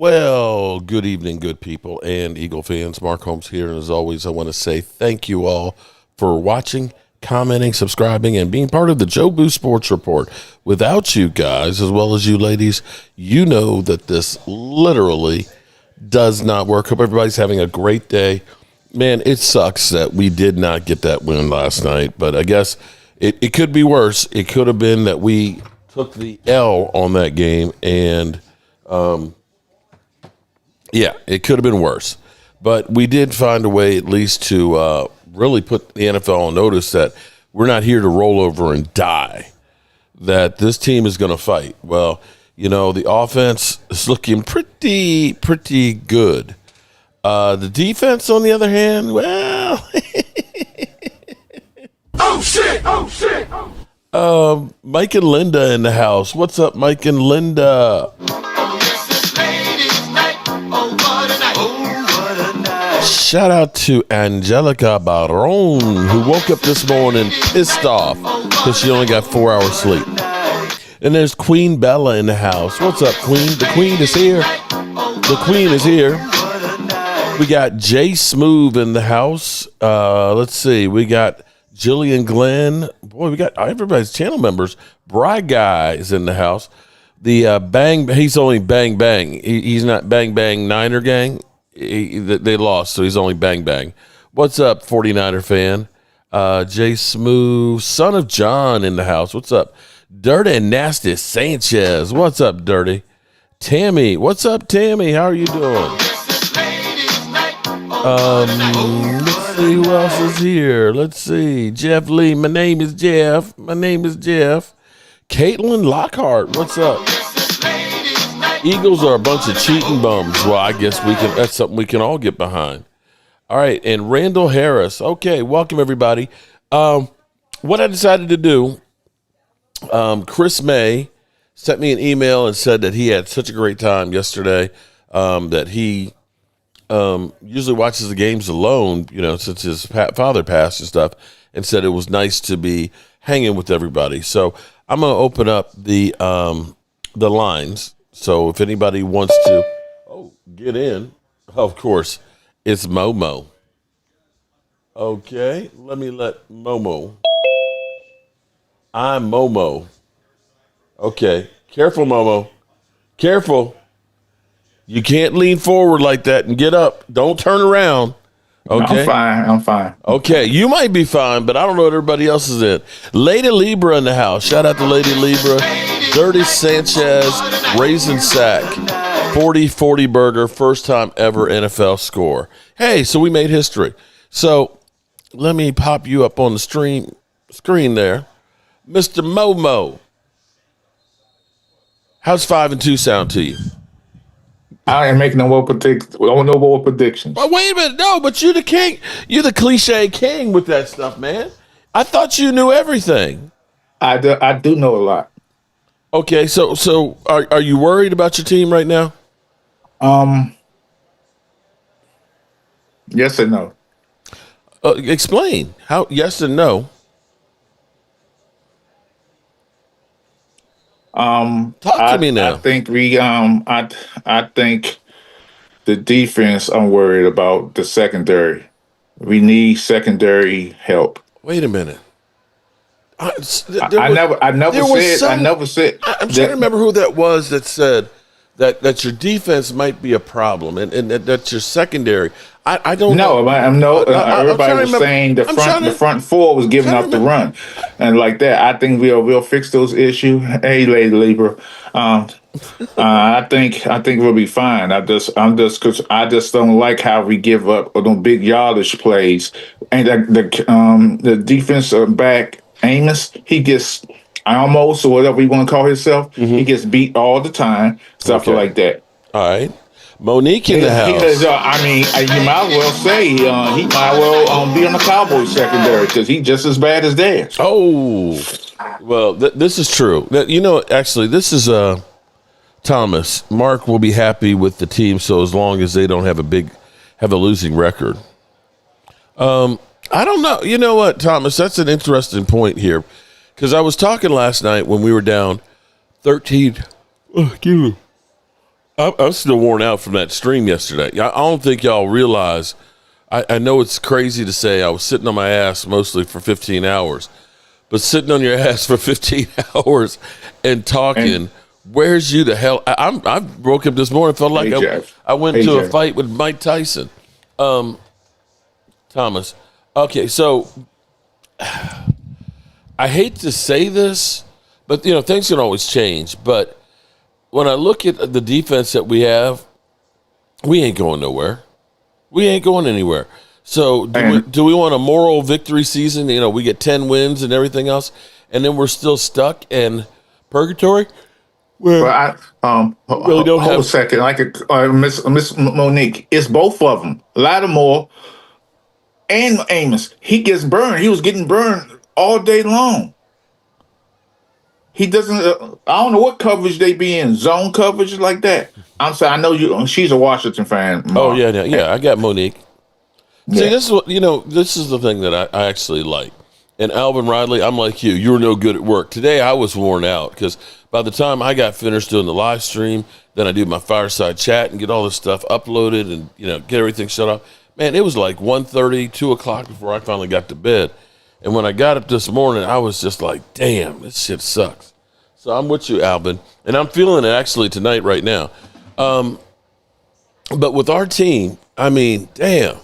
Well, good evening, good people and Eagle fans. Mark Holmes here, and as always, I want to say thank you all for watching, commenting, subscribing, and being part of the Joe Boo Sports Report. Without you guys, as well as you ladies, you know that this literally does not work. Hope everybody's having a great day. Man, it sucks that we did not get that win last night, but I guess it could be worse. It could have been that we took the L on that game, and yeah, it could have been worse. But we did find a way at least to really put the NFL on notice that we're not here to roll over and die, that this team is going to fight. Well, you know, the offense is looking pretty good. The defense, on the other hand, well. Oh, shit! Oh, shit! Mike and Linda in the house. What's up, Mike and Linda? Shout out to Angelica Baron, who woke up this morning pissed off because she only got 4 hours sleep. And there's Queen Bella in the house. What's up, Queen? The Queen is here. The Queen is here. We got Jay Smooth in the house. Let's see. We got Jillian Glenn. Boy, we got everybody's channel members. Bride Guy is in the house. The Bang, he's only Bang Bang. He's not Bang Bang Niner Gang. They lost, so he's only Bang Bang. What's up, 49er fan? Jay Smooth, son of John in the house. What's up? Dirty and Nasty Sanchez. What's up, Dirty? Tammy. What's up, Tammy? How are you doing? Let's see who else is here. Let's see. Jeff Lee. My name is Jeff. Caitlin Lockhart. What's up? Eagles are a bunch of cheating bums. Well, I guess that's something we can all get behind. All right, and Randall Harris. Okay, welcome everybody. What I decided to do, Chris May sent me an email and said that he had such a great time yesterday, that he usually watches the games alone, you know, since his father passed and stuff, and said it was nice to be hanging with everybody. So I'm going to open up the lines. So if anybody wants to get in, of course, it's Momo. Okay, let Momo. I'm Momo. Okay, careful, Momo. Careful. You can't lean forward like that and get up. Don't turn around. Okay. No, I'm fine. Okay, you might be fine, but I don't know what everybody else is in. Lady Libra in the house. Shout out to Lady Libra. Dirty Sanchez, Raisin Sack, 40-40 burger, first time ever NFL score. Hey, so we made history. So let me pop you up on the screen there. Mr. Momo. How's 5-2 sound to you? I ain't making no more predictions. Oh, wait a minute. No, but you're the king. You're the cliche king with that stuff, man. I thought you knew everything. I do know a lot. Okay, so are you worried about your team right now? Yes and no. Explain how. Yes and no. Talk to me now. I think I think the defense. I'm worried about the secondary. We need secondary help. Wait a minute. I never said. I'm trying to remember who that was that said that your defense might be a problem and that your secondary. I don't know. Everybody was saying the front four was giving up the run, and like that. I think we'll fix those issues. Hey, Lady Libra, I think we'll be fine. Because I just don't like how we give up on big yardage plays, and the defensive back Amos, he gets almost, or whatever you want to call himself. Mm-hmm. He gets beat all the time, stuff like that. All right. Monique in the house. You might well say he might well be on the Cowboys secondary because he's just as bad as theirs. Oh, well, this is true. Actually, this is Thomas. Mark will be happy with the team, so as long as they don't have a losing record. I don't know. You know what, Thomas? That's an interesting point here, because I was talking last night when we were down 13. I'm still worn out from that stream yesterday. I don't think y'all realize. I know it's crazy to say I was sitting on my ass mostly for 15 hours, but sitting on your ass for 15 hours and talking. And, Where's you the hell? I woke up this morning, felt like I went to a fight with Mike Tyson. Thomas. Okay, so I hate to say this, but things can always change. But when I look at the defense that we have, we ain't going nowhere. We ain't going anywhere. So do we want a moral victory season? We get 10 wins and everything else, and then we're still stuck in purgatory. Well, I really don't hold have a second. Like Miss Monique, it's both of them. Lattimore and Amos. He gets burned. He was getting burned all day long. He doesn't. I don't know what coverage they be in. Zone coverage like that. I'm saying. I know you. She's a Washington fan. Mark. Oh yeah. I got Monique. Yeah. See, this is what This is the thing that I actually like. And Alvin Ridley, I'm like you. You were no good at work today. I was worn out because by the time I got finished doing the live stream, then I do my fireside chat and get all this stuff uploaded and get everything shut off. Man, it was like 1:30, 2 o'clock before I finally got to bed. And when I got up this morning, I was just like, damn, this shit sucks. So I'm with you, Alvin. And I'm feeling it actually tonight right now. But with our team, I mean, damn.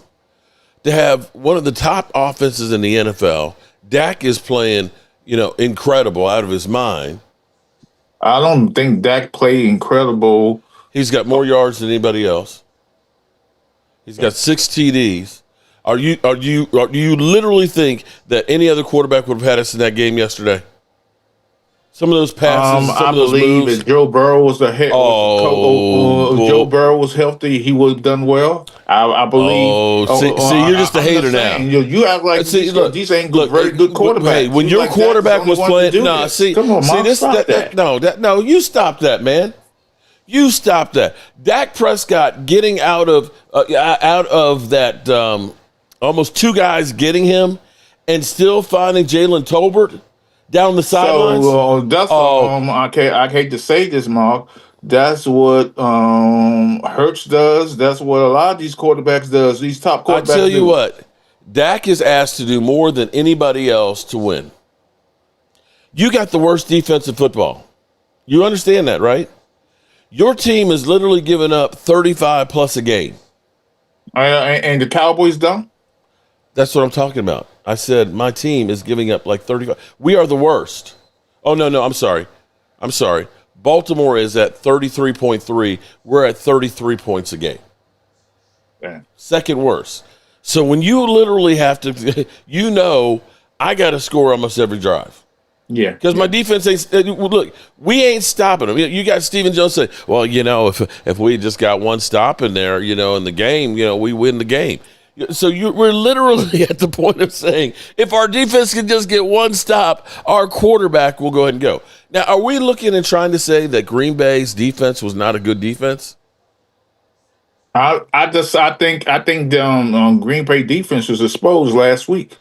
To have one of the top offenses in the NFL, Dak is playing, incredible out of his mind. I don't think Dak played incredible. He's got more yards than anybody else. He's got 6 TDs. Do you literally think that any other quarterback would have had us in that game yesterday? Some of those passes, I believe if Joe Burrow was the head, Joe Burrow was healthy, he would have done well. I believe. See, you're just a hater now. You act like these ain't very good quarterbacks. Hey, when your quarterback was playing, come on, Mom, stop that. No, you stop that, man. You stop that. Dak Prescott getting out of that, almost 2 guys getting him, and still finding Jalen Tolbert down the sidelines. I hate to say this, Mark. That's what Hurts does. That's what a lot of these quarterbacks does. These top quarterbacks. I tell you what, Dak is asked to do more than anybody else to win. You got the worst defense in football. You understand that, right? Your team is literally giving up 35 plus a game. And the Cowboys don't? That's what I'm talking about. I said my team is giving up like 35. We are the worst. Oh, no, I'm sorry. Baltimore is at 33.3. We're at 33 points a game. Yeah. Second worst. So when you literally have to, I got to score almost every drive. Yeah. Because my defense ain't, look, we ain't stopping them. You got Stephen Jones say, well, if we just got one stop in there, in the game, we win the game. So we're literally at the point of saying, if our defense can just get one stop, our quarterback will go ahead and go. Now, are we looking and trying to say that Green Bay's defense was not a good defense? I think the Green Bay defense was exposed last week.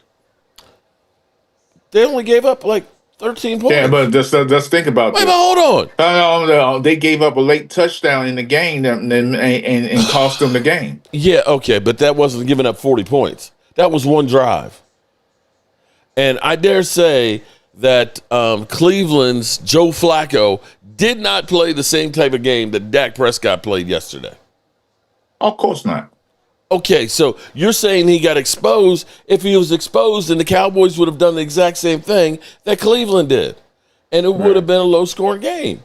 They only gave up like 13 points. Yeah, but just think about Wait, but hold on. They gave up a late touchdown in the game and cost them the game. Yeah, okay, but that wasn't giving up 40 points. That was one drive. And I dare say that Cleveland's Joe Flacco did not play the same type of game that Dak Prescott played yesterday. Of course not. Okay, so you're saying he got exposed. If he was exposed, then the Cowboys would have done the exact same thing that Cleveland did. And it would have been a low-scoring game.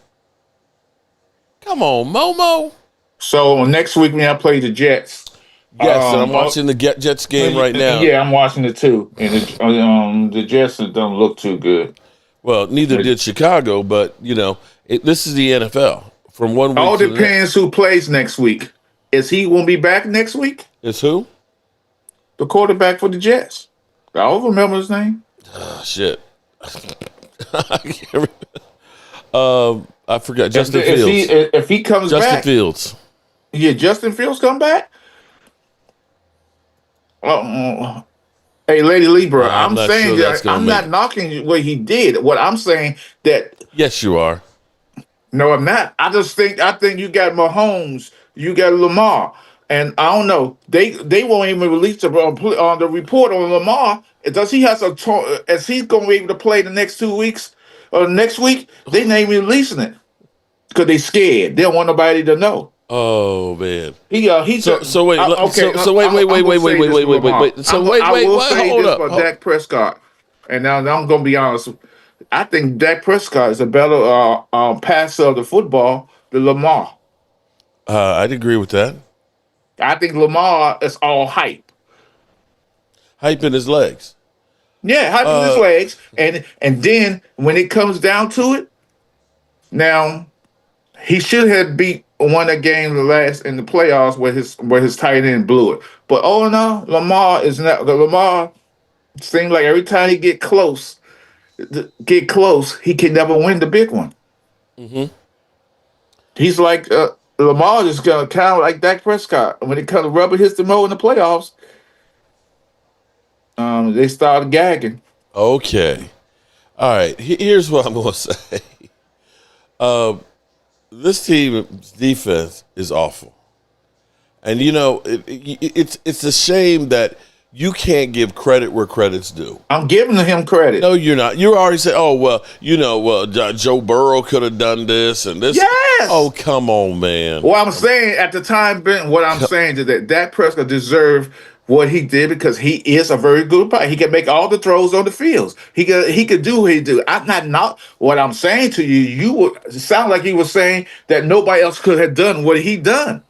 Come on, Momo. So next week when I play the Jets. Yes, and I'm watching the Jets game right now. Yeah, I'm watching it too. And the Jets don't look too good. Well, neither did Chicago, but, this is the NFL. From one week all to depends who plays next week. Is he going to be back next week? It's who? The quarterback for the Jets. I don't remember his name. Oh, shit. I forgot. Justin Fields. If he comes back. Justin Fields. Yeah, Justin Fields come back? Hey, Lady Libra, I'm saying I'm not knocking what he did. What I'm saying that. Yes, you are. No, I'm not. I think you got Mahomes, you got Lamar, and I don't know. They won't even release the report on Lamar. Does he has a as he's going to be able to play the next 2 weeks or next week? They not even releasing it because they scared. They don't want nobody to know. Oh man. He's So wait. okay. So wait. I'm gonna say this for Lamar. So wait. I will say Hold this up. for Dak Prescott, and now I'm gonna be honest. I think Dak Prescott is a better passer of the football than Lamar. I'd agree with that. I think Lamar is all hype. Hyping his legs. Yeah, hyping his legs, and then when it comes down to it, now he should have beat won a game the last in the playoffs where his tight end blew it. But oh no, Lamar is not. Lamar seems like every time he get close, he can never win the big one. Mm-hmm. He's like Lamar is gonna kind of like Dak Prescott when it comes to rubber hits the road in the playoffs. They started gagging. Okay. All right. Here's what I'm gonna say. This team's defense is awful, and you know it's a shame that you can't give credit where credit's due. I'm giving him credit. No, you're not. You already said, "Oh well, Joe Burrow could have done this and this." Yes. Oh, come on, man. Well, I'm saying at the time, Ben, what I'm saying is that Dak Prescott deserved what he did because he is a very good player. He can make all the throws on the fields. He could do what he do. I'm not what I'm saying to you. You would sound like you were saying that nobody else could have done what he done.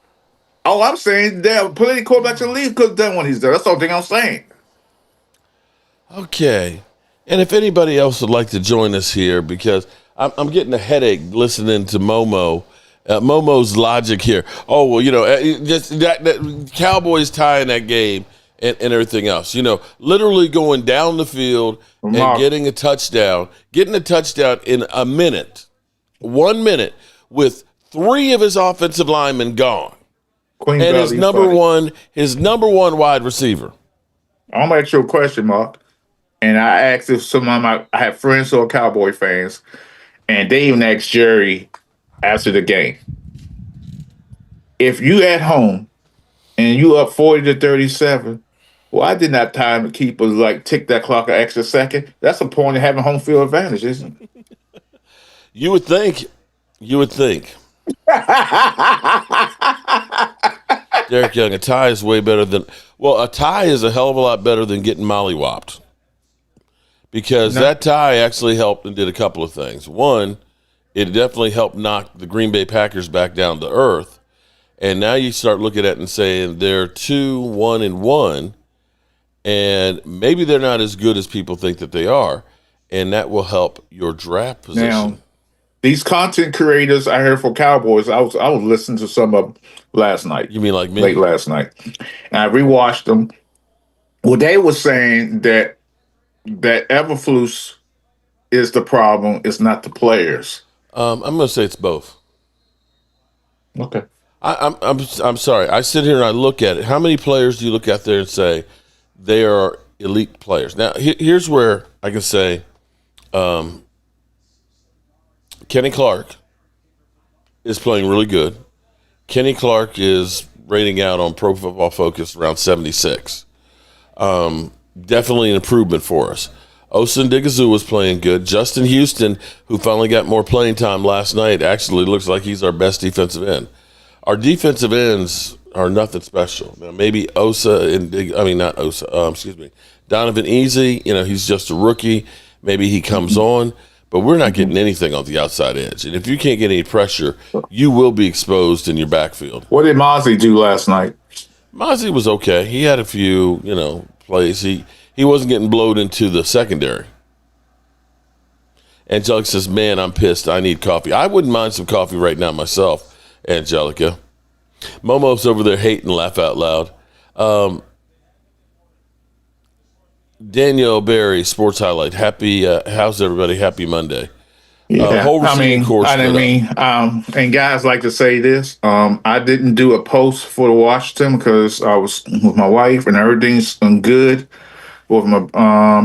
All I'm saying there are plenty of quarterbacks in the league could have done what he's done. That's the only thing I'm saying. Okay. And if anybody else would like to join us here, because I'm getting a headache listening to Momo's logic here. Oh, well, just that Cowboys tying that game and everything else. Literally going down the field and getting a touchdown in a minute, 1 minute, with 3 of his offensive linemen gone. Queen and Valley his number one wide receiver. I'm gonna ask you a question, Mark. And I asked if I have friends who are Cowboy fans, and they even asked Jerry after the game. If you at home and you up 40-37, why didn't that time keeper like tick that clock an extra second? That's the point of having home field advantage, isn't it? You would think. Derek Young, a tie is way better than. Well, a tie is a hell of a lot better than getting mollywopped. Because that tie actually helped and did a couple of things. One, it definitely helped knock the Green Bay Packers back down to earth. And now you start looking at it and saying they're 2-1-1, and maybe they're not as good as people think that they are. And that will help your draft position. Now, these content creators I heard for Cowboys, I was listening to some of them last night. You mean like me? Late last night. And I rewatched them. Well, they were saying that Eberflus is the problem. It's not the players. I'm going to say it's both. Okay. I'm sorry. I sit here and I look at it. How many players do you look out there and say they are elite players? Now, here's where I can say Kenny Clark is playing really good. Kenny Clark is rating out on Pro Football Focus around 76. Definitely an improvement for us. Osen Digazoo was playing good. Justin Houston, who finally got more playing time last night, actually looks like he's our best defensive end. Our defensive ends are nothing special. Now, maybe Donovan Easy, he's just a rookie. Maybe he comes on, but we're not getting anything on the outside edge. And if you can't get any pressure, you will be exposed in your backfield. What did Mozzie do last night? Mozzie was okay. He had a few, plays. He wasn't getting blowed into the secondary. Angelica says, man, I'm pissed. I need coffee. I wouldn't mind some coffee right now myself, Angelica. Momo's over there hating laugh out loud. Daniel Berry, Sports Highlight. Happy, how's everybody? Happy Monday. Yeah, and guys like to say this. I didn't do a post for Washington because I was with my wife and everything's good with my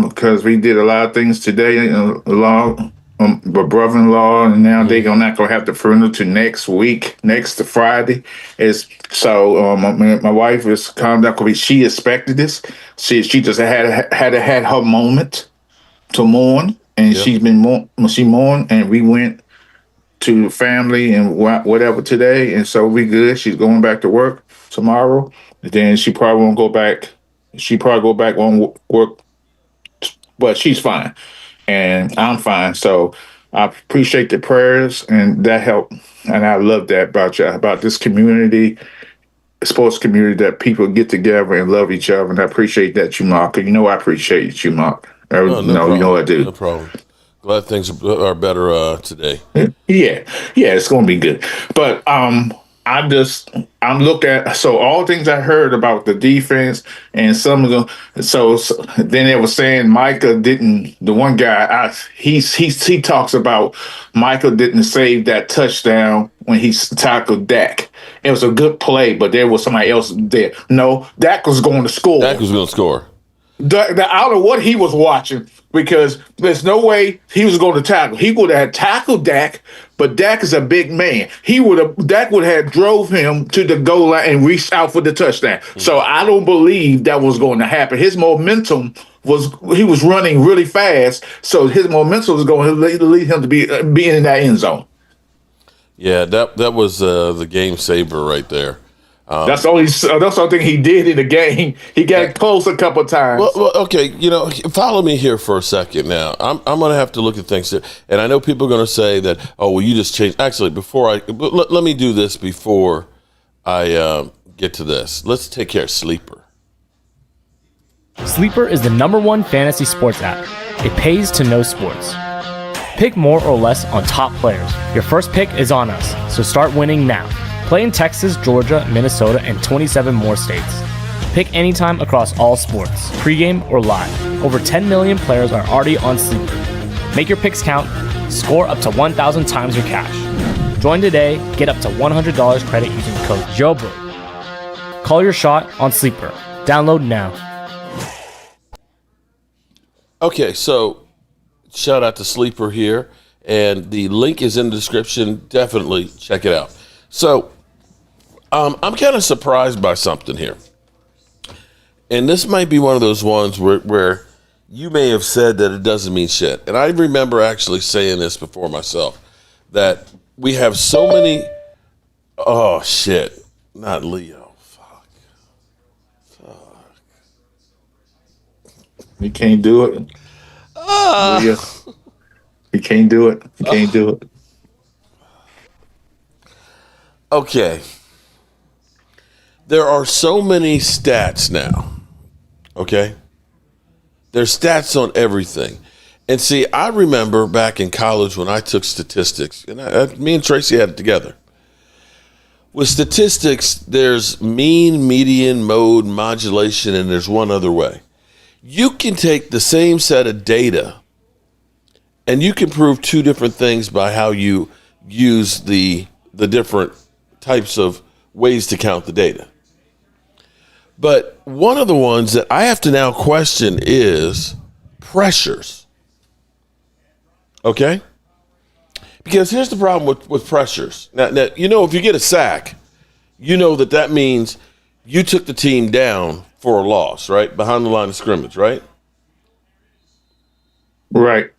because we did a lot of things today. A lot my brother-in-law, and now they're not gonna have the funeral to next week, next to Friday. Is so my wife is calmed down because she expected this. She just had her moment to mourn, and Yep. she mourned, and we went to the family and whatever today, and so we good. She's going back to work tomorrow. And then she probably won't go back. She probably go back on work, but she's fine, and I'm fine. So I appreciate the prayers, and that helped. And I love that about you, about this community, sports community, that people get together and love each other. And I appreciate that, you, Mark. And you know I appreciate you, Mark. Oh, no problem. You know I do. No problem. Glad things are better today. Yeah, it's gonna be good. But I'm looking at, so all things I heard about the defense and some of them. So then they were saying Micah didn't. The one guy, he talks about Micah didn't save that touchdown when he tackled Dak. It was a good play, but there was somebody else there. No, Dak was going to score. Dak was going to score. I don't know what he was watching, because there's no way he was going to tackle. He would have tackled Dak, but Dak is a big man. Dak would have drove him to the goal line and reached out for the touchdown. So I don't believe that was going to happen. His momentum he was running really fast, so his momentum was going to lead him to be in that end zone. Yeah, that was the game saver right there. That's the only thing he did in the game. He got close a couple times. Well, okay, follow me here for a second now. I'm going to have to look at things here. And I know people are going to say that, oh, well, you just changed. Actually, let me do this before I get to this. Let's take care of Sleeper. Sleeper is the #1 fantasy sports app. It pays to know sports. Pick more or less on top players. Your first pick is on us, so start winning now. Play in Texas, Georgia, Minnesota, and 27 more states. Pick anytime across all sports, pregame or live. Over 10 million players are already on Sleeper. Make your picks count. Score up to 1,000 times your cash. Join today. Get up to $100 credit using code JOBRO. Call your shot on Sleeper. Download now. Okay, so shout out to Sleeper here, and the link is in the description. Definitely check it out. So I'm kind of surprised by something here. And this might be one of those ones where you may have said that it doesn't mean shit. And I remember actually saying this before myself, that we have so many, oh shit, not Leo, fuck. You can't do it. Leo. You can't do it. You can't do it. Okay. There are so many stats now. Okay? There's stats on everything. And see, I remember back in college when I took statistics, and me and Tracy had it together. With statistics, there's mean, median, mode, modulation, and there's one other way. You can take the same set of data and you can prove two different things by how you use the different types of ways to count the data. But one of the ones that I have to now question is pressures. Okay? Because here's the problem with pressures. Now, if you get a sack, that means you took the team down for a loss, right? Behind the line of scrimmage, right? Right.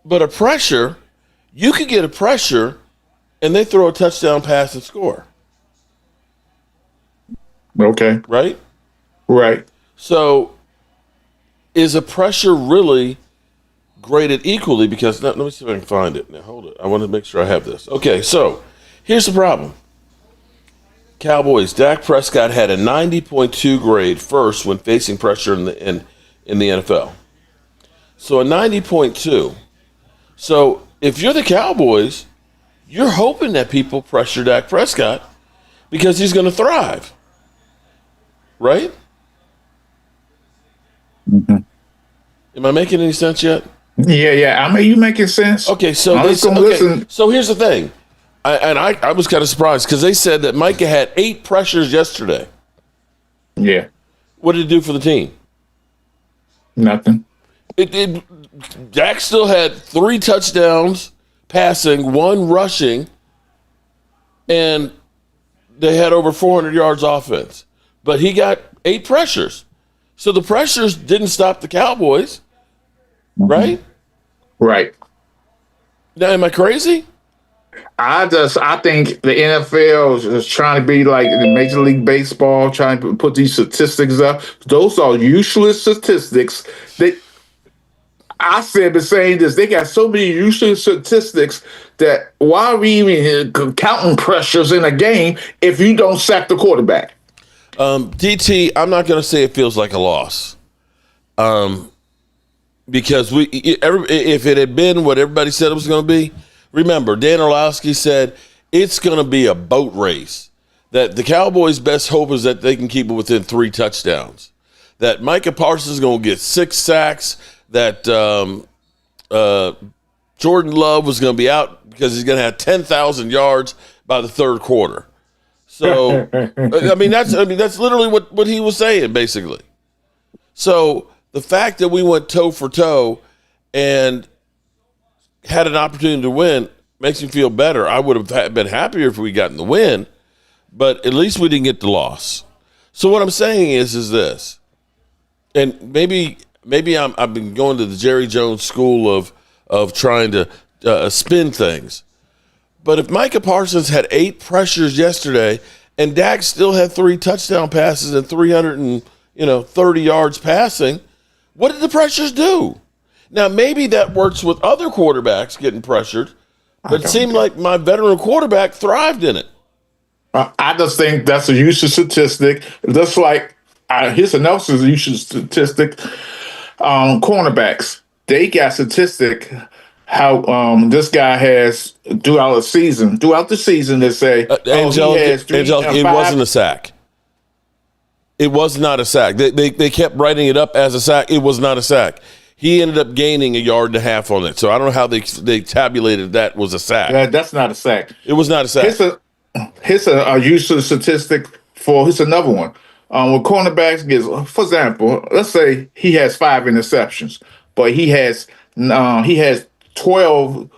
But a pressure, you could get a pressure and they throw a touchdown pass and score. Okay. Right? Right. So is a pressure really graded equally? Because let me see if I can find it. Now, hold it. I want to make sure I have this. Okay, so here's the problem. Cowboys, Dak Prescott had a 90.2 grade first when facing pressure in the NFL. So a 90.2. So if you're the Cowboys, you're hoping that people pressure Dak Prescott because he's going to thrive. Right? Mm-hmm. Am I making any sense yet? Yeah. I mean, you making sense. Okay, so so here's the thing. I was kind of surprised because they said that Micah had 8 pressures yesterday. Yeah. What did it do for the team? Nothing. Dak still had 3 touchdowns passing, 1 rushing, and they had over 400 yards offense. But he got 8 pressures. So the pressures didn't stop the Cowboys, right? Right. Now, am I crazy? I think the NFL is trying to be like the Major League Baseball, trying to put these statistics up. Those are useless statistics. I've been saying this. They got so many useless statistics that why are we even counting pressures in a game if you don't sack the quarterback? DT, I'm not going to say it feels like a loss. Because if it had been what everybody said it was going to be, remember, Dan Orlowski said it's going to be a boat race, that the Cowboys' best hope is that they can keep it within 3 touchdowns, that Micah Parsons is going to get 6 sacks, that Jordan Love was going to be out because he's going to have 10,000 yards by the third quarter. So, that's literally what he was saying, basically. So the fact that we went toe for toe and had an opportunity to win makes me feel better. I would have been happier if we gotten the win, but at least we didn't get the loss. So what I'm saying is this, and maybe I've been going to the Jerry Jones school of trying to spin things. But if Micah Parsons had 8 pressures yesterday and Dak still had 3 touchdown passes and 330 yards passing, what did the pressures do? Now, maybe that works with other quarterbacks getting pressured, but it seemed like my veteran quarterback thrived in it. I just think that's a useless statistic. Just like here's another useless statistic. Cornerbacks, they got statistic how this guy has throughout the season they say Angelica, it wasn't a sack. It was not a sack. They kept writing it up as a sack. It was not a sack. He ended up gaining 1.5 yards on it. So I don't know how they tabulated that was a sack. That's not a sack. It was not a sack. Here's a useless statistic here's another one. When cornerbacks gets, for example, let's say he has 5 interceptions, but he has 12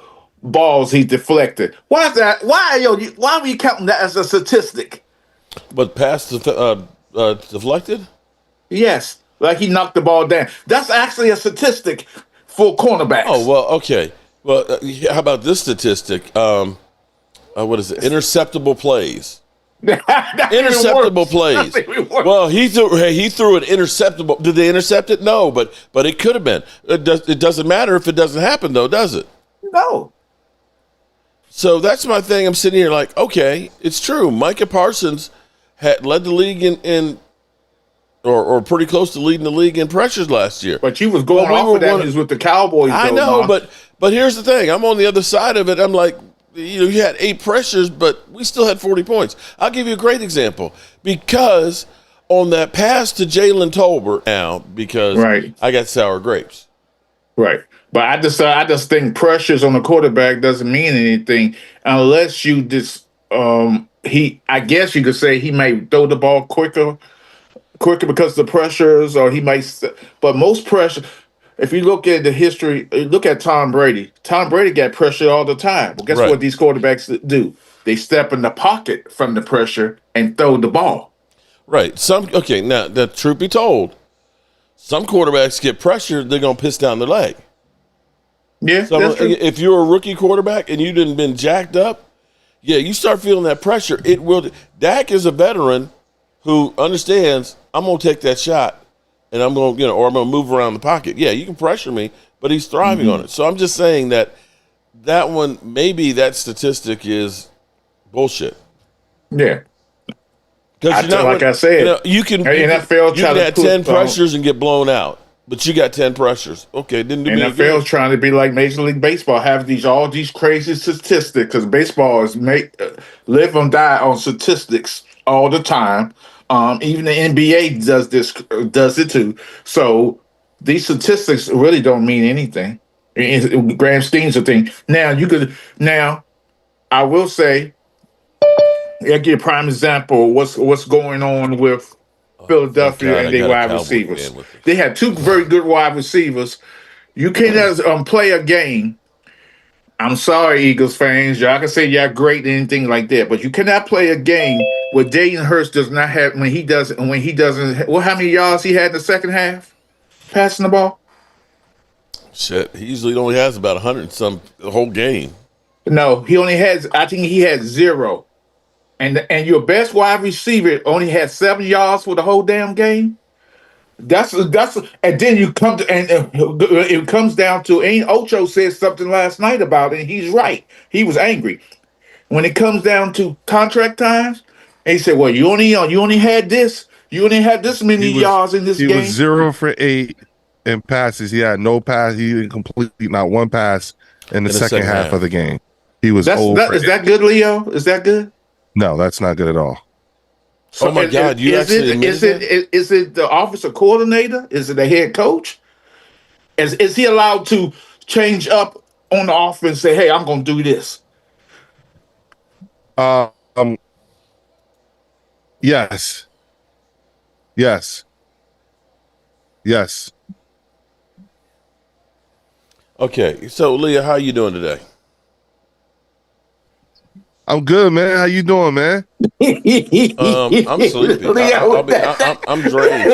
balls he deflected. Why is that? Why are we counting that as a statistic? But pass deflected? Yes, like he knocked the ball down. That's actually a statistic for cornerbacks. Oh, well, okay. Well, how about this statistic? What is it? Interceptable plays. Interceptable plays. Well, he threw an interceptable. Did they intercept it? No, but it could have been. It doesn't matter if it doesn't happen, though, does it? No. So that's my thing. I'm sitting here like, okay, it's true. Micah Parsons had led the league or pretty close to leading the league in pressures last year. But you was going off of that. He was with the Cowboys. I know, but here's the thing. I'm on the other side of it. I'm like, you had 8 pressures, but we still had 40 points. I'll give you a great example. Because on that pass to Jalen Tolbert now, because I got sour grapes. Right. But I just think pressures on the quarterback doesn't mean anything unless you just I guess you could say he might throw the ball quicker because of the pressures, or he might. But most pressure, if you look at the history, look at Tom Brady. Tom Brady got pressure all the time. Well, guess what these quarterbacks do? They step in the pocket from the pressure and throw the ball. Right. Now, the truth be told, some quarterbacks get pressured, they're going to piss down their leg. Yeah, that's true. If you're a rookie quarterback and you didn't been jacked up, you start feeling that pressure. It will. Dak is a veteran who understands I'm going to take that shot and I'm going to, or I'm going to move around the pocket. Yeah, you can pressure me, but he's thriving on it. So I'm just saying that one, maybe that statistic is bullshit. Yeah. Because I said, you can have 10 pressures and get blown out. But you got 10 pressures. Okay, didn't do me good. NFL's trying to be like Major League Baseball, have all these crazy statistics, because baseball is live and die on statistics all the time. Even the NBA does it too. So these statistics really don't mean anything. Grand schemes of things. Now I will say, I'll give you a prime example of what's going on with Philadelphia and their wide receivers. They had 2 very good wide receivers, You cannot play a game. I'm sorry, Eagles fans. Y'all can say y'all great and anything like that, but you cannot play a game where Jalen Hurts does not have when he doesn't. Well, how many yards he had in the second half passing the ball? Shit, he usually only has about 100 and some the whole game. No, he only has. I think he had 0. And your best wide receiver only had 7 yards for the whole damn game. That's and then you come to and it comes down to ain't Ocho said something last night about it, and he's right. He was angry when it comes down to contract times. And he said, "Well, you only had this. You only had this many yards in this game." He was 0 for 8 in passes. He had no pass. He didn't complete not one pass in the second half of the game. He was Is that good, Leo? Is that good? No, that's not good at all. So, oh my God! Is it the offensive coordinator? Is it the head coach? Is he allowed to change up on the offense? And say, "Hey, I'm going to do this." Yes. Okay, so Leah, how you doing today? I'm good, man. How you doing, man? I'm sleepy. I'm drained.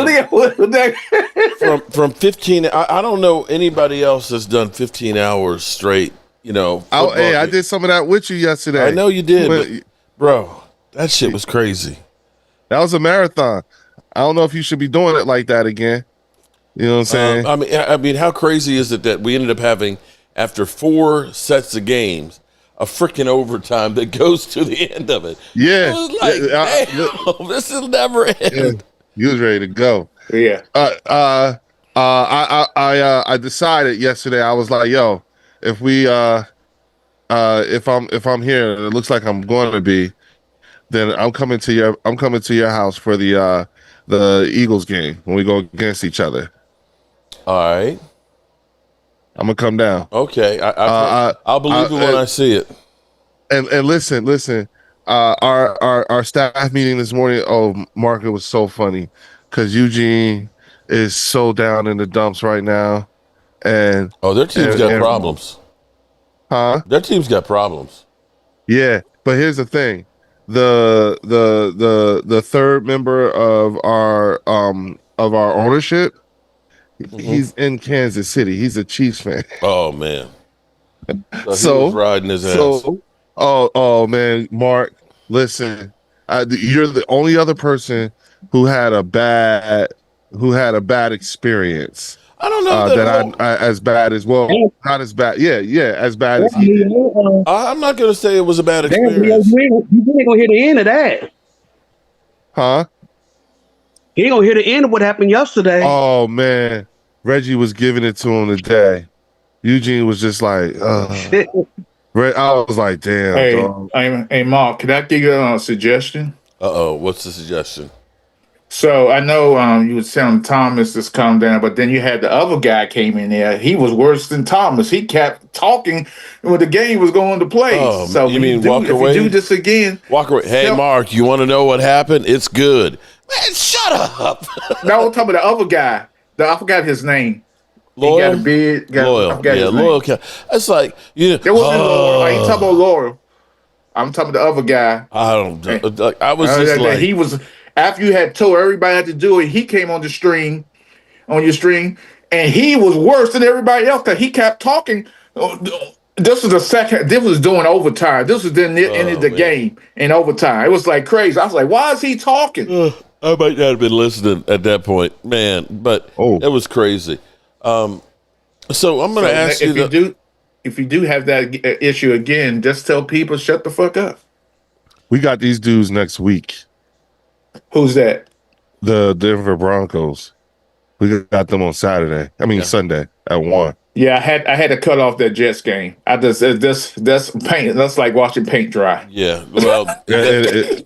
From 15. I don't know anybody else that's done 15 hours straight. Hey, I did some of that with you yesterday. I know you did, but bro, that shit was crazy. That was a marathon. I don't know if you should be doing it like that again. You know what I'm saying? I mean, how crazy is it that we ended up having, after 4 sets of games, a freaking overtime that goes to the end of it? Yeah. I was like, damn, this will never end. Yeah. You was ready to go. Yeah. I decided yesterday. I was like, yo, if I'm here, and it looks like I'm going to be, then I'm coming to your house for the Eagles game when we go against each other. All right. I'm gonna come down. Okay. I'll believe it when I see it. And listen. Our staff meeting this morning. Oh, Mark, it was so funny because Eugene is so down in the dumps right now, and their team's got problems. Huh? Their team's got problems. Yeah, but here's the thing: the third member of our ownership, he's in Kansas City. He's a Chiefs fan. Oh man! So he was riding his ass. Oh man, Mark, listen, you're the only other person who had a bad experience. I don't know that I as bad as well. Not as bad. Yeah, as bad as he did. I'm not gonna say it was a bad experience. You ain't gonna hear the end of that. Huh? He ain't gonna hear the end of what happened yesterday. Oh man, Reggie was giving it to him today. Eugene was just like, I was like, damn. Hey, dog. Hey, Mark, can I give you a suggestion? What's the suggestion? So I know you were telling Thomas to calm down, but then you had the other guy came in there. He was worse than Thomas. He kept talking when the game was going to play. Oh, so you mean walk away? If you do this again, walk away. Hey, Mark, you want to know what happened? It's good. Man, shut up. No, I'm talking about the other guy. I forgot his name. Loyal? He got a beard. Loyal. Yeah, Loyal. It's like, There wasn't Loyal. I ain't talking about Loyal. I'm talking about the other guy. I don't know. I was just like. He was, after you had told everybody had to do it, he came on your stream, and he was worse than everybody else because he kept talking. This was the second. This was doing overtime. This was the end of the game in overtime. It was like crazy. I was like, why is he talking? I might not have been listening at that point, man, but it was crazy. So I'm going to ask you if you do have that issue again, just tell people shut the fuck up. We got these dudes next week. Who's that? The Denver Broncos. We got them on Saturday. Sunday at 1. Yeah, I had to cut off that Jets game. That's paint. That's like watching paint dry. Yeah, well, they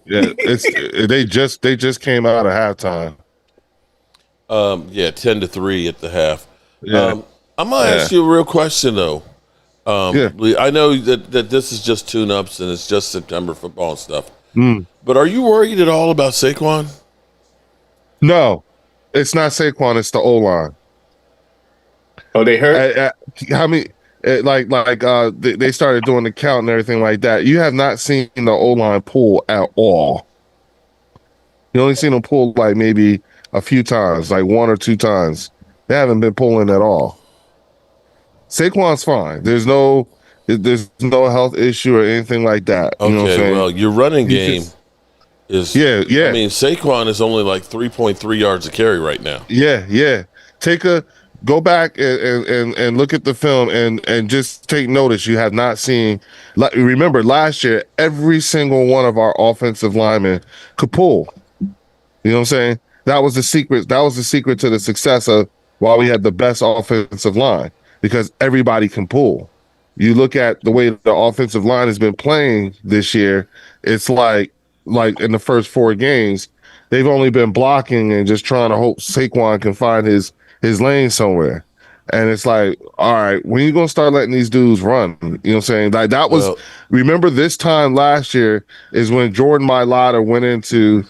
just came out of halftime. 10-3 at the half. Yeah. I'm gonna ask you a real question though. I know that this is just tune-ups and it's just September football and stuff. But are you worried at all about Saquon? No, it's not Saquon. It's the O-line. Oh, they hurt? How many? They started doing the count and everything like that. You have not seen the O line pull at all. You only seen them pull like maybe a few times, like 1 or 2 times. They haven't been pulling at all. Saquon's fine. There's no health issue or anything like that. You know what I'm Okay, saying? well, your running game is yeah. I mean, Saquon is only like 3.3 yards a carry right now. Yeah. Go back and look at the film and just take notice. You have not seen. Remember last year, every single one of our offensive linemen could pull. You know what I'm saying? That was the secret. That was the secret to the success of why we had the best offensive line, because everybody can pull. You look at the way the offensive line has been playing this year, it's like in the first 4 games, they've only been blocking and just trying to hope Saquon can find his lane somewhere. And it's like, all right, when you gonna start letting these dudes run? You know what I'm saying? Like that was remember this time last year is when Jordan Mailata went into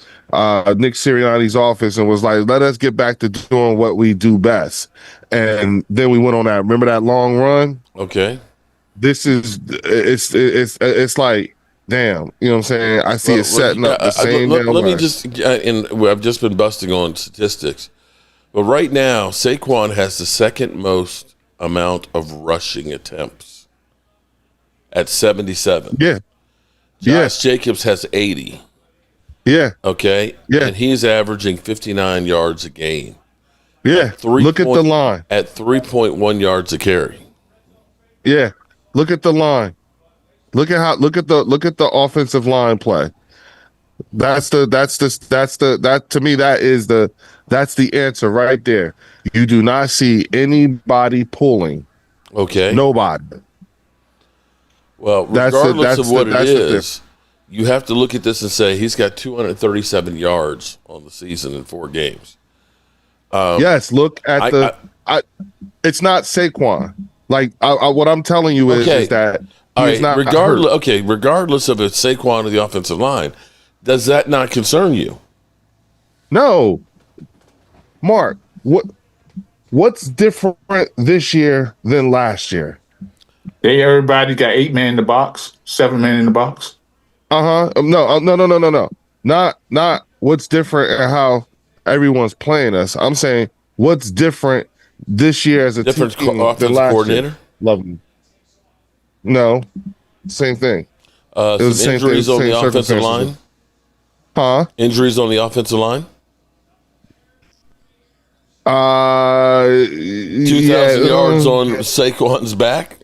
Nick Sirianni's office and was like, let us get back to doing what we do best. And then we went on that. Remember that long run? Okay. It's like, damn, you know what I'm saying? I see it setting up the same. Let me just, and I've just been busting on statistics, but right now Saquon has the second most amount of rushing attempts at 77. Yeah. Josh Jacobs has 80. Yeah. Okay. Yeah. And he's averaging 59 yards a game. Yeah. Look at the line. At 3.1 yards a carry. Yeah. Look at the line. Look at the offensive line play. That's the answer right there. You do not see anybody pulling. Okay. Nobody. Well, regardless of what it is, you have to look at this and say he's got 237 yards on the season in 4 games. Yes, look at it's not Saquon. Like what I'm telling you is that he's not regardless. hurt. Okay, regardless of it's Saquon or the offensive line, does that not concern you? No, Mark. What's different this year than last year? Everybody got 8 men in the box, 7 men in the box. No. Not what's different and how everyone's playing us. I'm saying what's different this year as a different team offensive coordinator. Love him. No, same thing. Some injuries on the offensive line. Injuries on the offensive line. 2,000 yards on Saquon's back.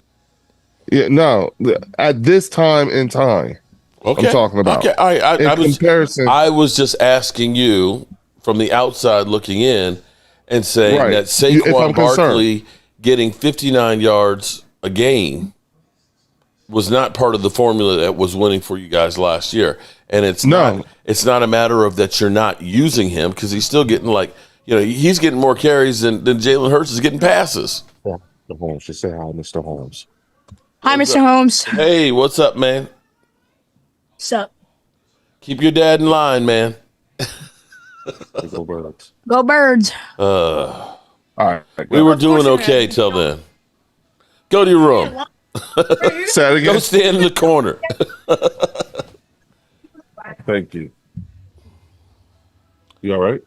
Yeah, no. At this time in time, I'm talking about. Okay, comparison. I was just asking you from the outside looking in and saying that Saquon Barkley getting 59 yards a game was not part of the formula that was winning for you guys last year. And it's not a matter of that you're not using him, because he's still getting he's getting more carries than Jalen Hurts is getting passes. Yeah, Mr. Holmes. Just say hi, Mr. Holmes. Hi, Mr. Holmes. Hey, what's up, man? What's up? Keep your dad in line, man. Go Birds. Go Birds. All right. We were doing okay till then. Go to your room. Say it again. Go stand in the corner. Thank you. You all right?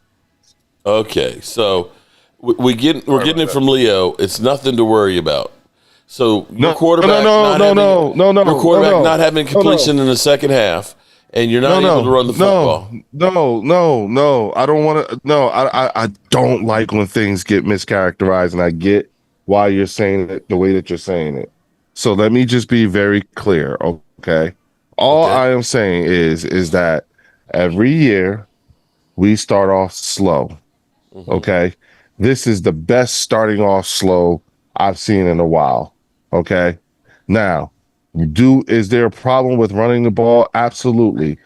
Okay, so we're getting it from Leo. It's nothing to worry about. So your quarterback, your quarterback not having completion in the second half, and you're not able to run the football. No. I don't want to. No, I don't like when things get mischaracterized, and I get why you're saying it the way that you're saying it. So let me just be very clear, okay? All I am saying is that every year we start off slow, okay? This is the best starting off slow I've seen in a while, okay? Now, is there a problem with running the ball? Absolutely.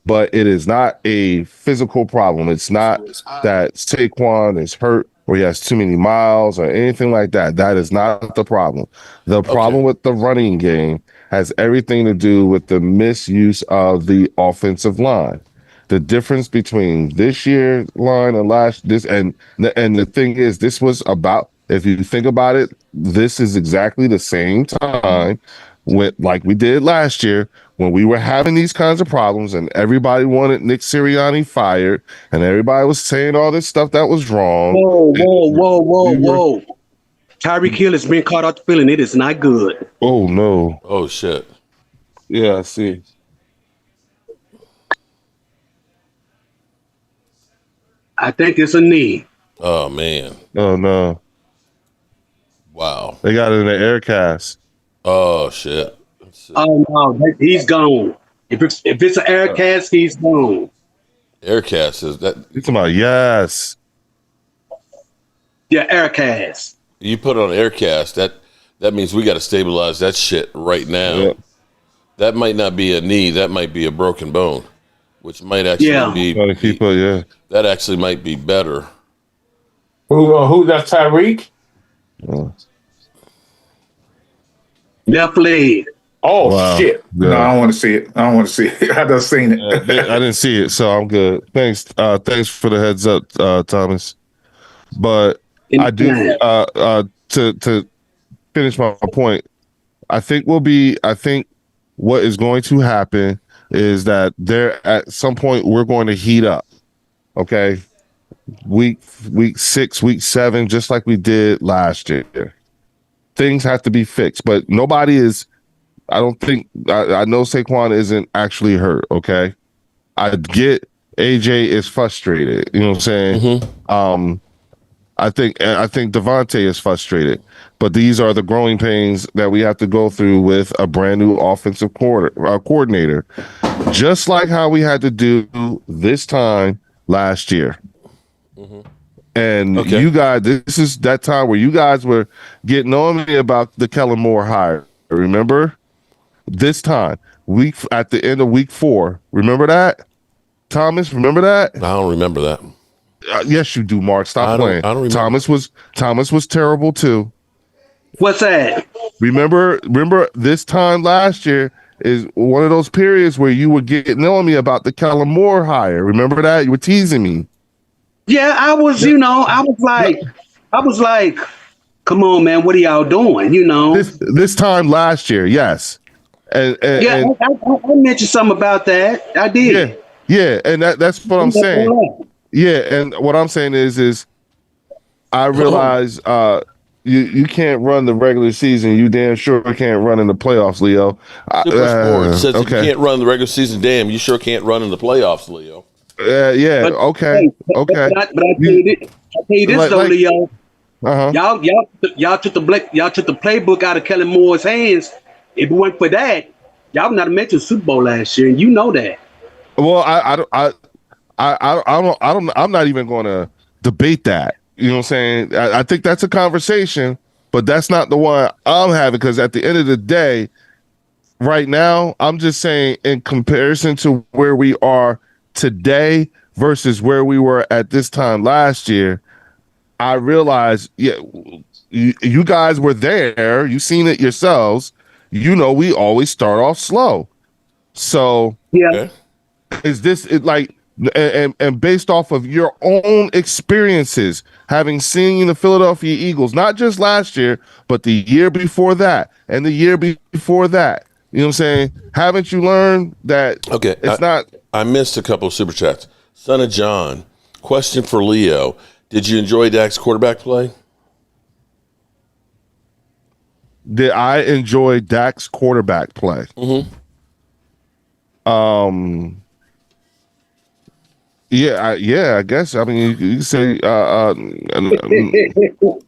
But it is not a physical problem. It's not that Saquon is hurt or he has too many miles or anything like that. That is not the problem. The problem with the running game has everything to do with the misuse of the offensive line. The difference between this year's line and and the thing is, this was about If you think about it, this is exactly the same time like we did last year when we were having these kinds of problems and everybody wanted Nick Sirianni fired and everybody was saying all this stuff that was wrong. Whoa. Tyreek Hill has been caught out the feeling. It is not good. Oh, no. Oh, shit. Yeah, I see. I think it's a knee. Oh, man. Oh, no. Wow. They got it in the air cast. Oh, shit. Oh, no. He's gone. If it's an air cast, he's gone. Air cast is that. You're talking about, yes. Yeah, air cast. You put on air cast, that means we got to stabilize that shit right now. Yep. That might not be a knee. That might be a broken bone, which might actually be. Yeah. That actually might be better. Who? That's Tyreek. Left leg. Oh, wow. shit! Yeah. No, I don't want to see it. I done seen it. I didn't see it, so I'm good. Thanks for the heads up, Thomas. But I do to finish my point. I think what is going to happen is that there at some point we're going to heat up. Okay, week 6, week 7, just like we did last year. Things have to be fixed, but nobody is. I don't think I know Saquon isn't actually hurt. Okay, I get AJ is frustrated. You know what I'm saying? Mm-hmm. I think Devontae is frustrated, but these are the growing pains that we have to go through with a brand new offensive coordinator, just like how we had to do this time last year. Mm-hmm. And you guys, this is that time where you guys were getting on me about the Kellen Moore hire. Remember? This time, at the end of week 4. Remember that? Thomas, remember that? I don't remember that. Yes, you do, Mark. Stop playing. I don't remember. Thomas was terrible too. What's that? Remember this time last year is one of those periods where you were getting on me about the Kellen Moore hire. Remember that? You were teasing me. Yeah, I was like, come on, man, what are y'all doing? This time last year, yes. And I mentioned something about that. I did. Yeah, and that's what I'm saying. Yeah, and what I'm saying is I realize you can't run the regular season. You damn sure can't run in the playoffs, Leo. Super Sports says if you can't run the regular season, damn, you sure can't run in the playoffs, Leo. Yeah, okay. But I tell you this though, Leo. Y'all took the playbook out of Kellen Moore's hands. If it weren't for that, y'all would not have made the Super Bowl last year, and you know that. Well, I'm not even going to debate that. You know what I'm saying? I think that's a conversation, but that's not the one I'm having, because at the end of the day, right now, I'm just saying in comparison to where we are today versus where we were at this time last year, I realize, you guys were there. You seen it yourselves. You know, we always start off slow. So is this like, and based off of your own experiences, having seen the Philadelphia Eagles, not just last year, but the year before that and the year before that, you know what I'm saying? Haven't you learned that it's not? I missed a couple of super chats. Son of John, question for Leo. Did you enjoy Dak's quarterback play? Did I enjoy Dak's quarterback play? Mm-hmm. I guess. I mean, you can say.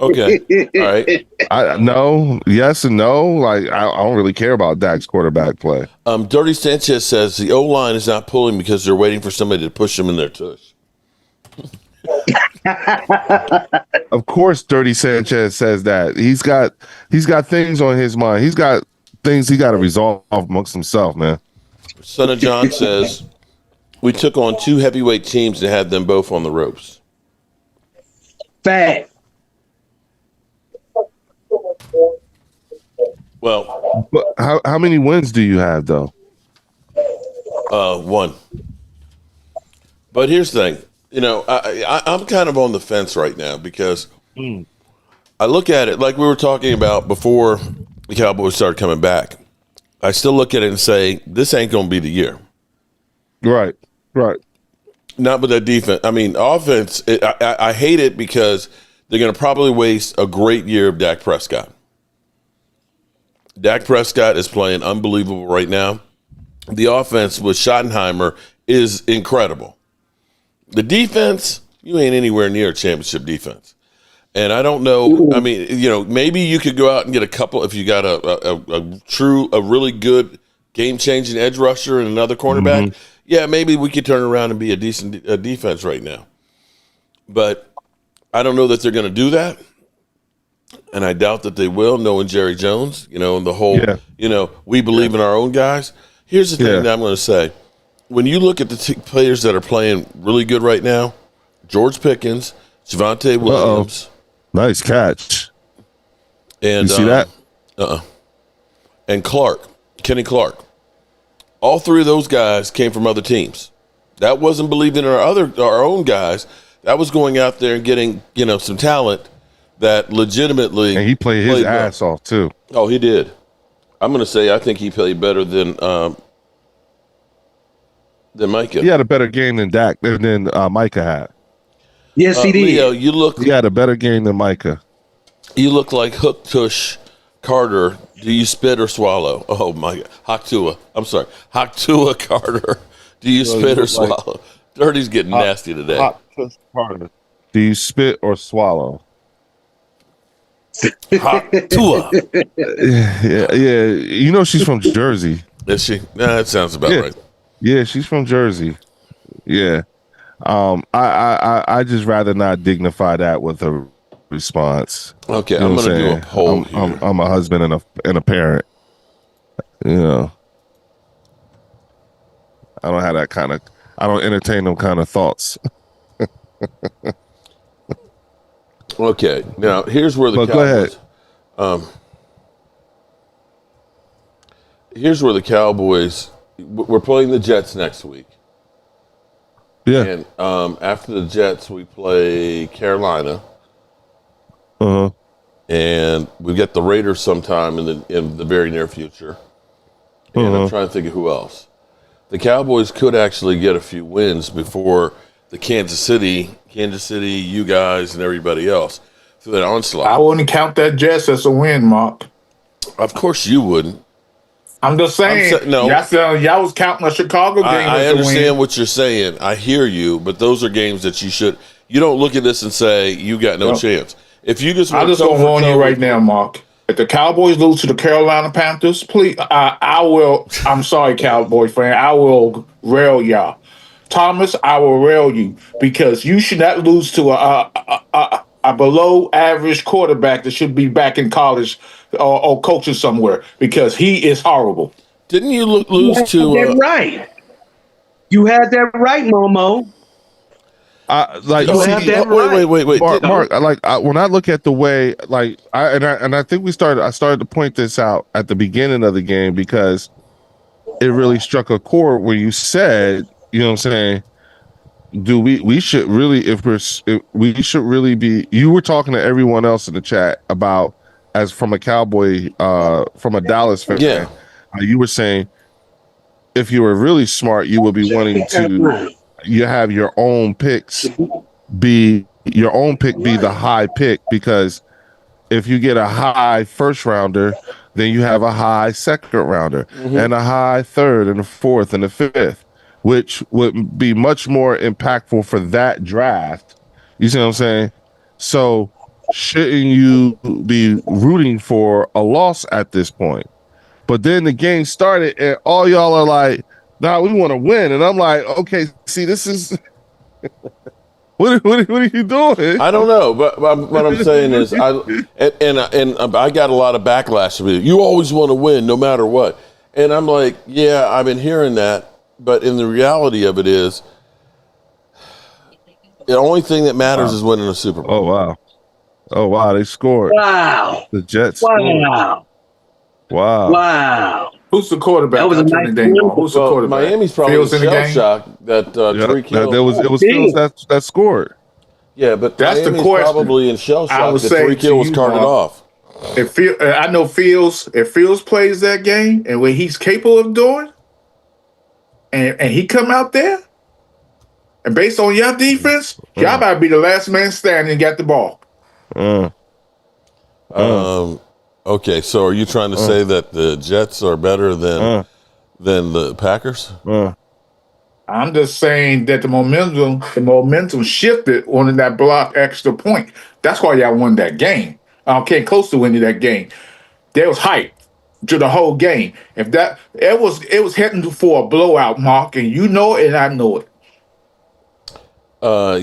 Okay. All right. No, yes and no. Like, I don't really care about Dak's quarterback play. Dirty Sanchez says the O-line is not pulling because they're waiting for somebody to push them in their tush. Of course, Dirty Sanchez says that. He's got things on his mind. He's got things he got to resolve amongst himself, man. Son of John says we took on 2 heavyweight teams and had them both on the ropes. Fact. Well, but how many wins do you have though? 1. But here's the thing. You know, I'm kind of on the fence right now because I look at it like we were talking about before the Cowboys started coming back. I still look at it and say, this ain't going to be the year. Right. Not with that defense. I mean, offense, I hate it because they're going to probably waste a great year of Dak Prescott. Dak Prescott is playing unbelievable right now. The offense with Schottenheimer is incredible. The defense, you ain't anywhere near a championship defense. And I don't know. I mean, maybe you could go out and get a couple if you got a really good game-changing edge rusher and another cornerback. Mm-hmm. Yeah, maybe we could turn around and be a decent defense right now. But I don't know that they're going to do that. And I doubt that they will, knowing Jerry Jones, and the whole, we believe in our own guys. Here's the thing that I'm going to say. When you look at the players that are playing really good right now, George Pickens, Javonte Williams. Uh-oh. Nice catch. And you see that? And Kenny Clark. All three of those guys came from other teams. That wasn't believing in our own guys. That was going out there and getting, some talent that legitimately. And he played his ass off too. Oh, he did. I'm going to say I think he played better than Micah. He had a better game than Dak than Micah had. Yes, he did. Leo, he had a better game than Micah. You look like Hook Tush Carter. Do you spit or swallow? Oh my God, Haktua Carter. Do you spit or swallow? Dirty's getting nasty today. Hot Tush Carter. Do you spit or swallow? Haktua. Yeah. She's from Jersey. Is she? Nah, that sounds about right. Yeah, she's from Jersey. Yeah. I just rather not dignify that with a response. Okay, I'm going to do a poll here. I'm a husband and a parent. I don't have that kind of. I don't entertain them kind of thoughts. Okay, now here's where the Cowboys. Go ahead. Here's where the Cowboys. We're playing the Jets next week. Yeah. And after the Jets, we play Carolina. Uh-huh. And we get the Raiders sometime in the very near future. And I'm trying to think of who else. The Cowboys could actually get a few wins before the Kansas City, you guys, and everybody else through that onslaught. I wouldn't count that Jets as a win, Mark. Of course you wouldn't. I'm just saying. No, y'all was counting a Chicago game. I understand what you're saying. I hear you, but those are games that you don't look at this and say you got no chance. If you just, I just want to warn you right now, Mark. If the Cowboys lose to the Carolina Panthers, please, I will. I'm sorry, Cowboy fan. I will rail y'all. Thomas, I will rail you because you should not lose to a below average quarterback that should be back in college or coaching somewhere because he is horrible. Didn't you lose to? That right. You had that right, Momo. Wait. Mark, when I look at the way, I think I started to point this out at the beginning of the game because it really struck a chord where you said, you know what I'm saying, we should really be, you were talking to everyone else in the chat about, as from a Cowboy, from a Dallas fan, you were saying if you were really smart, you would be wanting to you have your own picks be the high pick, because if you get a high first rounder, then you have a high second rounder and a high third and a fourth and a fifth, which would be much more impactful for that draft. You see what I'm saying? So shouldn't you be rooting for a loss at this point? But then the game started and all y'all are like, nah, we want to win. And I'm like, okay, see, this is what are you doing? I don't know, but what I'm saying is, I got a lot of backlash of it. You always want to win, no matter what. And I'm like, yeah, I've been hearing that, but in the reality of it is, the only thing that matters is winning a Super Bowl. Oh wow, they scored. Wow, the Jets. Wow. Who's the quarterback? That was a nice game. Who's the quarterback? Miami's probably shell shocked that Tariq Hill. It was Fields that scored. Yeah, but That's the Miami's question. probably in shell I shock would that say Tyreek to Hill was you, carted Mark, off. I know if Fields plays that game and what he's capable of doing, and he come out there, and based on your defense, y'all better be the last man standing and get the ball. Okay, so are you trying to say that the Jets are better than the Packers? I'm just saying that the momentum shifted on that block extra point. That's why y'all won that game. Came close to winning that game. There was hype to the whole game. If that it was heading for a blowout, Mark, and you know it, and I know it.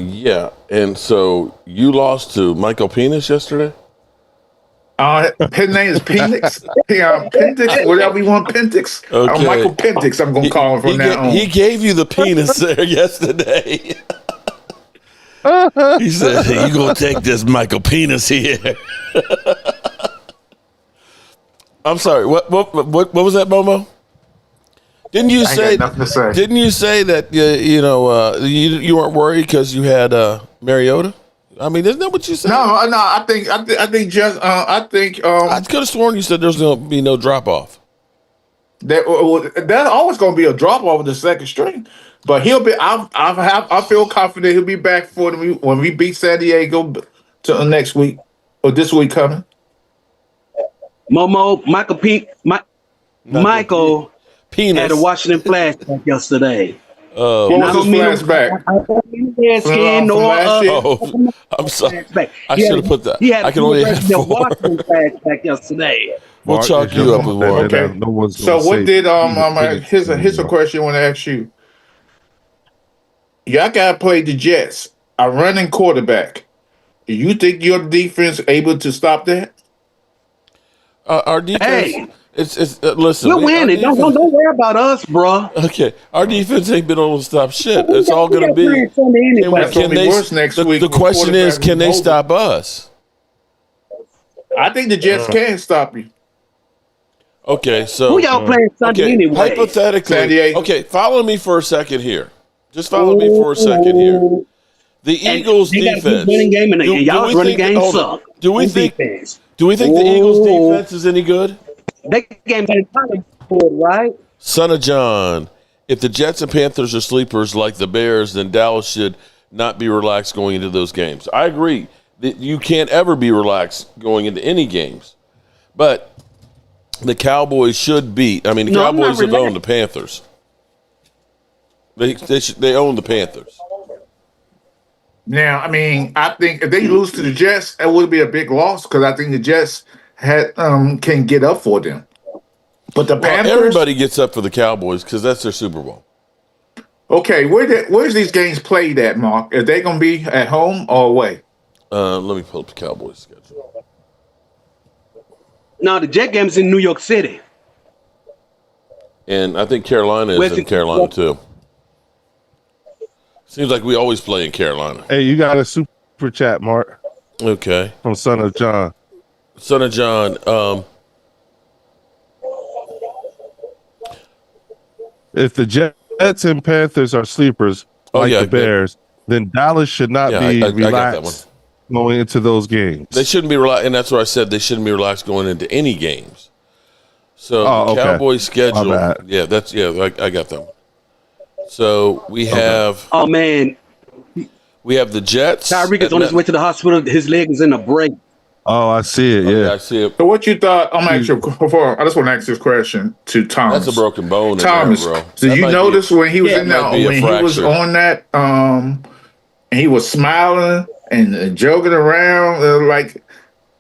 Yeah, and so you lost to Michael Penis yesterday? His name is Penix. Pentix, whatever you want, Pentix. Okay. Michael Pentix, I'm going to call him from now on. He gave you the penis there yesterday. He said, "You gonna take this Michael Penis here?" I'm sorry. What was that, Momo? Didn't you say? Didn't you say that you weren't worried because you had Mariota? I mean, isn't that what you said? No. I think I could have sworn you said there's gonna be no drop off. There's always going to be a drop off of the second string, but he'll be. I feel confident he'll be back for when we beat San Diego to next week or this week coming. Michael Penis had a Washington flashback yesterday. What was his flashback? I'm sorry. I should have put that. I can only have 4. Washington flashback yesterday. We'll chalk you up with more. Okay. So what did here's a question I want to ask you. Y'all gotta play the Jets, a running quarterback. Do you think your defense able to stop that? Our defense. It's listen. We're winning. Don't worry about us, bro. Okay, our defense ain't been able to stop shit. It's all going to be. The question is, can they stop us? I think the Jets can stop you. Okay, so who y'all playing Sunday anyway? Hypothetically, okay, follow me for a second here. Just follow me for a second here. The Eagles' defense. Y'all's running game suck. Do we think the Eagles' defense is any good? That game got right? Son of John, if the Jets and Panthers are sleepers like the Bears, then Dallas should not be relaxed going into those games. I agree that you can't ever be relaxed going into any games. But the Cowboys should beat. I mean, the Cowboys have owned the Panthers. They own the Panthers. Now, I mean, I think if they lose to the Jets, it would be a big loss because I think the Jets can get up for them. But the Panthers, everybody gets up for the Cowboys because that's their Super Bowl. Okay, where's these games played at, Mark? Are they going to be at home or away? Let me pull up the Cowboys schedule. No, the Jet game's in New York City. And I think Carolina is in Carolina too. Seems like we always play in Carolina. Hey, you got a super chat, Mark. Okay. From Son of John. Son of John. If the Jets and Panthers are sleepers the Bears, then Dallas should not be relaxed going into those games. They shouldn't be relaxed, and that's what I said. They shouldn't be relaxed going into any games. So the Cowboys schedule, I got them. So we have. Oh man, we have the Jets. Tyreek is on his way to the hospital. His leg is in a break. Oh, I see it. Yeah, I see it. So what you thought? I just want to ask this question to Thomas. That's a broken bone, Thomas. in there, bro. Did you notice when he was in there, when he was on that, and he was smiling and joking around,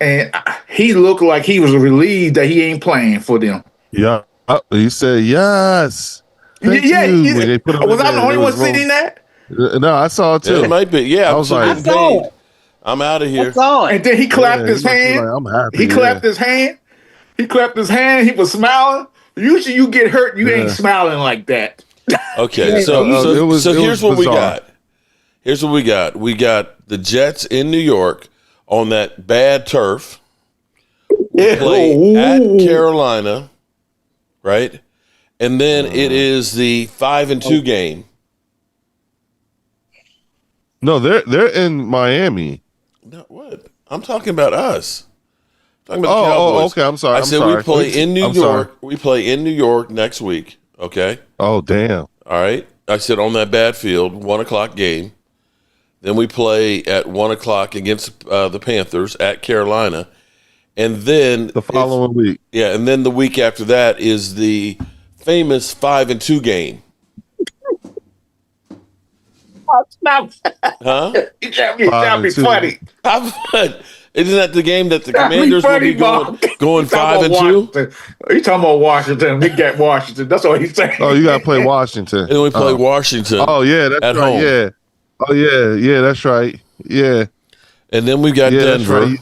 and he looked like he was relieved that he ain't playing for them. Yeah, he said yes. Thank you. Was I the only one seeing that? No, I saw it too. It might be. Yeah, I was like, I'm out of here. And then he clapped his hand. I'm happy. He clapped his hand. He clapped his hand. He was smiling. Usually, you get hurt, you ain't smiling like that. Okay, so here's what we got. Here's what we got. We got the Jets in New York on that bad turf. We play at Carolina, right? And then it is the 5-2 game. No, they're in Miami. No, what? I'm talking about us. I'm talking about the Cowboys. Okay. I'm sorry. I said we play in New York. We play in New York next week. Okay. Oh, damn. All right. I said on that bad field, 1:00 game. Then we play at 1:00 against the Panthers at Carolina, and then the following week. Yeah, and then the week after that is the famous 5-2 game. Stop. Huh? You can't be funny. Isn't that the game that the Commanders will be going 5-2? You talking about Washington? We get Washington. That's what he's saying. Oh, you got to play Washington. And then we play Washington. Oh, yeah, that's at right. home. Yeah. Oh, yeah, that's right. Yeah. And then we got Denver. Right.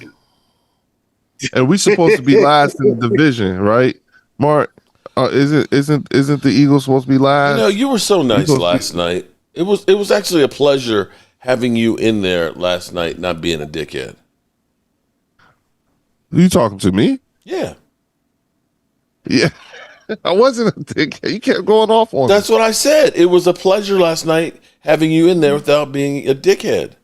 And we supposed to be last in the division, right, Mark? Isn't the Eagles supposed to be last? You know, you were so nice last night. It was actually a pleasure having you in there last night, not being a dickhead. You talking to me? Yeah. Yeah. I wasn't a dickhead. You kept going off on That's what I said. It was a pleasure last night having you in there without being a dickhead.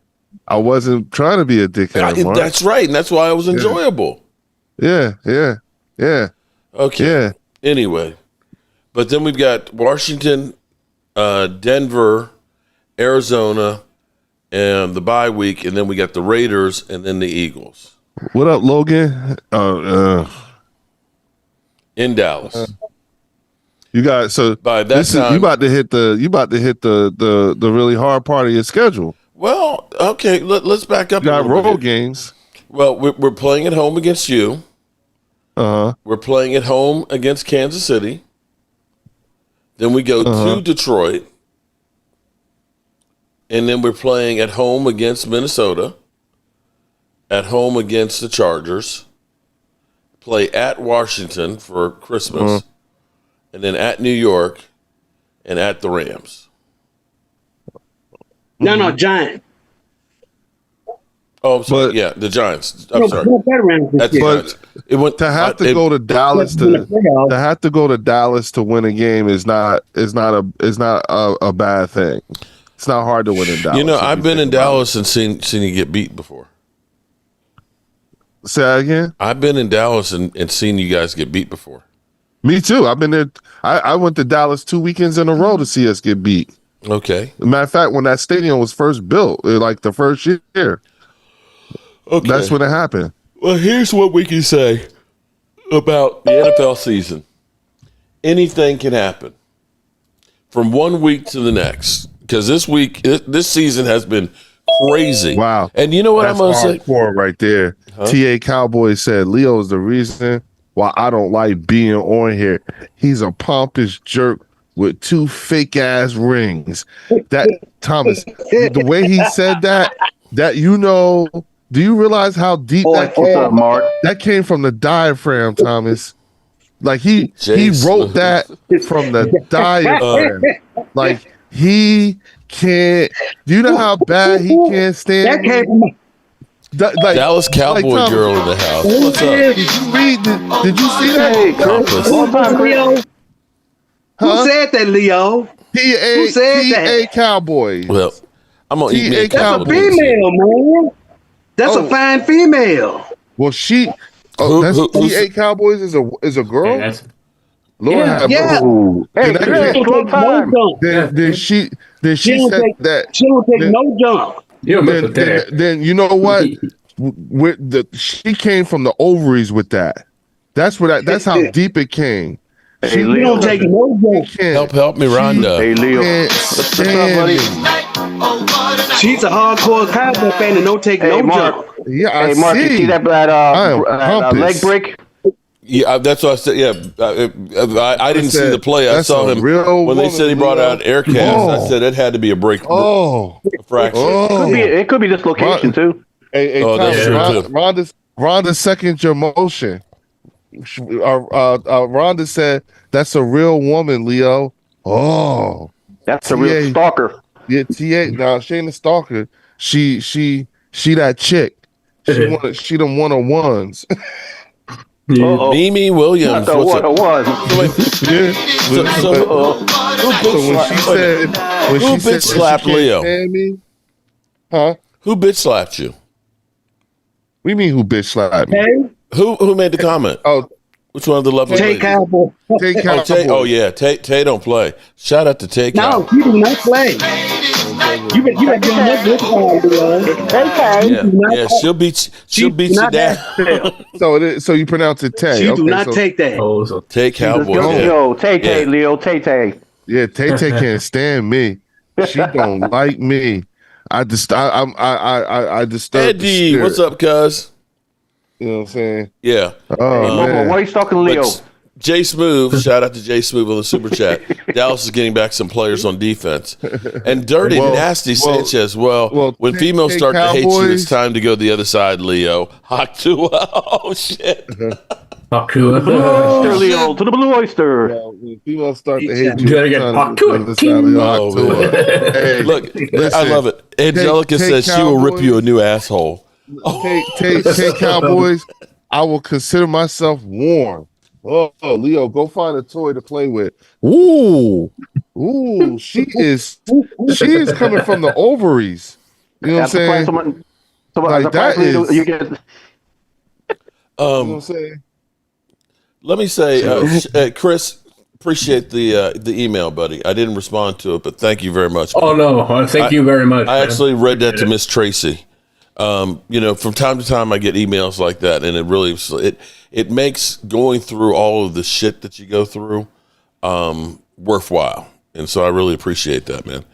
I wasn't trying to be a dickhead, Mark. That's right, and that's why it was enjoyable. Yeah. Okay. Yeah. Anyway, but then we've got Washington, Denver, Arizona, and the bye week, and then we got the Raiders, and then the Eagles. What up, Logan? In Dallas. You got by that time you about to hit the really hard part of your schedule. Well, okay, let's back up. You got road games. Well, we're playing at home against you. We're playing at home against Kansas City. Then we go to Detroit. And then we're playing at home against Minnesota. At home against the Chargers. Play at Washington for Christmas. And then at New York. And at the Rams. No, Giants. Oh, I'm sorry. Yeah, the Giants. I'm sorry. That's the Giants. It went to have to go to Dallas to have to go to Dallas to win a game is not a bad thing. It's not hard to win in Dallas. You know, I've been in Dallas and seen you get beat before. Say that again? I've been in Dallas and seen you guys get beat before. Me too. I've been there. I went to Dallas 2 weekends in a row to see us get beat. Okay. Matter of fact, when that stadium was first built, like the first year. Okay. That's when it happened. Well, here's what we can say about the NFL season. Anything can happen from 1 week to the next. Because this season has been crazy. Wow. And you know what I'm going to say? Hardcore right there. TA Cowboys said, Leo's the reason why I don't like being on here. He's a pompous jerk with 2 fake ass rings. That Thomas, the way he said that do you realize how deep that came? What's up, Mark? That came from the diaphragm, Thomas. Like he wrote that from the diaphragm. Like he can't. Do you know how bad he can't stand? That came from Dallas Cowboy girl in the house. What's up? Did you read? Did you see that? Leo. Who said that, Leo? Who said that? Cowboys. Well, I'm gonna eat me a That's a female, man. That's a fine female. Well, TA Cowboys is a girl. Yeah, Yeah. Then she said that she don't take no jump. Then you know what? She came from the ovaries with that. That's how deep it came. She don't take no jump. Help me, Rhonda. Hey, Leo. What's up, buddy? She's a hardcore Cowboy fan and don't take no jump. Yeah, Hey, Mark, you see that leg break? Yeah, that's what I said. Yeah, I didn't see the play. I saw him when they said he brought out air cast. I said it had to be a break. A fracture. It could be dislocation too. Hey, that's true too. Rhonda second your motion. Rhonda said that's a real woman, Leo. Oh, that's a real stalker. Yeah, TA. Now she ain't a stalker. She that chick. She them 101s. Mimi Williams. Not the 101. Who bitch slapped Leo? Huh? Who bitch slapped you? What do you mean who bitch slapped me? Tay? Who made the comment? Oh, Which one of the lovely Tay ladies? Cowboy. Tay Oh, Cowboy. Tay. Oh, yeah. Tay don't play. Shout out to Tay No, Cowboy. you do not play. You been doing that good time, Leo. Yeah. She'll beat you down. So you pronounce it Tay. She do not take that. Oh, so Tay Cowboy. Yo, Tay, Yeah. Leo, Tay. Yeah, Tay can't stand me. She don't like me. I disturb the Eddie, spirit. what's up, cuz? You know what I'm saying? Yeah. Oh, man. Why are you stalking Leo? But Jay Smooth, shout out to Jay Smooth on the super chat. Dallas is getting back some players on defense. And Dirty Nasty Sanchez. Well, when females start to hate you, it's time to go the other side, Leo. Hawk to oh shit. Oyster, Leo, to the blue oyster. When females start to hate you, You gotta get Hey, Look, listen, I love it. Angelica Tay says she will rip you a Cowboys. new asshole. Tay Cowboys, I will consider myself warm. Oh, Leo, go find a toy to play with. Ooh, she is coming from the ovaries. You know what I'm saying? Like, that is, You get. you know what I'm saying? Let me say, Chris, appreciate the email, buddy. I didn't respond to it, but thank you very much. Oh no, thank you very much. I actually read that to Miss Tracy. From time to time I get emails like that, and it really it makes going through all of the shit that you go through worthwhile, and so I really appreciate that, man.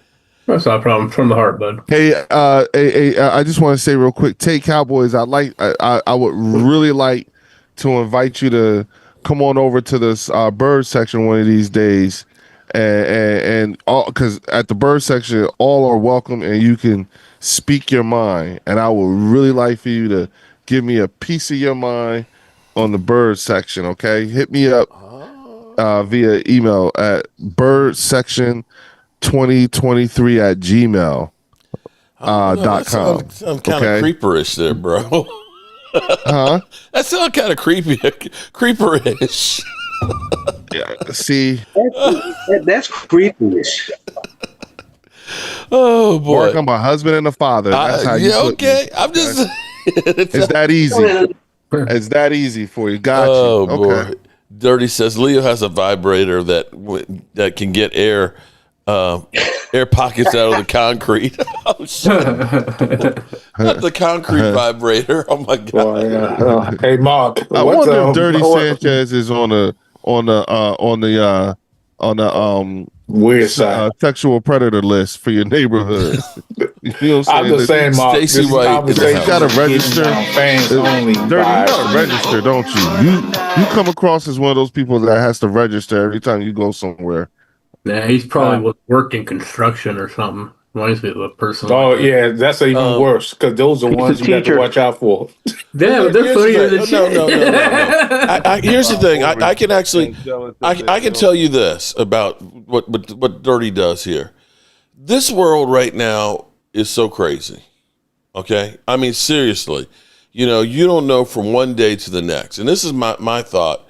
That's not a problem. From the heart, bud. Hey, I just want to say real quick, Tay Cowboys, I would really like to invite you to come on over to this bird section one of these days, and all, because at the bird section all are welcome and you can speak your mind, and I would really like for you to give me a piece of your mind on the bird section. Okay, hit me up via email at birdsection2023@gmail.com. Sound kind of creeperish there, bro. Huh? That sounds kind of creeperish. Yeah. See, That's creeperish. Oh boy, Mark, I'm a husband and a father. That's how you put me. I'm just. It's that easy. It's that easy for you. Got you. Oh Okay. boy, Dirty says Leo has a vibrator that can get air pockets out of the concrete. Oh shit! Not the concrete vibrator. Oh my god. Hey Mark, I wonder if Dirty Sanchez is on the weird side sexual predator list for your neighborhood. You know what I'm just saying, Mark. Stacey this White conversation you gotta register. fans only. Dirty, you gotta register, don't you? You come across as one of those people that has to register every time you go somewhere. Nah, he's probably working construction or something. Reminds me of a person. Oh yeah, that's even worse because those are ones you got to watch out for. Yeah, they're funnier than shit. No. Here's the thing. I can actually, I can tell you this about what Dirty does here. This world right now is so crazy. Okay, I mean seriously. You don't know from one day to the next, and this is my thought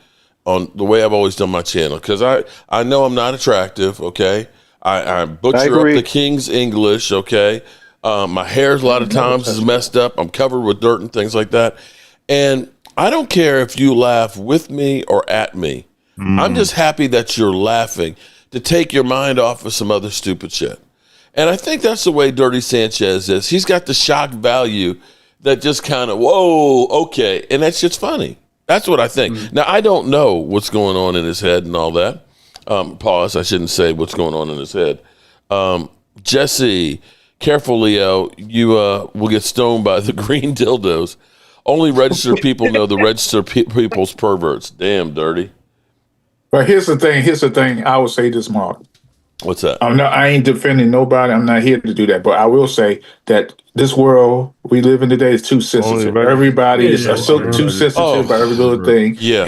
on the way I've always done my channel, because I know I'm not attractive. Okay, I butcher up the King's English. Okay, my hair a lot of times is messed up. I'm covered with dirt and things like that, and I don't care if you laugh with me or at me. I'm just happy that you're laughing to take your mind off of some other stupid shit. And I think that's the way Dirty Sanchez is. He's got the shock value that just kind of, whoa, okay. And that shit's funny. That's what I think. Now, I don't know what's going on in his head and all that. Pause. I shouldn't say what's going on in his head. Jesse, careful, Leo. You will get stoned by the green dildos. Only registered people know the registered people's perverts. Damn, Dirty. But here's the thing. I would say this, Mark. What's that? I ain't defending nobody. I'm not here to do that. But I will say that this world we live in today is too sensitive. Everybody is too sensitive about every little thing. Yeah.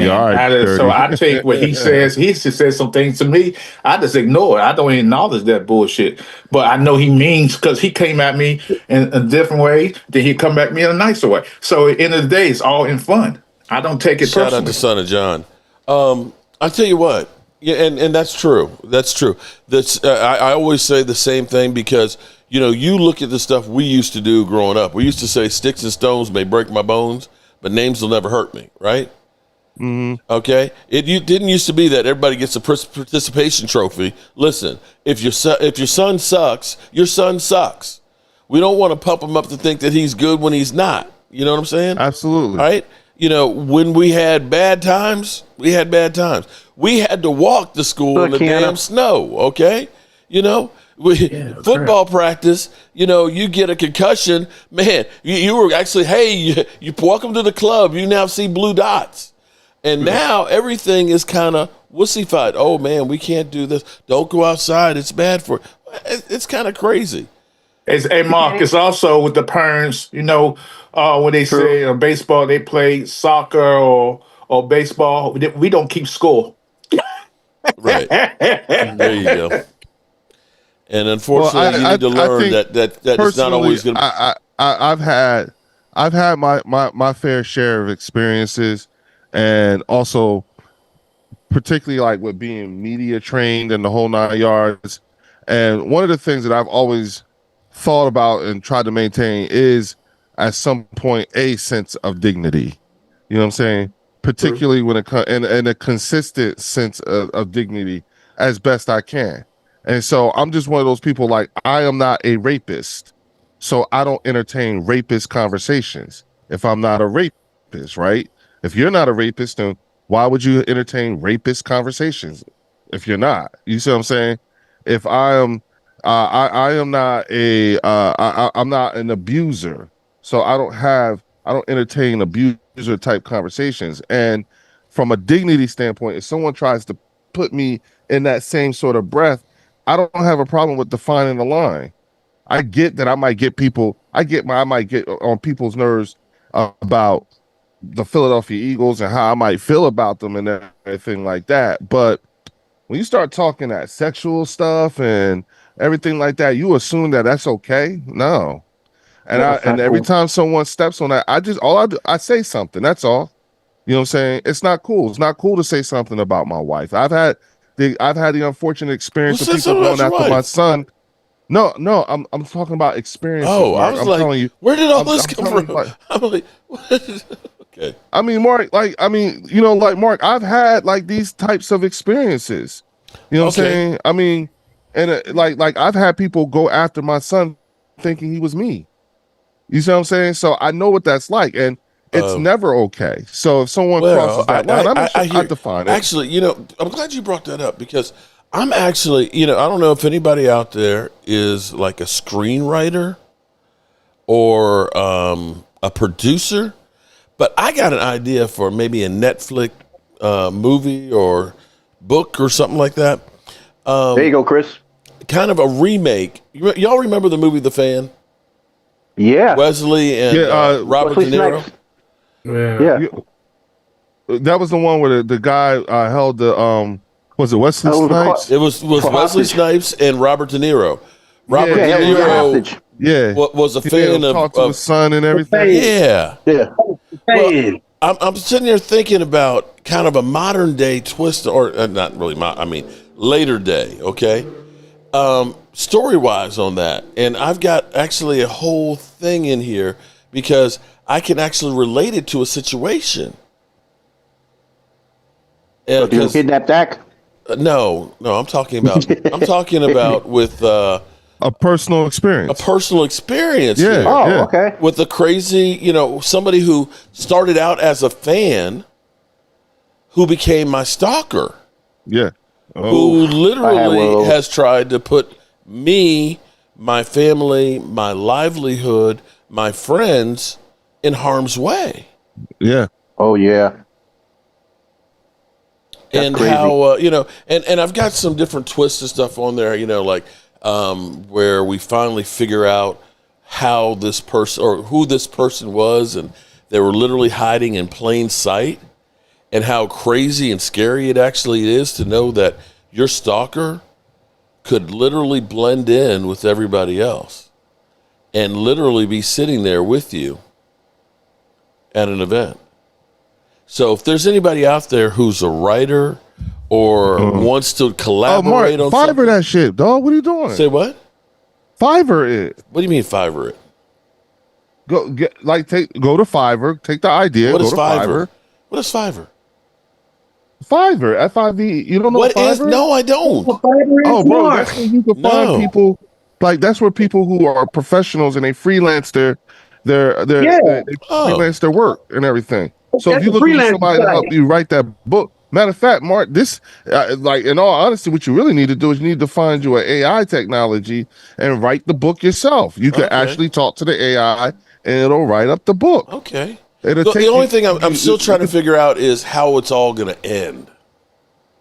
So I take what he says. He says some things to me. I just ignore it. I don't acknowledge that bullshit. But I know he means, because he came at me in a different way, then he come at me in a nicer way. So at the end of the day, it's all in fun. I don't take it personally. Shout out to Son of John. I'll tell you what. Yeah, and that's true. That's true. That's I always say the same thing because you look at the stuff we used to do growing up. We used to say sticks and stones may break my bones, but names will never hurt me. Right? Mm-hmm. Okay. It didn't used to be that everybody gets a participation trophy. Listen, if your son sucks, your son sucks. We don't want to pump him up to think that he's good when he's not. You know what I'm saying? Absolutely. Right? When we had bad times, we had bad times. We had to walk to school in the damn snow, okay? Football practice, you get a concussion. Man, you were actually, hey, you welcome to the club. You now see blue dots. And now everything is kind of wussified. Oh, man, we can't do this. Don't go outside. It's bad for it's kind of crazy. Hey, Mark, it's also with the parents, when they say baseball, they play soccer or baseball. We don't keep score. Right. There you go. And unfortunately, you need to learn that it's not always going to be. I've had my fair share of experiences, and also particularly like with being media trained and the whole 9 yards. And one of the things that I've always thought about and tried to maintain is at some point a sense of dignity. You know what I'm saying? Particularly when it comes and a consistent sense of dignity as best I can. And so I'm just one of those people, like, I am not a rapist, so I don't entertain rapist conversations if I'm not a rapist, right? If you're not a rapist, then why would you entertain rapist conversations if you're not? You see what I'm saying? If I am I am not I'm not an abuser, so I don't entertain abuser type conversations. And from a dignity standpoint, if someone tries to put me in that same sort of breath, I don't have a problem with defining the line. I get that I might get on people's nerves about the Philadelphia Eagles and how I might feel about them and everything like that. But when you start talking that sexual stuff and everything like that, you assume that that's okay. No. And every time someone steps on that, I say something. That's all. You know what I'm saying? It's not cool. It's not cool to say something about my wife. I've had the unfortunate experience of people going after my son. No, I'm talking about experiences. Oh, Mark. I was telling you, where did all this come from? I'm like, okay. I mean, Mark, like Mark, I've had like these types of experiences. You know what I'm saying? I mean, and like I've had people go after my son thinking he was me. You see what I'm saying? So I know what that's like, and it's never okay. So if someone crosses that line, I define it. Actually, I'm glad you brought that up because I'm actually, I don't know if anybody out there is like a screenwriter or a producer, but I got an idea for maybe a Netflix movie or book or something like that. There you go, Chris. Kind of a remake. Y'all remember the movie The Fan? Yeah. Wesley and Robert De Niro? Yeah. That was the one where the guy held the was it Wesley Snipes? It was Wesley Snipes and Robert De Niro. Robert De Niro was a fan of talked to his son and everything. Yeah. Well, I'm sitting there thinking about kind of a modern day twist, or not really, later day, okay? Story-wise on that. And I've got actually a whole thing in here because I can actually relate it to a situation. So you kidnapped Dak? No, I'm talking about with a personal experience. A personal experience. Yeah. Here. Oh, okay. With the crazy, somebody who started out as a fan who became my stalker. Yeah. Who literally has tried to put me, my family, my livelihood, my friends in harm's way. Yeah. Oh, yeah. And crazy. How and I've got some different twists and stuff on there, like where we finally figure out how this person or who this person was, and they were literally hiding in plain sight, and how crazy and scary it actually is to know that your stalker could literally blend in with everybody else and literally be sitting there with you at an event. So if there's anybody out there who's a writer or wants to collaborate on Fiverr something. that shit, dog. What are you doing? Say what? Fiverr it. What do you mean Fiverr it? Go to Fiverr, take the idea. What go is to Fiverr? What is Fiverr? Fiverr, F-I-V. You don't know what Fiverr is? No, I don't. Oh, bro, that's where you can find No. people. Like that's where people who are professionals and they freelance they freelance their work and everything. So if you look for somebody to help you write that book, matter of fact, Mark, this like in all honesty, what you really need to do is you need to find you an AI technology and write the book yourself. You can actually talk to the AI and it'll write up the book. Okay. It'll The only thing I'm still trying to figure out is how it's all going to end.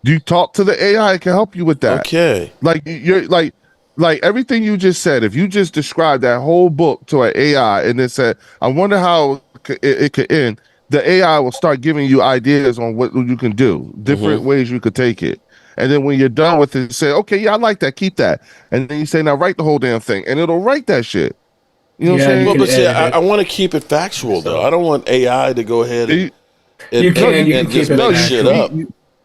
You talk to the AI, it can help you with that. Okay. Like you're like everything you just said, if you just described that whole book to an AI and then said, I wonder how it could end, the AI will start giving you ideas on what you can do, different ways you could take it. And then when you're done with it, say, okay, yeah, I like that, keep that. And then you say, now write the whole damn thing. And it'll write that shit. You know what I'm saying? Well, but see, I want to keep it factual, though. I don't want AI to go ahead and just make shit up.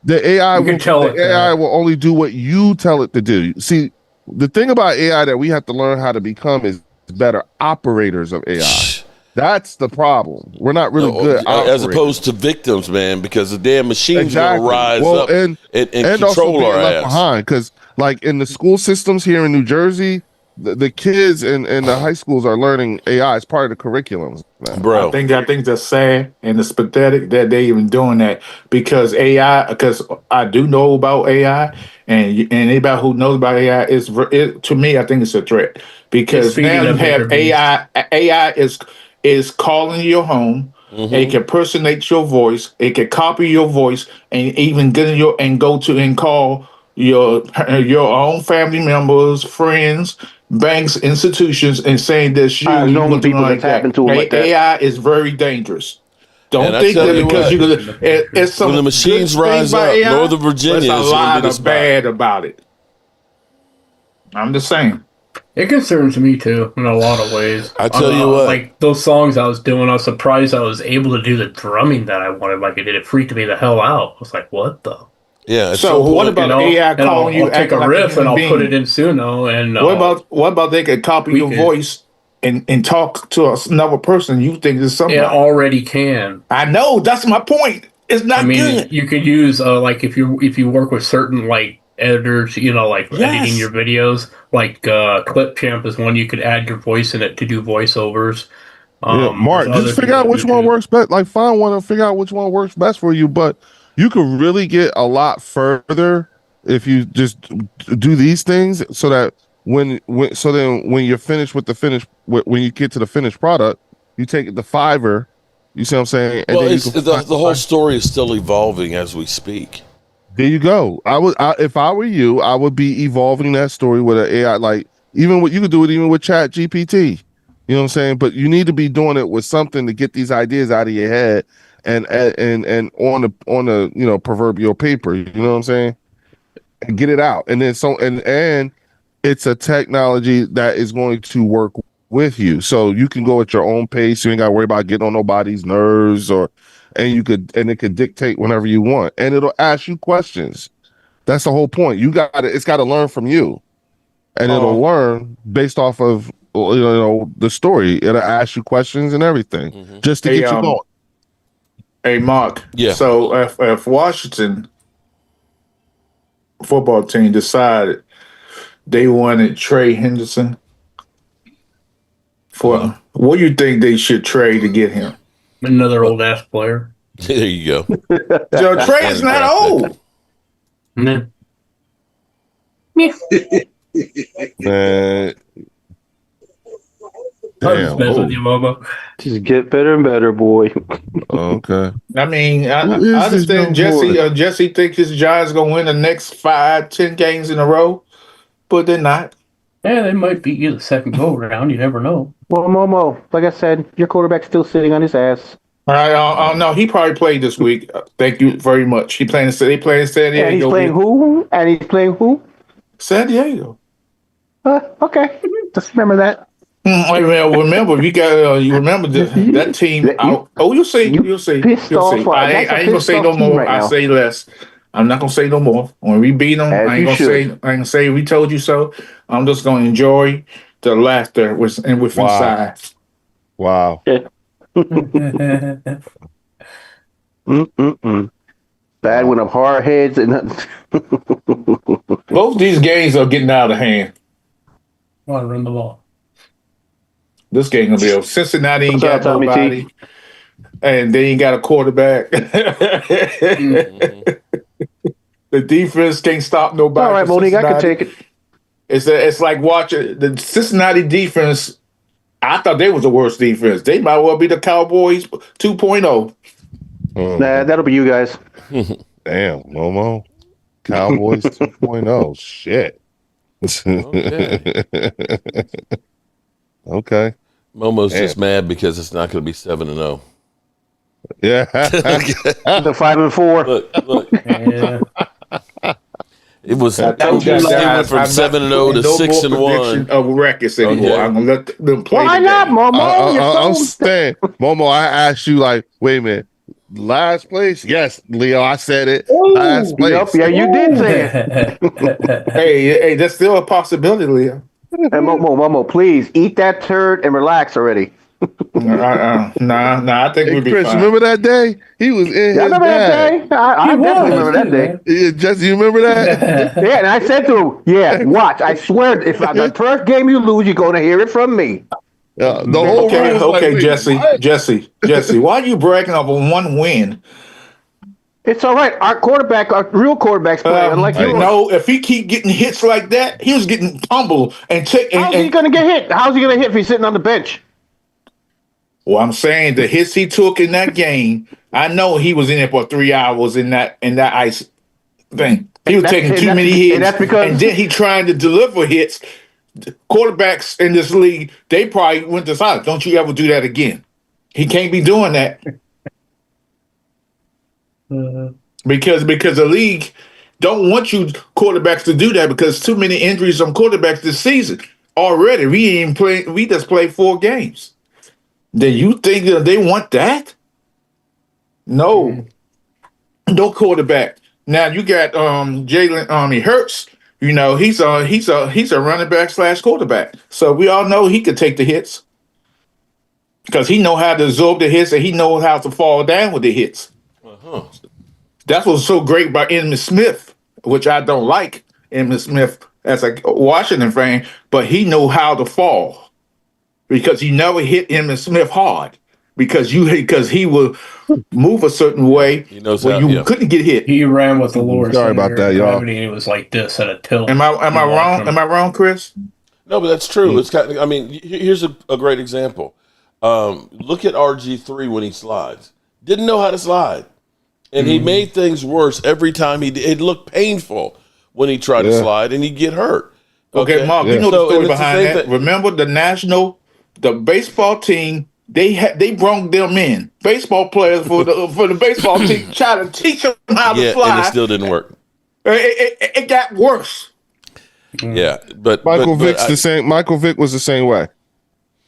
The AI will only do what you tell it to do. See, the thing about AI that we have to learn how to become is better operators of AI. That's the problem. We're not really good as opposed to victims, man, because the damn machine's going to rise up and control our ass. Behind, because like in the school systems here in New Jersey, the kids in the high schools are learning AI as part of the curriculums. Bro, I think that's sad and it's pathetic that they even doing that because I do know about AI and anybody who knows about AI to me I think it's a threat because now you have AI is calling your home. It can personate your voice. It can copy your voice and even call your own family members, friends, banks, institutions, and saying that AI is very dangerous. Don't think that because it's some when the machines rise up, AI, Northern Virginia there's a lot of bad about it. I'm just saying. It concerns me too in a lot of ways. I tell you what, like those songs I was doing, I was surprised I was able to do the drumming that I wanted. Like it freaked me the hell out. I was like, what the? Yeah. So what about AI calling you? I'll take a riff and I'll put it in Suno. And what about they could copy your voice and talk to another person? You think it's something? It already can. I know. That's my point. It's not good. You could use like if you work with certain like editors, editing your videos. Like Clipchamp is one you could add your voice in it to do voiceovers. Mark, just figure out which one works best. Like find one and figure out which one works best for you. But you could really get a lot further if you just do these things so that when you're finished with when you get to the finished product, you take it to Fiverr. You see what I'm saying? And well, the whole story is still evolving as we speak. There you go. If I were you, I would be evolving that story with an AI. Like you could do it even with Chat GPT. You know what I'm saying? But you need to be doing it with something to get these ideas out of your head and on the proverbial paper. You know what I'm saying? And get it out. And then and it's a technology that is going to work with you, so you can go at your own pace. You ain't got to worry about getting on nobody's nerves and it could dictate whenever you want, and it'll ask you questions. That's the whole point. It's got to learn from you, and it'll learn based off of the story. It'll ask you questions and everything just to get you going. Hey, Mark. Yeah. So if Washington football team decided they wanted Trey Henderson what do you think they should trade to get him? Another old ass player. There you go. So Trey is not old. Man. Damn. Just get better and better, boy. Okay. I mean, I understand Jesse thinks his Giants gonna win the next 5-10 games in a row, but they're not. Yeah, they might beat you the second go around. You never know. Well, Momo, like I said, your quarterback's still sitting on his ass. All right, no, he probably played this week. Thank you very much. They playing San Diego. And he's playing who? San Diego. Okay. Just remember that. Remember, you remember that team. You'll see. Pissed off. I ain't gonna say no more. I'll say less. I'm not gonna say no more. When we beat them, I ain't gonna say we told you so. I'm just gonna enjoy the laughter with inside. Wow. Bad when I'm hard heads and both these games are getting out of hand. Want to run the ball. This game gonna be over. Cincinnati ain't got nobody, and they ain't got a quarterback. The defense can't stop nobody. All right, Monique, I can take it. It's like watching the Cincinnati defense. I thought they was the worst defense. They might well be the Cowboys 2.0. Nah, that'll be you guys. Damn, Momo. Cowboys 2.0. Shit. Okay. Momo's just mad because it's not going to be 7-0. Yeah. The 5-4. Look. Yeah. It was. It went from 7-0 to 6-1. Of records anymore. Okay. I'm gonna let them play. Why not, Momo? I'm staying. Momo, I asked you, like, wait a minute. Last place? Yes, Leo, I said it. Ooh, last place. Yep, yeah, you did say it. hey, that's still a possibility, Leo. Hey, Momo, please eat that turd and relax already. Nah. I think we'll be Chris, fine. remember that day? He was in his remember bag. that day? I definitely remember that day. Yeah, Jesse, you remember that? Yeah, and I said to him, "Yeah, watch. I swear, if the first game you lose, you're going to hear it from me." The whole okay, like, Jesse, why are you bragging up on one win? It's all right. Our real quarterback's playing. Unlike yours. No, if he keep getting hits like that, he was getting pummeled and How's he going to get hit? How's he going to hit if he's sitting on the bench? Well, I'm saying the hits he took in that game, I know he was in there for 3 hours in that ice thing. He was taking too many hits, and then he trying to deliver hits. Quarterbacks in this league, they probably went to silence. Don't you ever do that again. He can't be doing that. Because the league don't want you quarterbacks to do that because too many injuries on quarterbacks this season already. We just played 4 games. Then you think that they want that? No. No quarterback. Now you got Jalen Hurts. You know, he's a running back / quarterback. So we all know he could take the hits. Because he know how to absorb the hits and he knows how to fall down with the hits. Uh-huh. That's what's so great about Emmitt Smith, which I don't like Emmitt Smith as a Washington fan, but he know how to fall. Because you never hit Emmitt Smith hard. Because he will move a certain way where you couldn't get hit. He ran with the Lord. Sorry about that, y'all. And it was like this at a tilt. Am I wrong? Am I wrong, Chris? No, but that's true. It's kind of, I mean, here's a great example. Look at RG3 when he slides. Didn't know how to slide. And he made things worse every time he did. It looked painful when he tried to slide and he'd get hurt. Okay, Mark, you know the story behind that. Remember the baseball team, they brought them in. Baseball players for the baseball team try to teach them how to fly. And it still didn't work. It got worse. Yeah, but Michael Vick was the same way.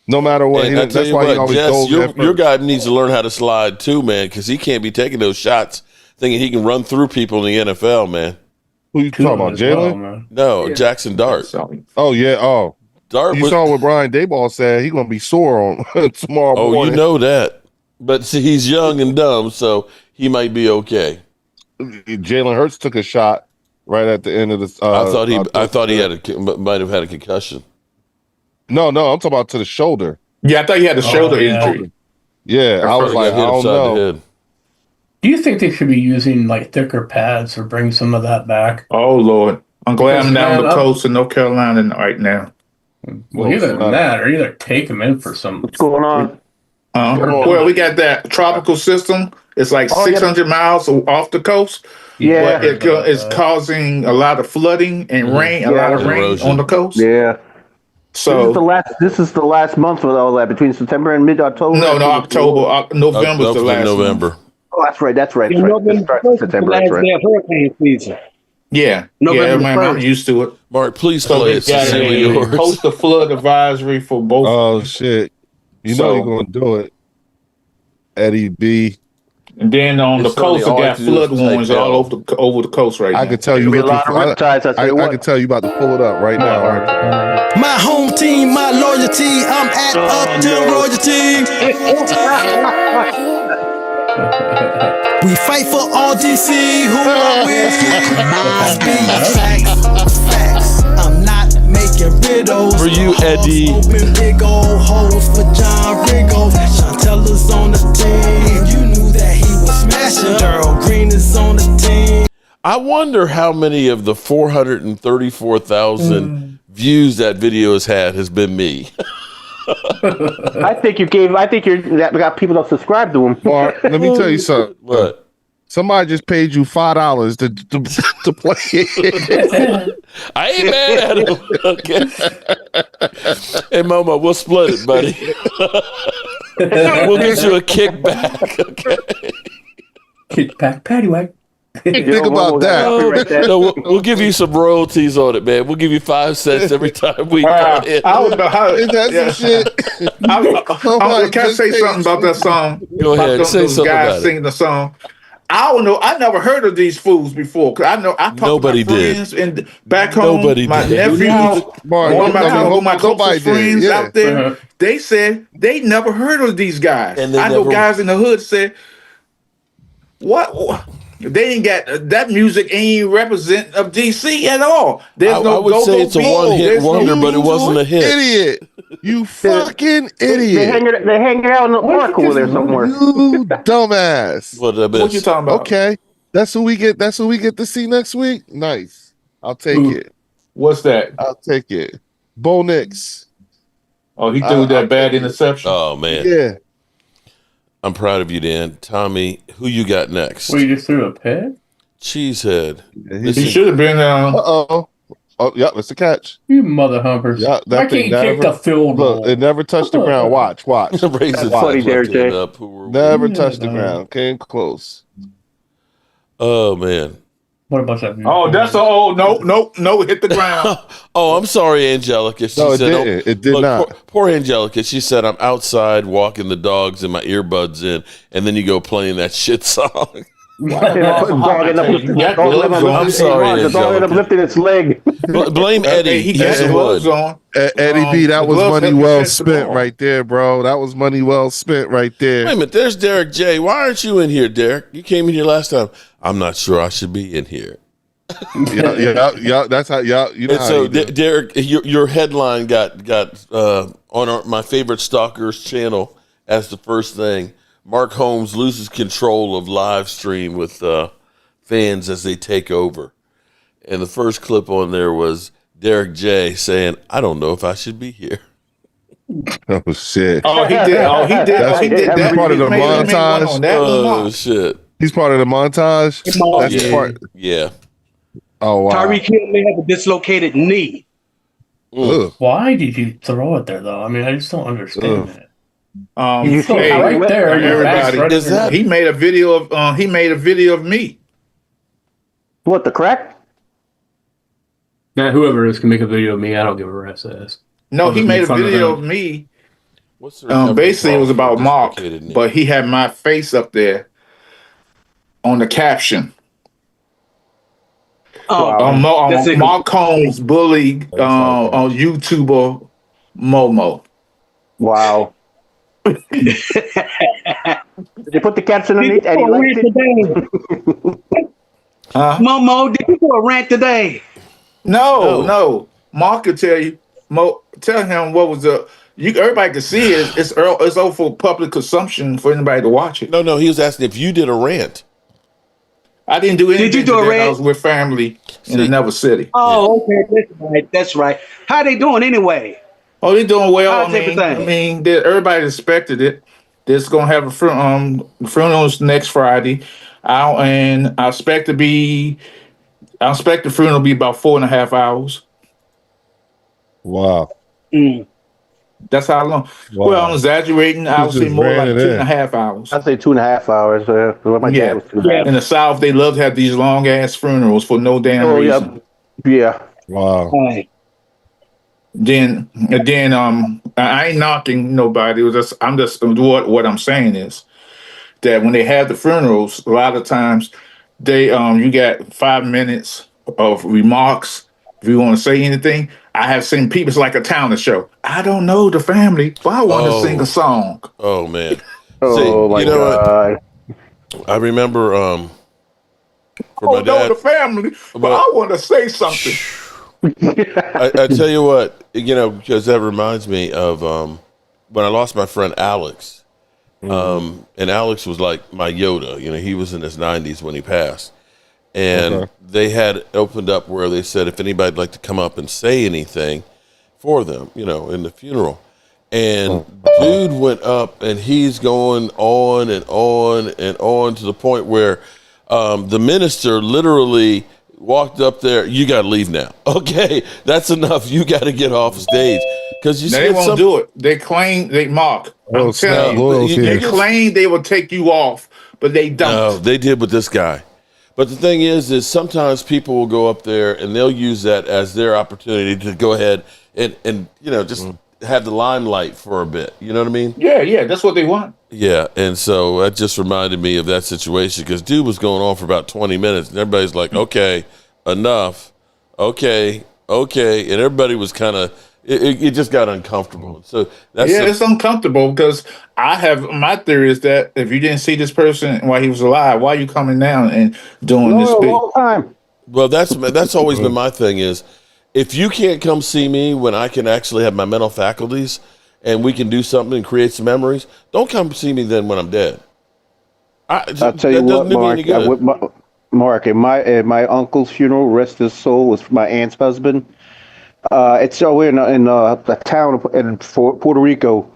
No matter what, that's why he always goes. Your guy needs to learn how to slide too, man, because he can't be taking those shots thinking he can run through people in the NFL, man. Who you talking about, Jalen? No, Jackson Dart. Oh yeah, Dart. You saw what Brian Daboll said. He's gonna be sore on tomorrow morning. Oh, you know that. But see, he's young and dumb, so he might be okay. Jalen Hurts took a shot right at the end of the. I thought he might have had a concussion. No, I'm talking about to the shoulder. Yeah, I thought he had a shoulder injury. Yeah, I was like, I don't know. Do you think they should be using like thicker pads or bring some of that back? Oh Lord, I'm glad I'm down the coast in North Carolina right now. Well, either that or either take them in for some. What's going on? Well, we got that tropical system. It's like 600 miles off the coast. Yeah, but it's causing a lot of flooding and rain, a lot of rain on the coast. Yeah. So this is the last month with all that between September and mid-October. No, October. November's the last November. Oh, that's right. That's right. September. That's right. Hurricane season. Yeah, man, I'm used to it. Mark, please play it. Sincerely yours. Post a flood advisory for both. Oh shit! You know you're gonna do it, Eddie B. And then on the coast, they got flood warnings all over the coast right now. I could tell you. A lot of riptides. I could tell you about to pull it up right now. My home team, my loyalty. I'm at Upton Royalty. We fight for all DC. Who are we? Facts. I'm not making riddles. For you, Eddie. Open big old holes for John Riggo. Chantella's on the team. You knew that he was smashing. Daryl Green is on the team. I wonder how many of the 434,000 views that video has been me. I think you got people that subscribe to him. Mark, let me tell you something. What? Somebody just paid you $5 to play it. I ain't mad at him. Okay. Hey, Momo, we'll split it, buddy. We'll get you a kickback. Okay. Kickback, paddywhack. Think about that. No, we'll give you some royalties on it, man. We'll give you 5 cents every time we call it. I don't know how. Is that some shit? Can I say something about that song? Go ahead. Say something guys about singing the song. I don't know. I never heard of these fools before. Cause I talked Nobody to my did. friends and back home. Nobody my did. nephews, one of my closest friends yeah. out there. They said they never heard of these guys. And I know guys in the hood said, "What? They ain't got that music. Ain't represent of DC at all. There's I would say it's a one-hit wonder, but it wasn't a hit. Idiot. You fucking idiot. They're hanging out in the park over there somewhere. You dumbass. What you talking about? Okay. That's who we get to see next week. Nice. I'll take it. What's that? I'll take it. Bo Nix. Oh, he threw that bad interception. Oh, man. Yeah. I'm proud of you, Dan. Tommy, who you got next? Well, you just threw a peg? Cheesehead. He should have been. Uh-oh. Oh, yeah, it's a catch. You mother humpers. Yeah, Why can't you kick the field goal? Look, it never touched the ground. Watch. That's funny, Derek J. Never touched the ground. Came close. Oh, man. What about that? Oh, that's no, hit the ground. Oh, I'm sorry, Angelica. She No, it said, didn't. It did not. Poor Angelica. She said, I'm outside walking the dogs and my earbuds in, and then you go playing that shit song. I'm sorry, the dog ended up lifting its leg. Blame Eddie. He got the gloves on. Eddie B, that was money well spent right there, bro. That was money well spent right there. Wait a minute, there's Derek J. Why aren't you in here, Derek? You came in here last time. I'm not sure I should be in here. Yeah. That's how you know. So, Derek, your headline got on my favorite stalkers channel as the first thing. Mark Holmes loses control of live stream with fans as they take over. And the first clip on there was Derek J saying, I don't know if I should be here. Oh, shit. Oh, he did. That's part of the montage. Oh, shit. He's part of the montage. That's the part. Yeah. Oh, wow. Tyreek Hill may have a dislocated knee. Why did you throw it there, though? I mean, I just don't understand that. Right there, everybody. He made a video of me. What, the crack? Now, whoever it is can make a video of me. I don't give a rat's ass. No, he made a video of me. Basically, it was about Mark, but he had my face up there on the caption. Mark Holmes bullied on YouTuber Momo. Wow. Did you put the caption underneath? And he liked it? Momo, did you do a rant today? No. Mark could tell you. Tell him what was the. Everybody can see it. It's all for public consumption for anybody to watch it. No. He was asking if you did a rant. I didn't do anything. Did you do a rant? I was with family in another city. Oh, okay. That's right. How they doing anyway? Oh, they're doing well. How's everything? Everybody expected it. They're going to have a funerals next Friday. I expect the funeral to be about 4.5 hours. Wow. That's how long. Wow. Well, I'm exaggerating. I would say more like 2.5 hours. I'd say 2.5 hours. In the South, they love to have these long ass funerals for no damn reason. Yeah. Wow. Then I ain't knocking nobody. I'm just what I'm saying is that when they have the funerals, a lot of times they you got 5 minutes of remarks if you want to say anything. I have seen people, it's like a talent show. I don't know the family, but I want to sing a song. Oh man. Oh my God. What? I remember for my dad, the family, but I want to say something. I tell you what, because that reminds me of when I lost my friend Alex. And Alex was like my Yoda. He was in his 90s when he passed. And they had opened up where they said if anybody'd like to come up and say anything for them, in the funeral. And dude went up and he's going on and on and on to the point where the minister literally walked up there. You got to leave now. Okay, that's enough. You got to get off stage because they won't do it. They claim they mock. I'm telling you, they claim they will take you off, but they don't. No, they did with this guy. But the thing is sometimes people will go up there and they'll use that as their opportunity to go ahead and just have the limelight for a bit. You know what I mean? Yeah, that's what they want. Yeah, and so that just reminded me of that situation because dude was going on for about 20 minutes and everybody's like, okay, enough. Okay. And everybody was kind of, it just got uncomfortable. So it's uncomfortable because my theory is that if you didn't see this person while he was alive, why are you coming down and doing this? A long time. Well, that's always been my thing is if you can't come see me when I can actually have my mental faculties and we can do something and create some memories, don't come see me then when I'm dead. I'll tell you what, Mark, at my uncle's funeral, rest his soul, was my aunt's husband. It's over in a town in Puerto Rico.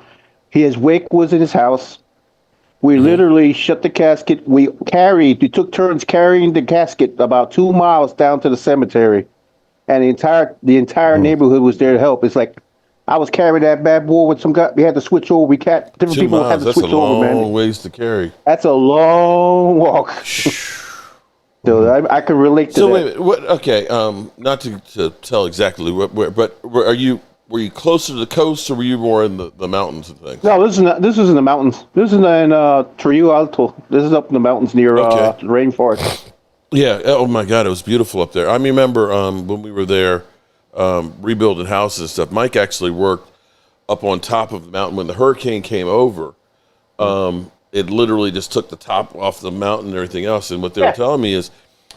His wake was in his house. We literally shut the casket. We took turns carrying the casket about 2 miles down to the cemetery, and the entire neighborhood was there to help. It's like I was carrying that bad boy with some guy. We had to switch over. Different people had to switch over, man. That's a long ways to carry. That's a long walk. So I can relate to that. So wait, what? Okay, not to tell exactly but were you closer to the coast or were you more in the mountains and things? No, this is in the mountains. This is in Trio Alto. This is up in the mountains near the rainforest. Yeah. Oh my God, it was beautiful up there. I remember when we were there rebuilding houses and stuff. Mike actually worked up on top of the mountain when the hurricane came over. It literally just took the top off the mountain and everything else. And what they were telling me is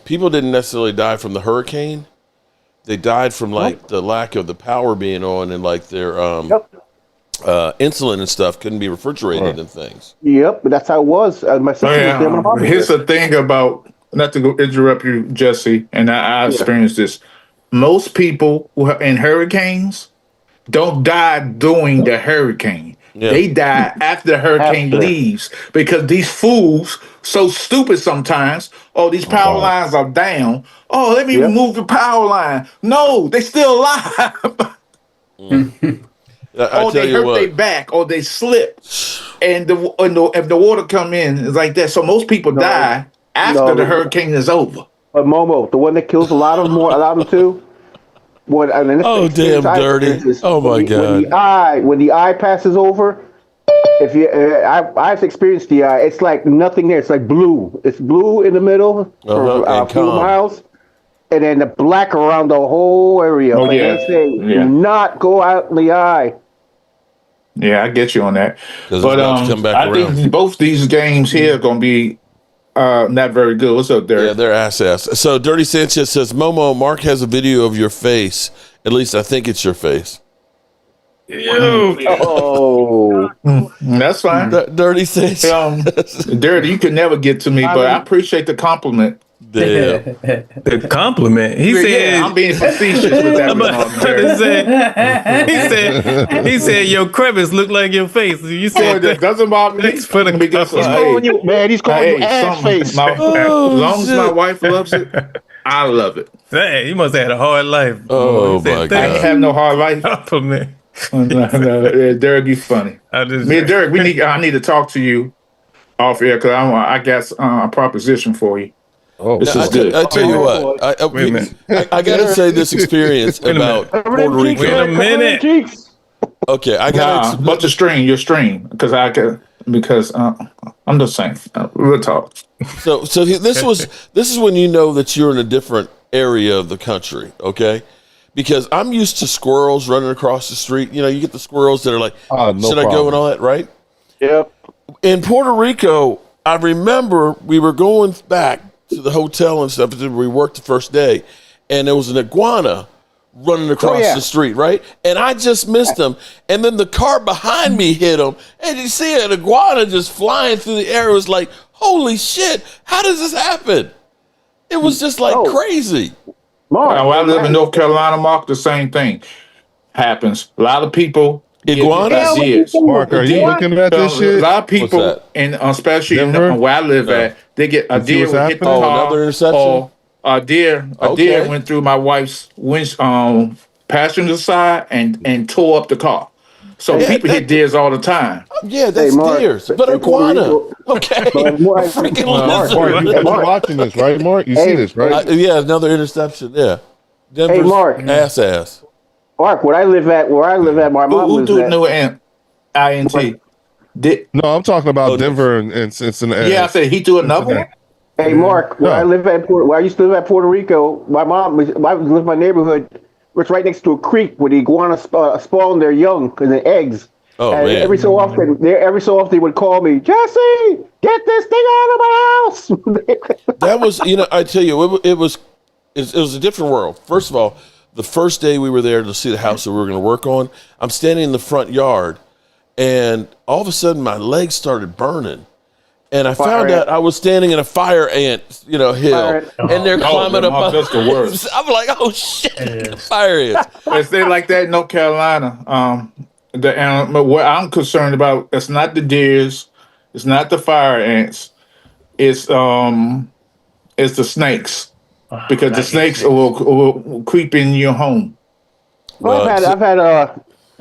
people didn't necessarily die from the hurricane. They died from the lack of the power being on and like their insulin and stuff couldn't be refrigerated and things. Yep, but that's how it was. My sister was there when my mom was Here's there. the thing about, not to interrupt you, Jesse, and I experienced this. Most people who are in hurricanes don't die during the hurricane. Yeah. They die after the hurricane leaves because these fools so stupid sometimes. Oh, these power lines are down. Oh, let me remove the power line. No, they still alive. Or they hurt their back, or they slip, and if the water come in, it's like that. So most people die after the hurricane is over. But Momo, the one that kills a lot of them too. Damn dirty! Oh my God! When the eye passes over, I've experienced the eye. It's like nothing there. It's like blue. It's blue in the middle for a few miles, and then the black around the whole area. They say do not go out in the eye. Yeah, I get you on that. But I think both these games here are going to be not very good. What's up, Derek? Yeah, they're ass. So Dirty Sanchez says, Momo, Mark has a video of your face. At least I think it's your face. That's fine. Dirty Sanchez. Dirty, you could never get to me, but I appreciate the compliment. The compliment. He said, I'm being facetious with that. He said your crevice look like your face. You said that doesn't bother me. He's calling you ass face. As long as my wife loves it, I love it. Dang, you must have had a hard life. Oh my God! I ain't have no hard life. Compliment. Derek, you funny. Me and Derek, I need to talk to you off air because I got a proposition for you. This is good. I tell you what, I got to say this experience about Puerto Rico. Wait a minute. Okay, I got but your stream, because I'm just saying. Real talk. So this is when you know that you're in a different area of the country, okay? Because I'm used to squirrels running across the street. You know, you get the squirrels that are like, should I go and all that, right? Yep. In Puerto Rico, I remember we were going back to the hotel and stuff. We worked the first day, and there was an iguana running across the street, right? And I just missed him. And then the car behind me hit him, and you see an iguana just flying through the air. It was like, holy shit, how does this happen? It was just like crazy. Mark, I live in North Carolina, Mark, the same thing happens. A lot of people iguanas. Mark, are you looking at this shit? A lot of people, and especially in where I live at, they get a deer would hit the car. Another interception. Or a deer went through my wife's passenger side and tore up the car. So people hit deers all the time. Yeah, that's deers, but iguana. Okay, Mark, you're watching this, right, Mark? You see this, right? Yeah, another interception. Yeah, Denver's hey, Mark. ass. Mark, where I live at, my mom who lives do at. know INT? No, I'm talking about Denver and Cincinnati. Yeah, I said he do another one. Hey, Mark, where I used to live at Puerto Rico, my mom lived in my neighborhood. It's right next to a creek where the iguana spawn their young and the eggs. Oh, and man. Every so often they would call me, Jesse, get this thing out of my house. That was, I tell you, it was a different world. First of all, the first day we were there to see the house that we were going to work on, I'm standing in the front yard, and all of a sudden my legs started burning. And I found out I was standing in a fire ant, hill, and they're climbing up. That's the worst. I'm like, oh shit, fire ants. It's they like that in North Carolina. What I'm concerned about, it's not the deers, it's not the fire ants, it's the snakes, because the snakes will creep in your home. Well, I've had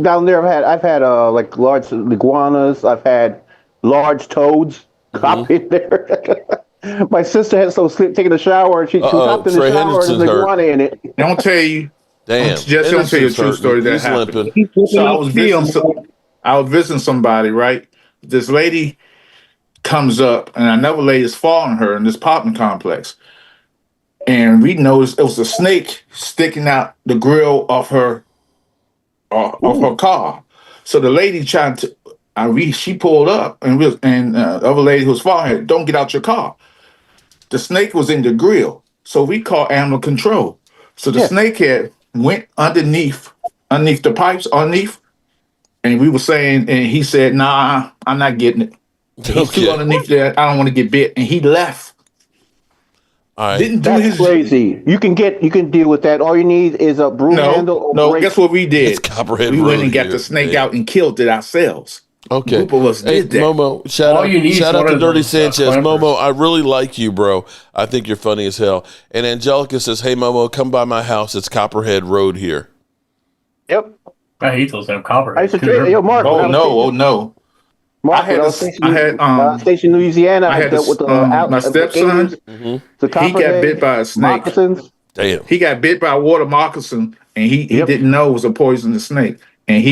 down there. I've had like large iguanas. I've had large toads. Cop in there. My sister had taking a shower, and she hopped in the shower, and there's an iguana in it. Don't tell you. Damn. Just don't tell you a true story that happened. So I was visiting somebody, right? This lady comes up, and another lady is following her in this apartment complex. And we noticed it was a snake sticking out the grill of her car. So the lady tried to. She pulled up, and the other lady who was following her, don't get out your car. The snake was in the grill, so we called animal control. So the snakehead went underneath the pipes, and we were saying, and he said, "Nah, I'm not getting it." He's too underneath there. I don't want to get bit, and he left. All right. That's crazy. You can deal with that. All you need is a broom handle. No. Guess what we did? It's Copperhead we went and Road got the snake out and killed it ourselves. Okay. A group of us did that. Momo, shout out to Dirty Sanchez. Momo, I really like you, bro. I think you're funny as hell. And Angelica says, hey, Momo, come by my house. It's Copperhead Road here. Yep. I hate those damn Copperhead. I used to trade. Mark. Oh, no. Mark, I had Station Louisiana. I dealt with my stepson. He got bit by a snake. Moccasins. Damn. He got bit by a water moccasin, and he didn't know it was a poisonous snake. And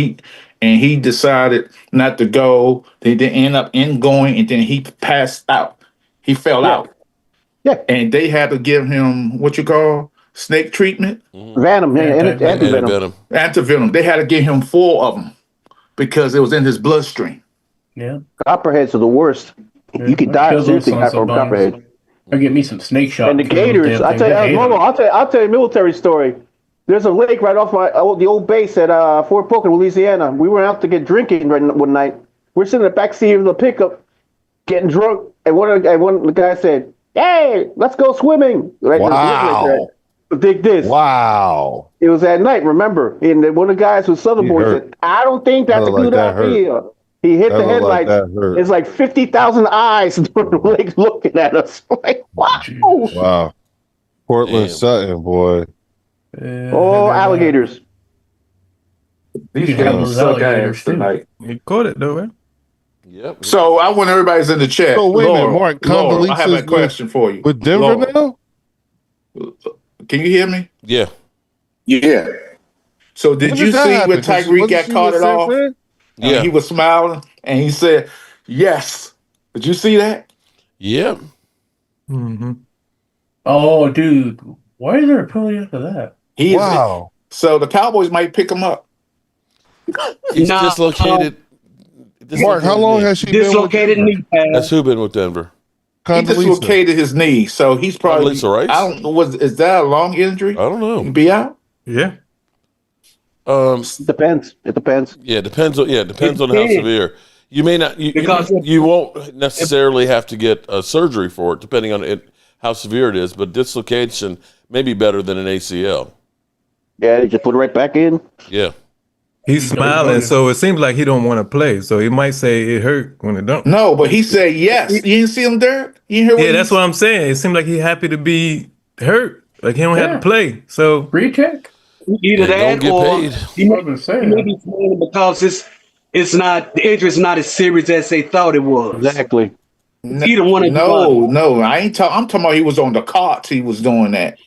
he decided not to go. They didn't end up going, and then he passed out. He fell out. Yeah. And they had to give him what you call snake treatment. Venom. Antivenom. Antivenom. They had to give him 4 of them because it was in his bloodstream. Yeah. Copperheads are the worst. Yeah. You could die seriously from copperhead. I get me some snake shot. And the gators. I'll tell you a military story. There's a lake right off the old base at Fort Polk in Louisiana. We went out to get drinking one night. We're sitting in the back seat of the pickup, getting drunk, and one of the guys said, "Hey, let's go swimming!" Right, wow. Dig this. Wow. It was at night, remember? And one of the guys was Southern Boy said, "I don't think that's a good idea." He hit the headlights. It's like 50,000 eyes in the lake looking at us. Like, wow. Wow. Portland Sutton, boy. Alligators. These guys suck ass tonight. You caught it though, man. Yep. So I want everybody's in the chat. So wait a minute, Mark. Laura, I have a question for you. With Denver now? Can you hear me? Yeah. Yeah. So did you see when Tyreek got caught it off? Yeah. He was smiling and he said, "Yes, Did you see that? Yeah. Mm-hmm. Oh, dude, why is there a penalty after that? Wow. So the Cowboys might pick him up. He's dislocated. Mark, how long has she been with dislocated knee pad? Has who been with Denver? He dislocated his knee, so he's probably. Condoleezza Rice? I don't know. Is that a long injury? I don't know. He can be out. Yeah. Depends. It depends. Yeah, depends on how severe. You may not. You won't necessarily have to get a surgery for it, depending on how severe it is. But dislocation may be better than an ACL. Yeah, they just put it right back in. Yeah. He's smiling, so it seems like he don't want to play. So he might say it hurt when it don't. No, but he said yes. You didn't see him there? You hear what Yeah, that's what I'm saying. It seems like he's happy to be hurt. Like he don't have to play. So recheck. Either that or he may be playing because it's not, the injury is not as serious as they thought it was. Exactly. Either one of No, I ain't talking. I'm talking about he was on the carts. He was doing that.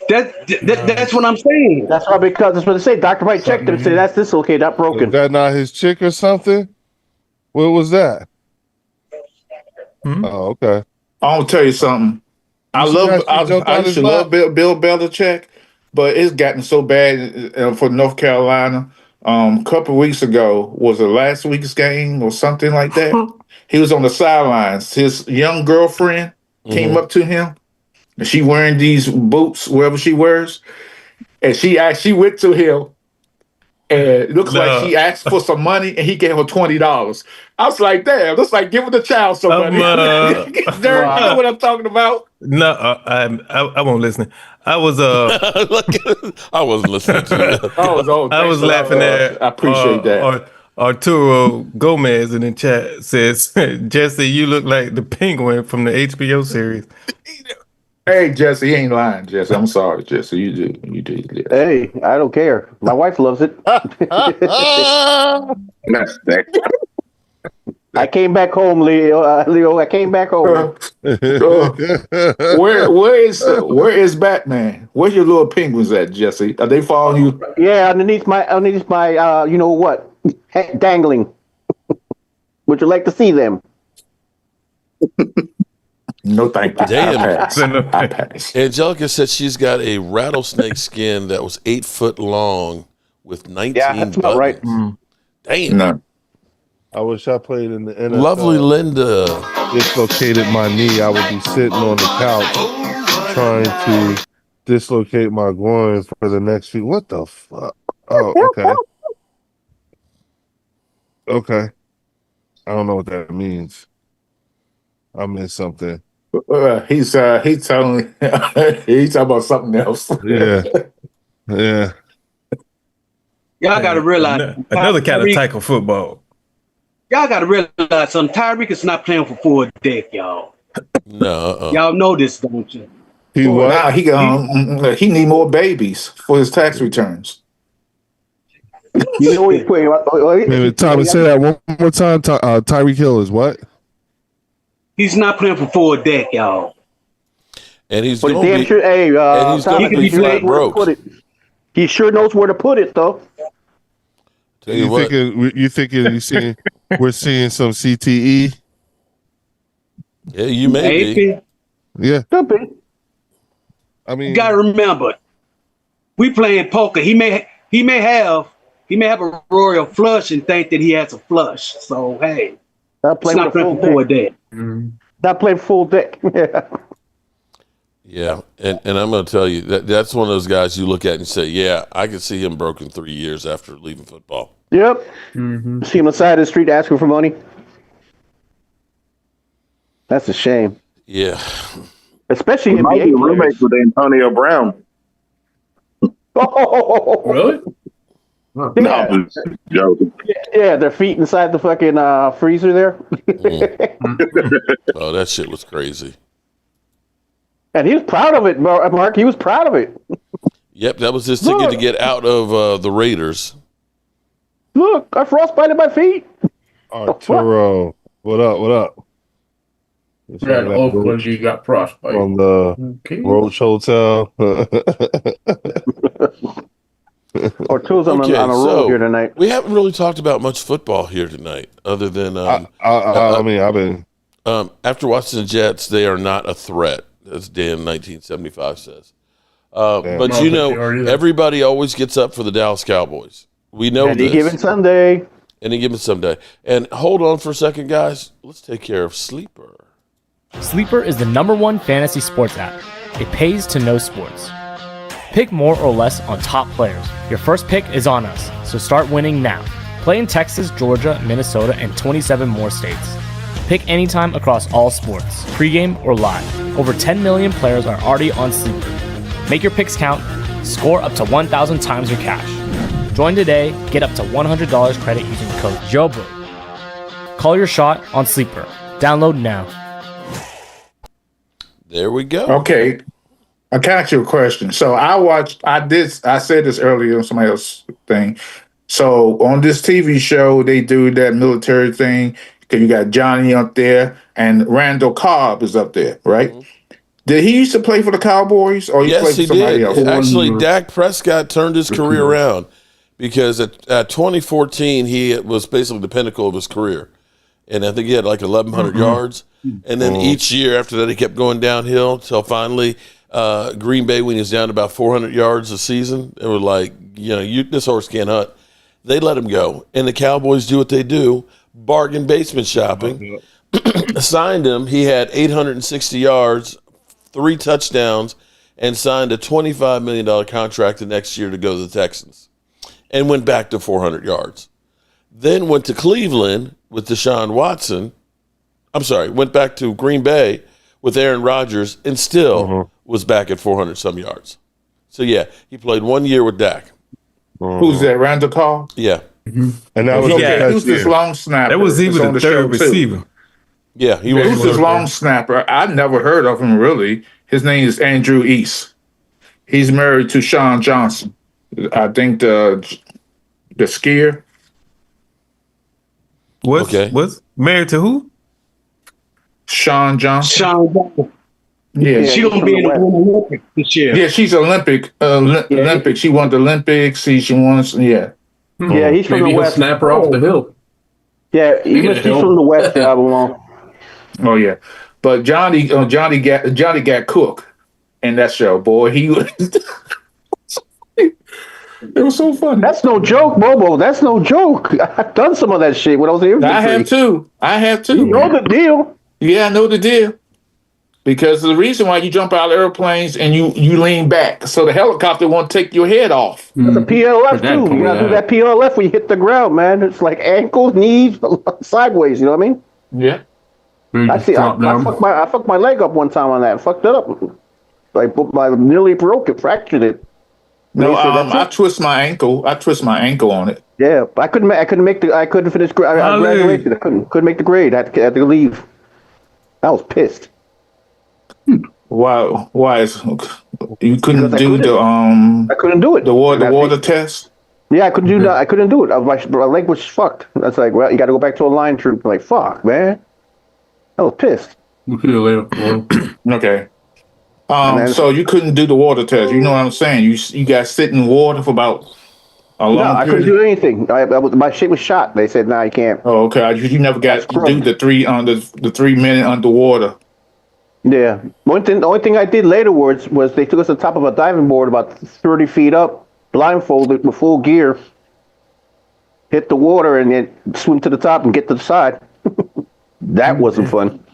That's what I'm saying. That's why, because that's what they say. Doctor might check them and say that's dislocated, not broken. Is that not his chick or something? What was that? Oh, okay. I'm gonna tell you something. I used to love Bill Belichick, but it's gotten so bad for North Carolina. A couple of weeks ago, was it last week's game or something like that? He was on the sidelines. His young girlfriend came up to him, and she wearing these boots, wherever she wears, and she went to him, and it looks like she asked for some money, and he gave her $20. I was like, damn, that's like giving the child some money. Derek, you know what I'm talking about? No, I won't listen. I was I wasn't listening to you. I was laughing at. I appreciate that. Arturo Gomez in the chat says, "Jesse, you look like the penguin from the HBO series." Hey, Jesse, he ain't lying, Jesse. I'm sorry, Jesse. You do. Yeah. Hey, I don't care. My wife loves it. I came back home, Leo. Leo, I came back home. Where is Batman? Where's your little penguins at, Jesse? Are they following you? Yeah, underneath my you know what, dangling. Would you like to see them? No, thank you. Damn. I pass. Angelica said she's got a rattlesnake skin that was 8 foot long with 19 that's buttons. about right. Damn. No. I wish I played in the NFL. Lovely Linda. Dislocated my knee. I would be sitting on the couch trying to dislocate my groin for the next few. What the fuck? Oh, okay. Okay. I don't know what that means. I missed something. He's talking about something else. Yeah. Y'all got to realize another kind of tackle football. Y'all got to realize something. Tyreek is not playing for full deck, y'all. No. Y'all know this, don't you? He what? Nah, he need more babies for his tax returns. You know what? Tommy, say that one more time. Tyreek Hill is what? He's not playing for full deck, y'all. And he's But going to damn be, sure, hey, and he's going to be flat broke. He sure knows where to put it, though. Tell you what. You thinking we're seeing some CTE? Yeah, you may be. Yeah. Could be. I mean, You got to remember, we playing poker. He may have a royal flush and think that he has a flush. So hey, not playing for full deck. Not playing full deck. Yeah, and I'm going to tell you that's one of those guys you look at and say, yeah, I could see him broken 3 years after leaving football. Yep. See him on the side of the street asking for money. That's a shame. Yeah. Especially he might be roommates with Antonio Brown. Oh, really? No, I'm just joking. Yeah, their feet inside the fucking freezer there. Oh, that shit was crazy. And he was proud of it, Mark. He was proud of it. Yep, that was his ticket to get out of the Raiders. Look, I frostbited my feet. Arturo, what up? Yeah, in Oakland, you got frostbite. From the Roach Hotel. Or two's on a roll here tonight. We haven't really talked about much football here tonight, other than I mean, I've been after watching the Jets, they are not a threat, as Dan 1975 says. But you know, everybody always gets up for the Dallas Cowboys. We know Any this. given Sunday. Any given Sunday. And hold on for a second, guys. Let's take care of Sleeper. Sleeper is the #1 fantasy sports app. It pays to know sports. Pick more or less on top players. Your first pick is on us, so start winning now. Play in Texas, Georgia, Minnesota, and 27 more states. Pick anytime across all sports, pregame or live. Over 10 million players are already on Sleeper. Make your picks count. Score up to 1,000 times your cash. Join today. Get up to $100 credit using code JOBRO. Call your shot on Sleeper. Download now. There we go. Okay. I can ask you a question. So I said this earlier on somebody else's thing. So on this TV show, they do that military thing. Because you got Johnny up there and Randall Cobb is up there, right? Mm-hmm. Did he used to play for the Cowboys, or he played for somebody else? Actually, Dak Prescott turned his career around because at 2014, he was basically the pinnacle of his career. And I think he had like 1,100 yards. And then each year after that, he kept going downhill until finally Green Bay, when he was down to about 400 yards a season, they were like, this horse can't hunt. They let him go. And the Cowboys do what they do, bargain basement shopping. Signed him. He had 860 yards, 3 touchdowns, and signed a $25 million contract the next year to go to the Texans. And went back to 400 yards. Then went to Cleveland with Deshaun Watson. Went back to Green Bay with Aaron Rodgers and still was back at 400-some yards. So, yeah, he played 1 year with Dak. Who's that, Randall Cobb? Yeah. And that was who's this long snapper? That was even the third receiver. Yeah, he was. Who's this long snapper? I never heard of him, really. His name is Andrew East. He's married to Sean Johnson. I think the skier. What's married to who? Sean Johnson. Sean Johnson. Yeah, she's gonna be in the Olympics this year. Yeah, she's Olympic. Olympic. She won the Olympics. She's from the West. Snap her off the hill. Yeah, he's from the West. Oh yeah, but Johnny got cooked in that show. Boy, he was. It was so funny. That's no joke, Bobo. That's no joke. I've done some of that shit when I was in. I have too. You know the deal. Yeah, I know the deal. Because the reason why you jump out of airplanes and you lean back, so the helicopter won't take your head off. That's a PLF too. You gotta do that PLF when you hit the ground, man. It's like ankles, knees, sideways. You know what I mean? Yeah. I fucked my leg up one time on that. Fucked it up. I nearly broke it, fractured it. No, I twist my ankle. I twist my ankle on it. Yeah, I couldn't finish. I graduated. I couldn't make the grade. I had to leave. I was pissed. Why you couldn't do the I couldn't do it. The water test? Yeah, I couldn't do that. I couldn't do it. My leg was fucked. That's like, well, you got to go back to a line troop. Like, fuck, man. I was pissed. Okay. So you couldn't do the water test. You know what I'm saying? You got to sit in water for about a long period. I couldn't do anything. My shit was shot. They said, "No, you can't." Oh, okay. You never got to do the 3 minute underwater. Yeah. The only thing I did later was they took us to the top of a diving board about 30 feet up, blindfolded with full gear, hit the water, and then swim to the top and get to the side. That wasn't fun.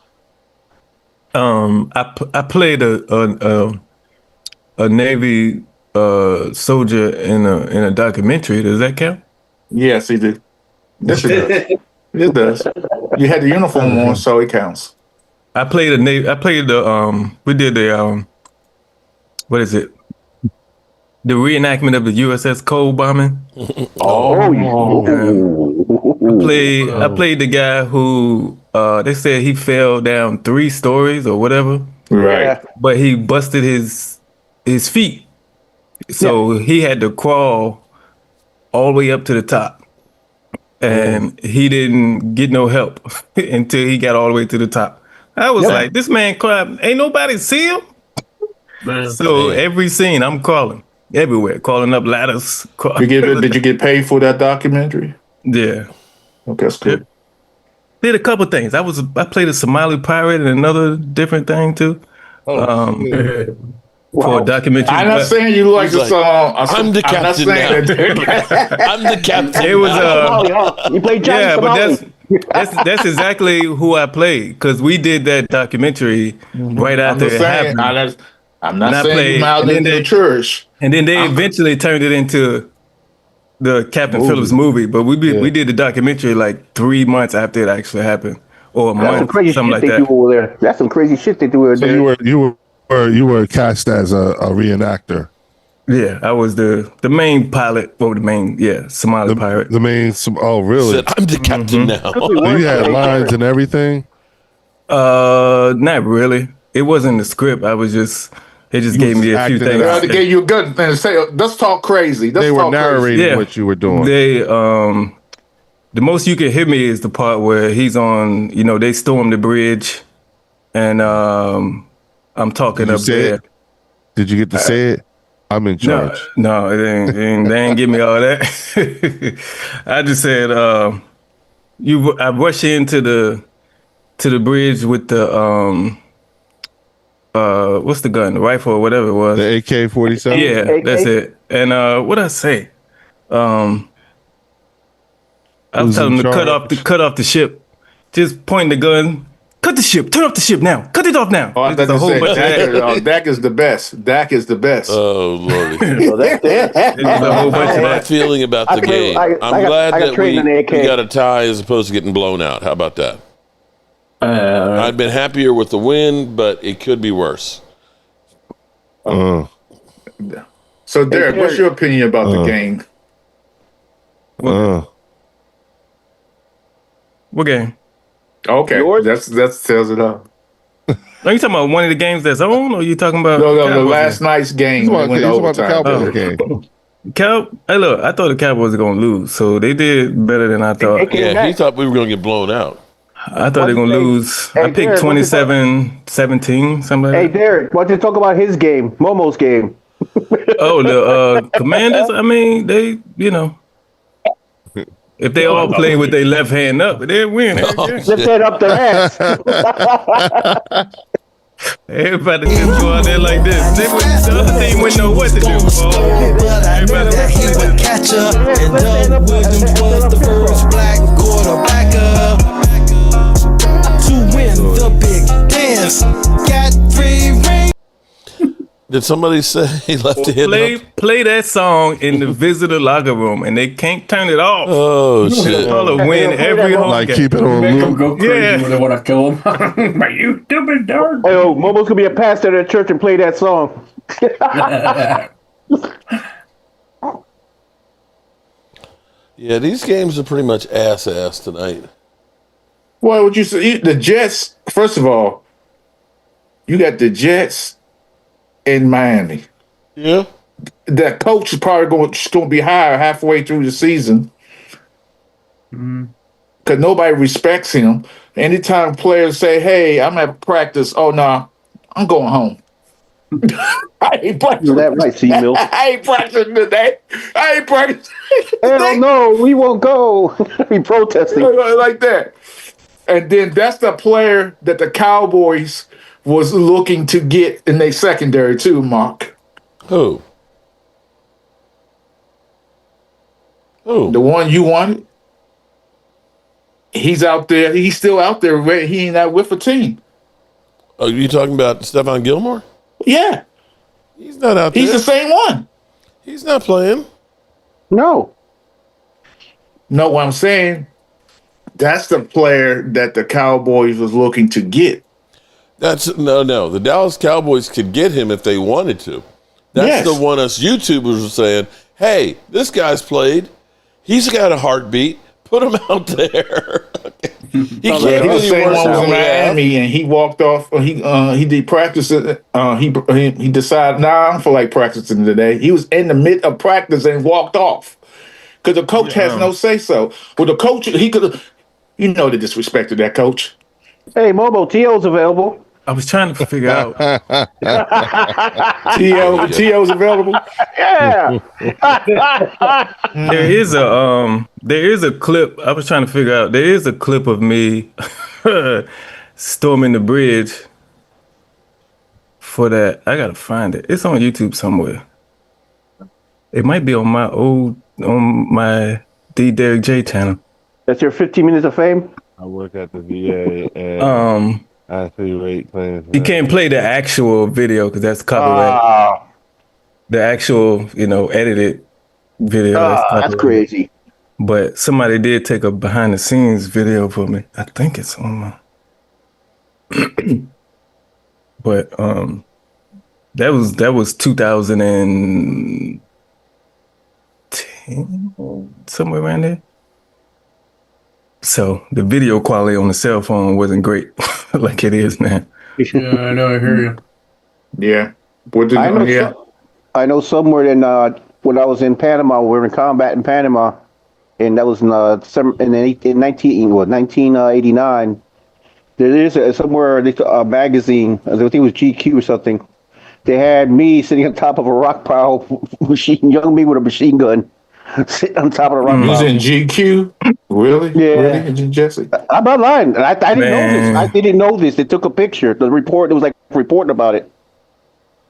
I played a Navy soldier in a documentary. Does that count? Yes, he did. Yes, it does. It does. You had the uniform on, so it counts. I played we did the what is it? The reenactment of the USS Cole bombing. I played the guy who they said he fell down 3 stories or whatever. Right. But he busted his feet. So he had to crawl all the way up to the top. And he didn't get no help until he got all the way to the top. I was like, this man climbed. Ain't nobody see him. Man, every scene I'm calling. everywhere, calling up ladders. Did you get paid for that documentary? Yeah. Okay, that's good. Did a couple things. I played a Somali pirate and another different thing too. For a documentary. I'm not saying you like the song. I'm the captain now. I'm the captain. It was you played Johnny Somali. But that's exactly who I played, because we did that documentary right after it happened. I'm not saying you mouthed in the church. And then they eventually turned it into the Captain Phillips movie, but we did the documentary like 3 months after it actually happened, or a month, some crazy something shit like they that. do over there. That's some crazy shit they do over there. So you were cast as a reenactor. Yeah, I was the main pilot, or the main Somali pirate. The main. Oh, really? Said, I'm the captain now. So you had lines and everything. Not really. It wasn't the script. They just gave me a few things. They gave you a gun and say, "Let's talk crazy." They were narrating what you were doing. They the most you can hear me is the part where he's on. They storm the bridge, and I'm talking up there. Did you get to say it? I'm in charge. No, they ain't give me all that. I just said, I rush into the bridge with the what's the gun? The rifle or whatever it was. The AK-47? Yeah, that's it. And what I say? I was telling them to cut off the ship. Just point the gun. Cut the ship. Turn off the ship now. Cut it off now. Oh, I thought you said Dak is the best. Dak is the best. Oh, Lordy. There's a whole bunch of that feeling about the game. I'm glad that we got a tie as opposed to getting blown out. How about that? I'd been happier with the win, but it could be worse. So, Derek, what's your opinion about the game? What game? Okay, that tells it all. Are you talking about one of the games that's on, or are you talking about the last night's game? He's about the Cowboys game. Hey, look, I thought the Cowboys were going to lose, so they did better than I thought. Yeah, he thought we were going to get blown out. I thought they were going to lose. I picked 27-17, something like that. Hey, Derek, why don't you talk about his game, Momo's game? Oh, the Commanders, I mean, they, if they all play with their left hand up, they'll win. Left hand up their ass. Everybody just go out there like this. The other team wouldn't know what to do. But I knew that he would catch up, and Doug Williams was the first black quarterbacker to win the big dance. Got 3 rings. Did somebody say he left the hit Play that song in the visitor locker room, and they can't turn it off. Oh, shit. They'll win every home Like game. keep it on loop. Go crazy when they want to kill him. Are you stupid dog? Hey, Momo's going to be a pastor at church and play that song. Yeah, these games are pretty much ass tonight. Well, would you say the Jets? First of all, you got the Jets in Miami. Yeah, that coach is probably going to be hired halfway through the season because nobody respects him. Anytime players say, "Hey, I'm at practice," oh no, I'm going home. I ain't practicing. That right, C-Mill. I ain't practicing today. I ain't practicing. Hell no, we won't go. We protesting like that. And then that's the player that the Cowboys was looking to get in their secondary too, Mark. Who? The one you wanted? He's out there. He's still out there. He ain't out with a team. Oh, you talking about Stephon Gilmore? Yeah. He's not out there. He's the same one. He's not playing. No. No, what I'm saying, that's the player that the Cowboys was looking to get. No. The Dallas Cowboys could get him if they wanted to. That's the one us YouTubers were saying, hey, this guy's played. He's got a heartbeat. Put him out there. He can't do any worse than was in Miami, and he walked off. He did practice. He decided, I don't feel like practicing today. He was in the mid of practice and walked off because the coach has no say so. Well, the coach, he could, the disrespect of that coach. Hey, Momo, T.O.'s available. I was trying to figure out. T.O.'s available. Yeah. There is a clip. I was trying to figure out. There is a clip of me storming the bridge. For that, I gotta find it. It's on YouTube somewhere. It might be on my D Derek J channel. That's your 15 minutes of fame. I work at the VA and I see rate playing. You can't play the actual video because that's copyright. The actual, edited video. That's crazy. But somebody did take a behind the scenes video for me. I think it's on my. But that was 2010, somewhere around there. So the video quality on the cell phone wasn't great like it is now. Yeah, I know. I hear you. Yeah. I know somewhere in when I was in Panama, we were in combat in Panama, and that was in 1989. There is somewhere a magazine, I think it was GQ or something. They had me sitting on top of a rock pile, young me with a machine gun, sitting on top of the rock pile. You was in GQ? Really? Yeah. Really, Jesse? I'm not lying. I didn't know this. I didn't know this. They took a picture. The report, it was like reporting about it.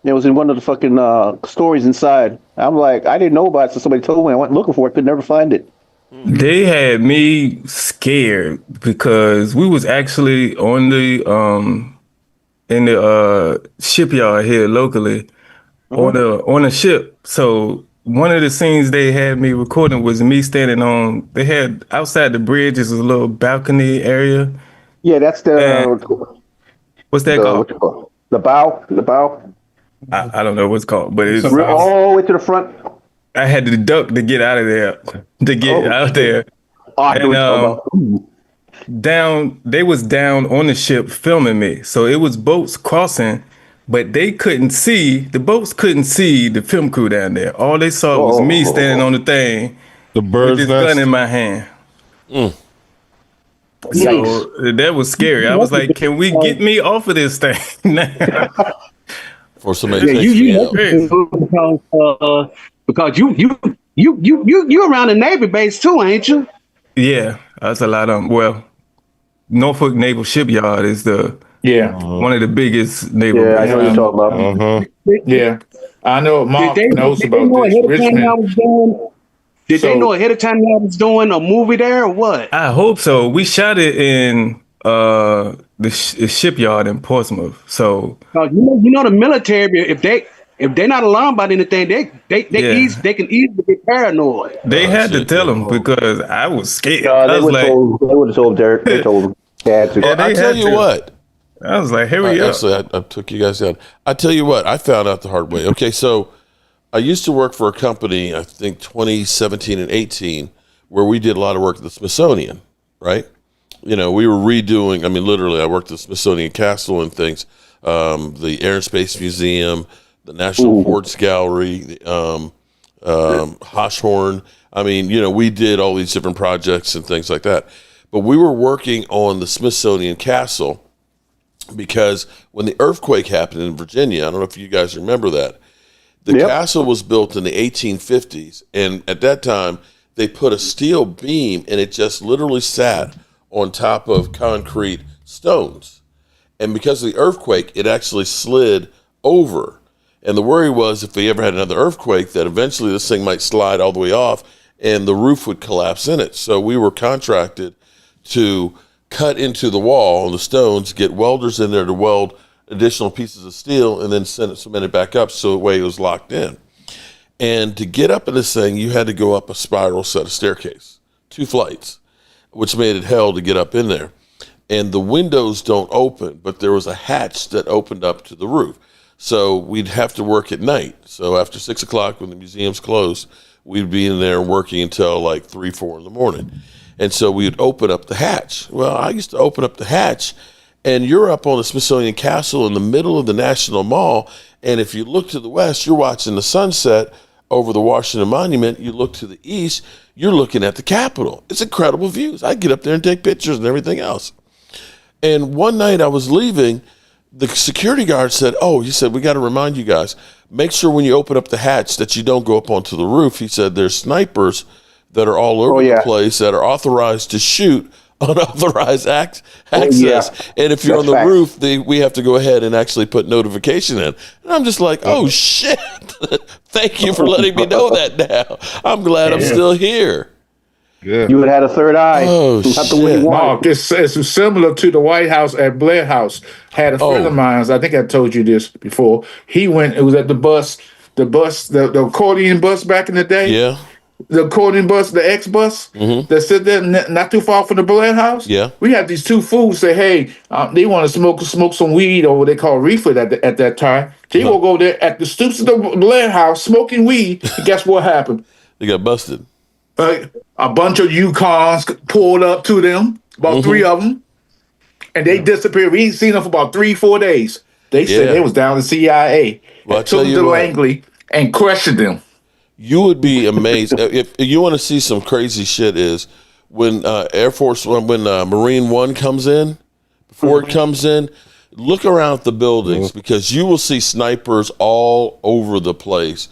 It was in one of the fucking stories inside. I'm like, I didn't know about it, so somebody told me. I went looking for it, could never find it. They had me scared because we was actually on the in the shipyard here locally on a ship. So one of the scenes they had me recording was me standing on. They had outside the bridge is a little balcony area. Yeah, that's what's that called? The bow. The bow. I don't know what's called, but it's all the way to the front. I had to duck to get out of there. Out there. They was down on the ship filming me. So it was boats crossing, but the boats couldn't see the film crew down there. All they saw was me standing on the thing, the bird's with this gun in my hand. So that was scary. I was like, can we get me off of this thing now? For somebody takes me out. Because you around the Navy base too, ain't you? Yeah, that's a lot of Norfolk Naval Shipyard is one of the biggest naval bases. I know what you're talking about. Yeah, I know. Mark knows about this. Richmond. Did they know ahead of time I was doing a movie there or what? I hope so. We shot it in the shipyard in Portsmouth. So you know the military, if they're not alarmed about anything, they can easily get paranoid. They had to tell them because I was scared. They would have told Derek. They told him. I tell you what. I was like, here we go. Actually, I took you guys down. I tell you what, I found out the hard way. Okay, so I used to work for a company, I think 2017 and 18, where we did a lot of work at the Smithsonian, right? We were redoing, literally, I worked at the Smithsonian Castle and things, the Air and Space Museum, the National Ports Gallery, Hoshorn. We did all these different projects and things like that. But we were working on the Smithsonian Castle because when the earthquake happened in Virginia, I don't know if you guys remember that, the castle was built in the 1850s. And at that time, they put a steel beam and it just literally sat on top of concrete stones. And because of the earthquake, it actually slid over. And the worry was if we ever had another earthquake that eventually this thing might slide all the way off and the roof would collapse in it. So we were contracted to cut into the wall on the stones, get welders in there to weld additional pieces of steel and then cement it back up so the way it was locked in. And to get up in this thing, you had to go up a spiral set of staircase, 2 flights, which made it hell to get up in there. And the windows don't open, but there was a hatch that opened up to the roof. So we'd have to work at night. So after 6 o'clock when the museum's closed, we'd be in there working until like 3, 4 in the morning. And so we'd open up the hatch. Well, I used to open up the hatch, and you're up on the Smithsonian Castle in the middle of the National Mall. And if you look to the west, you're watching the sunset over the Washington Monument. You look to the east, you're looking at the Capitol. It's incredible views. I get up there and take pictures and everything else. And one night I was leaving, the security guard said, he said, we got to remind you guys, make sure when you open up the hatch that you don't go up onto the roof. He said, there's snipers that are all over the place that are authorized to shoot unauthorized access. And if you're on the roof, we have to go ahead and actually put notification in. And I'm just like, oh, shit. Thank you for letting me know that now. I'm glad I'm still here. Yeah. You would have had a third eye. Oh, shit. Mark, it's similar to the White House at Blair House. Had a friend of mine, I think I told you this before. It was at the accordion bus back in the day. Yeah. The accordion bus, the X bus, that sit there not too far from the Blair House. Yeah. We had these two fools say, hey, they want to smoke some weed, or what they call reefer at that time. They will go there at the stoops of the Blair House smoking weed. And guess what happened? They got busted. A bunch of Yukons pulled up to them, about 3 of them, and they disappeared. We ain't seen them for about 3-4 days. They said they was down in CIA. Well, took them to Langley and crushed them. You would be amazed. If you want to see some crazy shit, is when Air Force, when Marine One comes in, before it comes in, look around at the buildings because you will see snipers all over the place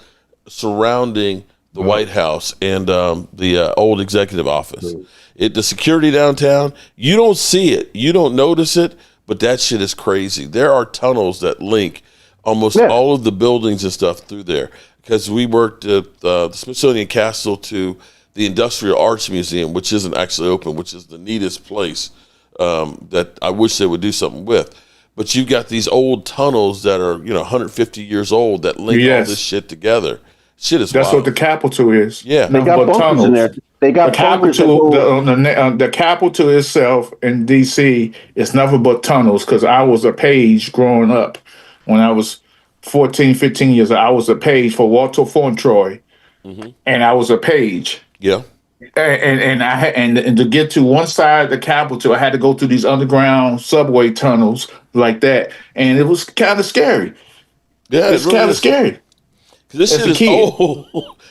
surrounding the White House and the old executive office. The security downtown, you don't see it, you don't notice it, but that shit is crazy. There are tunnels that link almost all of the buildings and stuff through there. Because we worked at the Smithsonian Castle to the Industrial Arts Museum, which isn't actually open, which is the neatest place that I wish they would do something with. But you've got these old tunnels that are 150 years old that link all this shit together. Shit is That's wild. what the Capitol is. Yeah, they got bunkers in there. They got the Capitol. The Capitol itself in D.C. is nothing but tunnels. Because I was a page growing up when I was 14, 15 years old. I was a page for Walter Fauntroy, and I was a page. Yeah. And to get to one side of the Capitol, I had to go through these underground subway tunnels like that, and it was kind of scary. Yeah, it's kind of scary. This shit is old.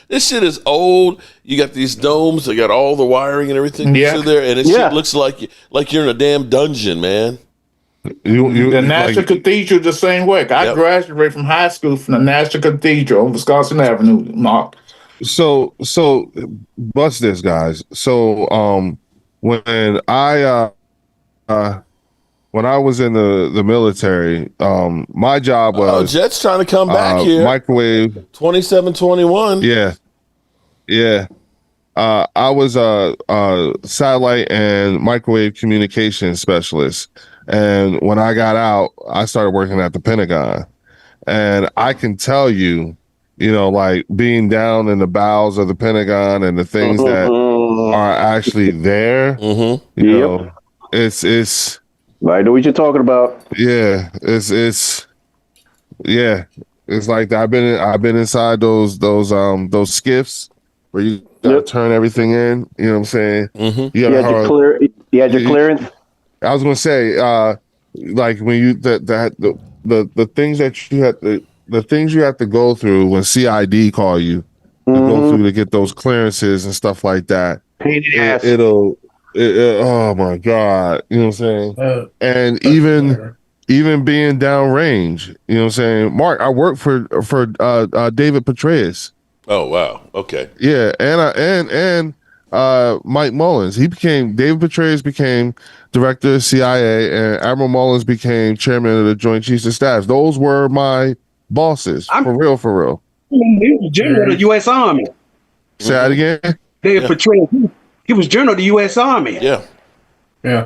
This shit is old. You got these domes. They got all the wiring and everything there, and it shit looks like you're in a damn dungeon, man. The National Cathedral the same way. I graduated from high school from the National Cathedral on Wisconsin Avenue, Mark. So bust this, guys. So when I was in the military, my job was Jet's trying to come back here. Microwave 2721. Yeah. I was a satellite and microwave communication specialist. And when I got out, I started working at the Pentagon. And I can tell you, like being down in the bowels of the Pentagon and the things that are actually there, you know, it's I know what you're talking about. Yeah, it's like I've been inside those skiffs where you gotta turn everything in. You know what I'm saying? You had your clearance. I was gonna say, like when you the things that you have the things you have to go through when CID call you to go through to get those clearances and stuff like that. Pain in the ass. Oh my God, you know what I'm saying? And even being downrange, you know what I'm saying? Mark, I worked for David Petraeus. Oh wow, okay. Yeah, and Mike Mullins. David Petraeus became director of CIA, and Admiral Mullins became chairman of the Joint Chiefs of Staff. Those were my bosses, for real. He was general of the U.S. Army. Say that again? David Petraeus. He was general of the U.S. Army. Yeah,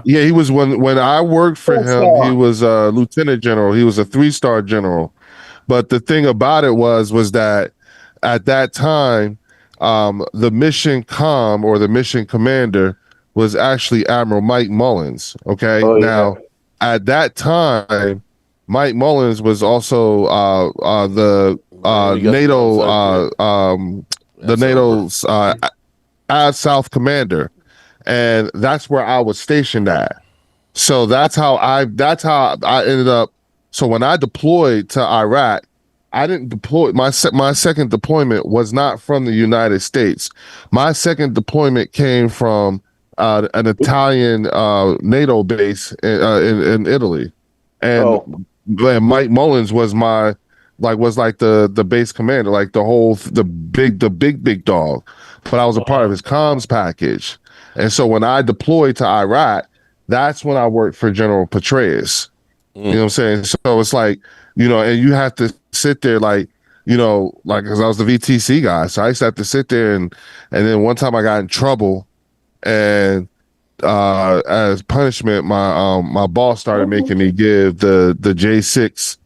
he was when I worked for him. He was a lieutenant general. He was a 3-star general. But the thing about it was that at that time, the mission comm or the mission commander was actually Admiral Mike Mullins. Okay, now at that time, Mike Mullins was also the NATO's South commander, and that's where I was stationed at. So that's how I ended up. So when I deployed to Iraq, I didn't deploy. My second deployment was not from the United States. My second deployment came from an Italian NATO base in Italy, and Mike Mullins was my was the base commander, like the big dog. But I was a part of his comms package. And so when I deployed to Iraq, that's when I worked for General Petraeus. You know what I'm saying? So it's like, and you have to sit there because I was the VTC guy. So I used to have to sit there and then one time I got in trouble, and as punishment, my boss started making me give the J6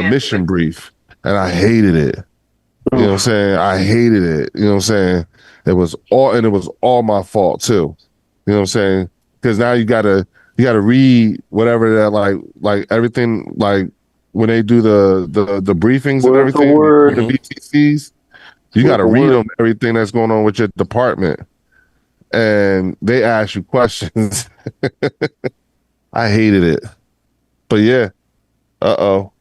mission brief, and I hated it. You know what I'm saying? I hated it. You know what I'm saying? It was all my fault too. You know what I'm saying? Because now you gotta read whatever that like everything, like when they do the briefings and everything, the VTCs, you gotta read them everything that's going on with your department, and they ask you questions. I hated it, but yeah. Oh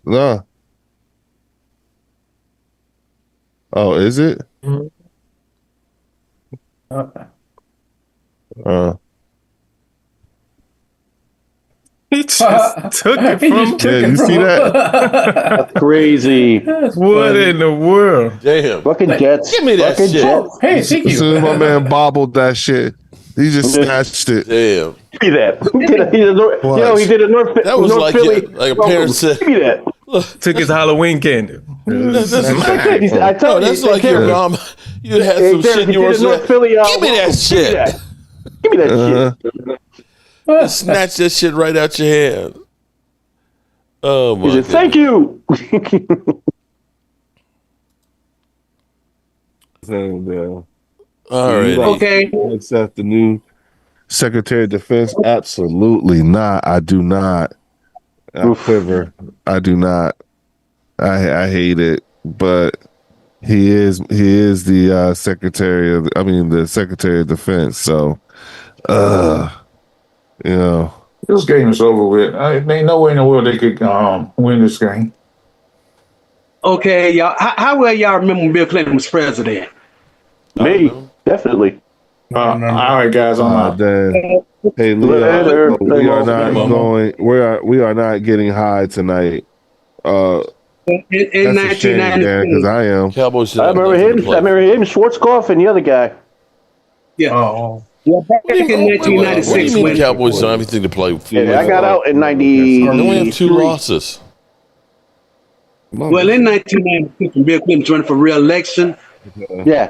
no. Oh, is it? He just took it from. You see that? That's crazy. What in the world? Damn. Fucking Jets. Give me that Fucking shit. Jets. Hey, thank As soon you. as my man bobbled that shit, he just snatched it. Damn. Give me that. He did a North That was North like Philly. like a parent said. Give me that. Took his Halloween candy. I tell That's you, like your mom. You had some shit you were saying. Give me that shit. Give me that shit. Snatch that shit right out your hand. Oh my god. Thank you. All right. Okay. Accept the new Secretary of Defense? Absolutely not. I do not. I quiver. I do not. I hate it. But he is the Secretary of Defense. So, This game is over with. Ain't no way in the world they could win this game. Okay, y'all. How well y'all remember when Bill Clinton was president? Me, definitely. All right, guys, I'm out. Hey, Leo, we are not going. We are not getting high tonight. In That's a shame, Dan, 1992. because I am. Cowboys. I remember him, Schwarzkopf, and the other guy. Yeah. Oh. Well, back in What do you 1996, mean when Cowboys don't have anything to play with? Yeah, I got out in 90. They only have 2 losses. well, in 1996, when Bill Clinton was running for re-election,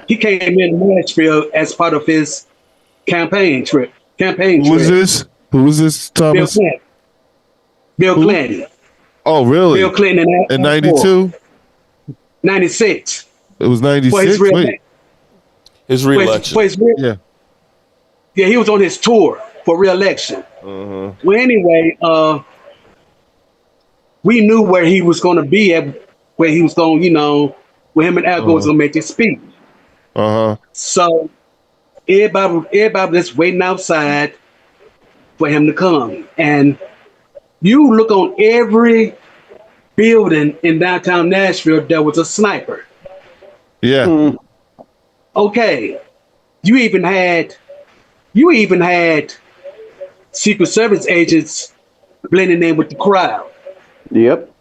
he came in Nashville as part of his campaign trip. Who was this? Who was this, Thomas? Bill Clinton. Oh, really? Bill Clinton in 92? 96. It was 96? Wait. His re-election. Yeah, he was on his tour for re-election. Well, anyway, we knew where he was going to be at, where he was going, where him and Al Gore was going to make his speech. So everybody was waiting outside for him to come. And you look on every building in downtown Nashville, there was a sniper. Yeah. Okay. You even had Secret Service agents blending in with the crowd. Yep.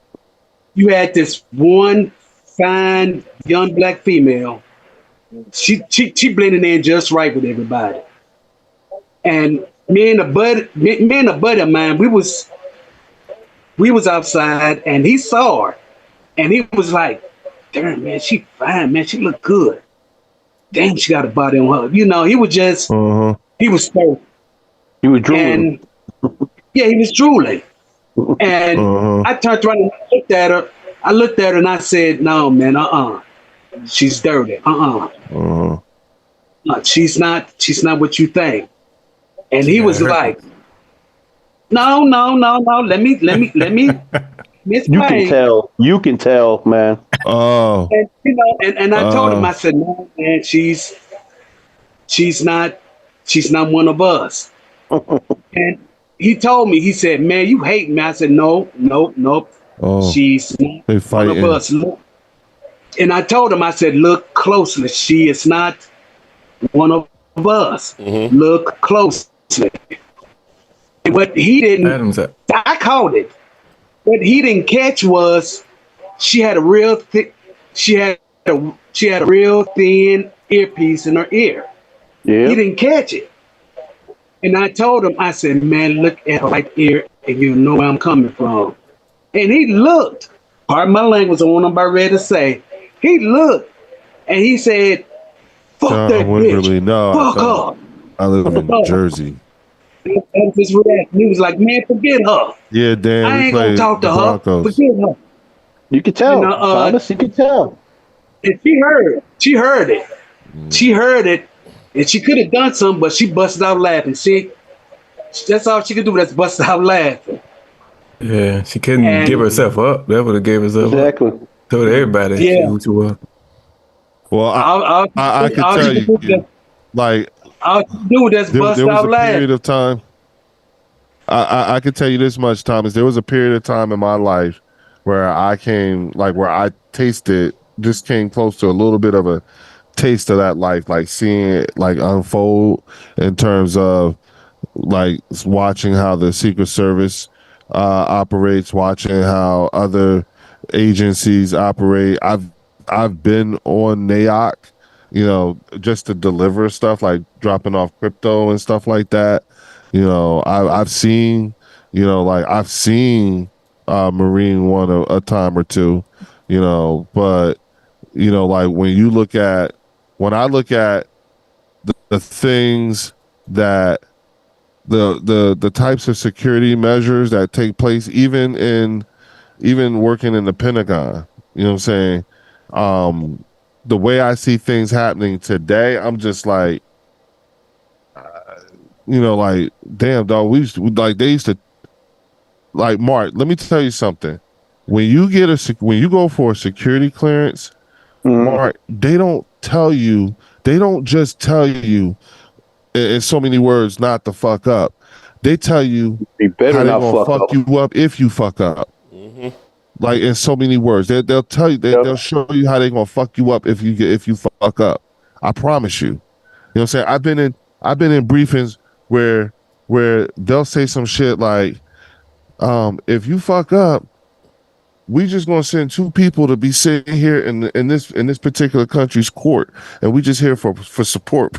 You had this one fine young black female. She blended in just right with everybody. And me and a buddy of mine, we was outside, and he saw her, and he was like, "Damn, man, she fine, man, she look good. Damn, she got a body on her." He was just he was so. He was drooling. Yeah, he was drooling. And I turned around and I looked at her and I said, "No, man, she's dirty. She's not what you think." And he was like, No. Let me. You can tell, man. Oh. And I told him, I said, "No, man, she's not one of us." And he told me, he said, "Man, you hate me." I said, "No. Oh. She's not one of us." Look. And I told him, I said, "Look closely. She is not one of us. Look closely." What he didn't, I called it. What he didn't catch was she had a real she had a real thin earpiece in her ear. Yeah. He didn't catch it. And I told him, I said, man, look at her right ear and you know where I'm coming from. And he looked. Pardon my language, on I'm about ready to say. He looked and he said, fuck that wouldn't bitch. really know. Fuck her. I live in Jersey. That was his reaction. He was like, man, forget her. Yeah, damn. I ain't gonna talk to her. Forget her. You could tell. Thomas, you could tell. And she heard it. She heard it. And she could have done something, but she busted out laughing. See? That's all she could do, that's bust out laughing. Yeah, she couldn't give herself up. That would have gave herself up. Told everybody she who she was. Well, I could tell you, like, all she do that's bust there was out a laughing. period of time. I could tell you this much, Thomas. There was a period of time in my life where I came, like, where I tasted, just came close to a little bit of a taste of that life, like seeing it like unfold in terms of like watching how the Secret Service operates, watching how other agencies operate. I've been on NAOC, you know, just to deliver stuff like dropping off crypto and stuff like that. You know, I've seen, you know, like I've seen Marine One a time or two, you know, but you know, like when I look at the things that the types of security measures that take place, even working in the Pentagon, you know what I'm saying? The way I see things happening today, I'm just like, you know, like, damn, dog, they used to, like, Mark, let me tell you something. When you go for a security clearance, Mark, they don't just tell you in so many words not to fuck up. They tell you how they gonna fuck you up if you fuck up. Mm-hmm. Like in so many words, they'll tell you, they'll show you how they gonna fuck you up if you fuck up. I promise you. You know what I'm saying? I've been in briefings where they'll say some shit like, if you fuck up, we just gonna send 2 people to be sitting here in this particular country's court, and we just here for support.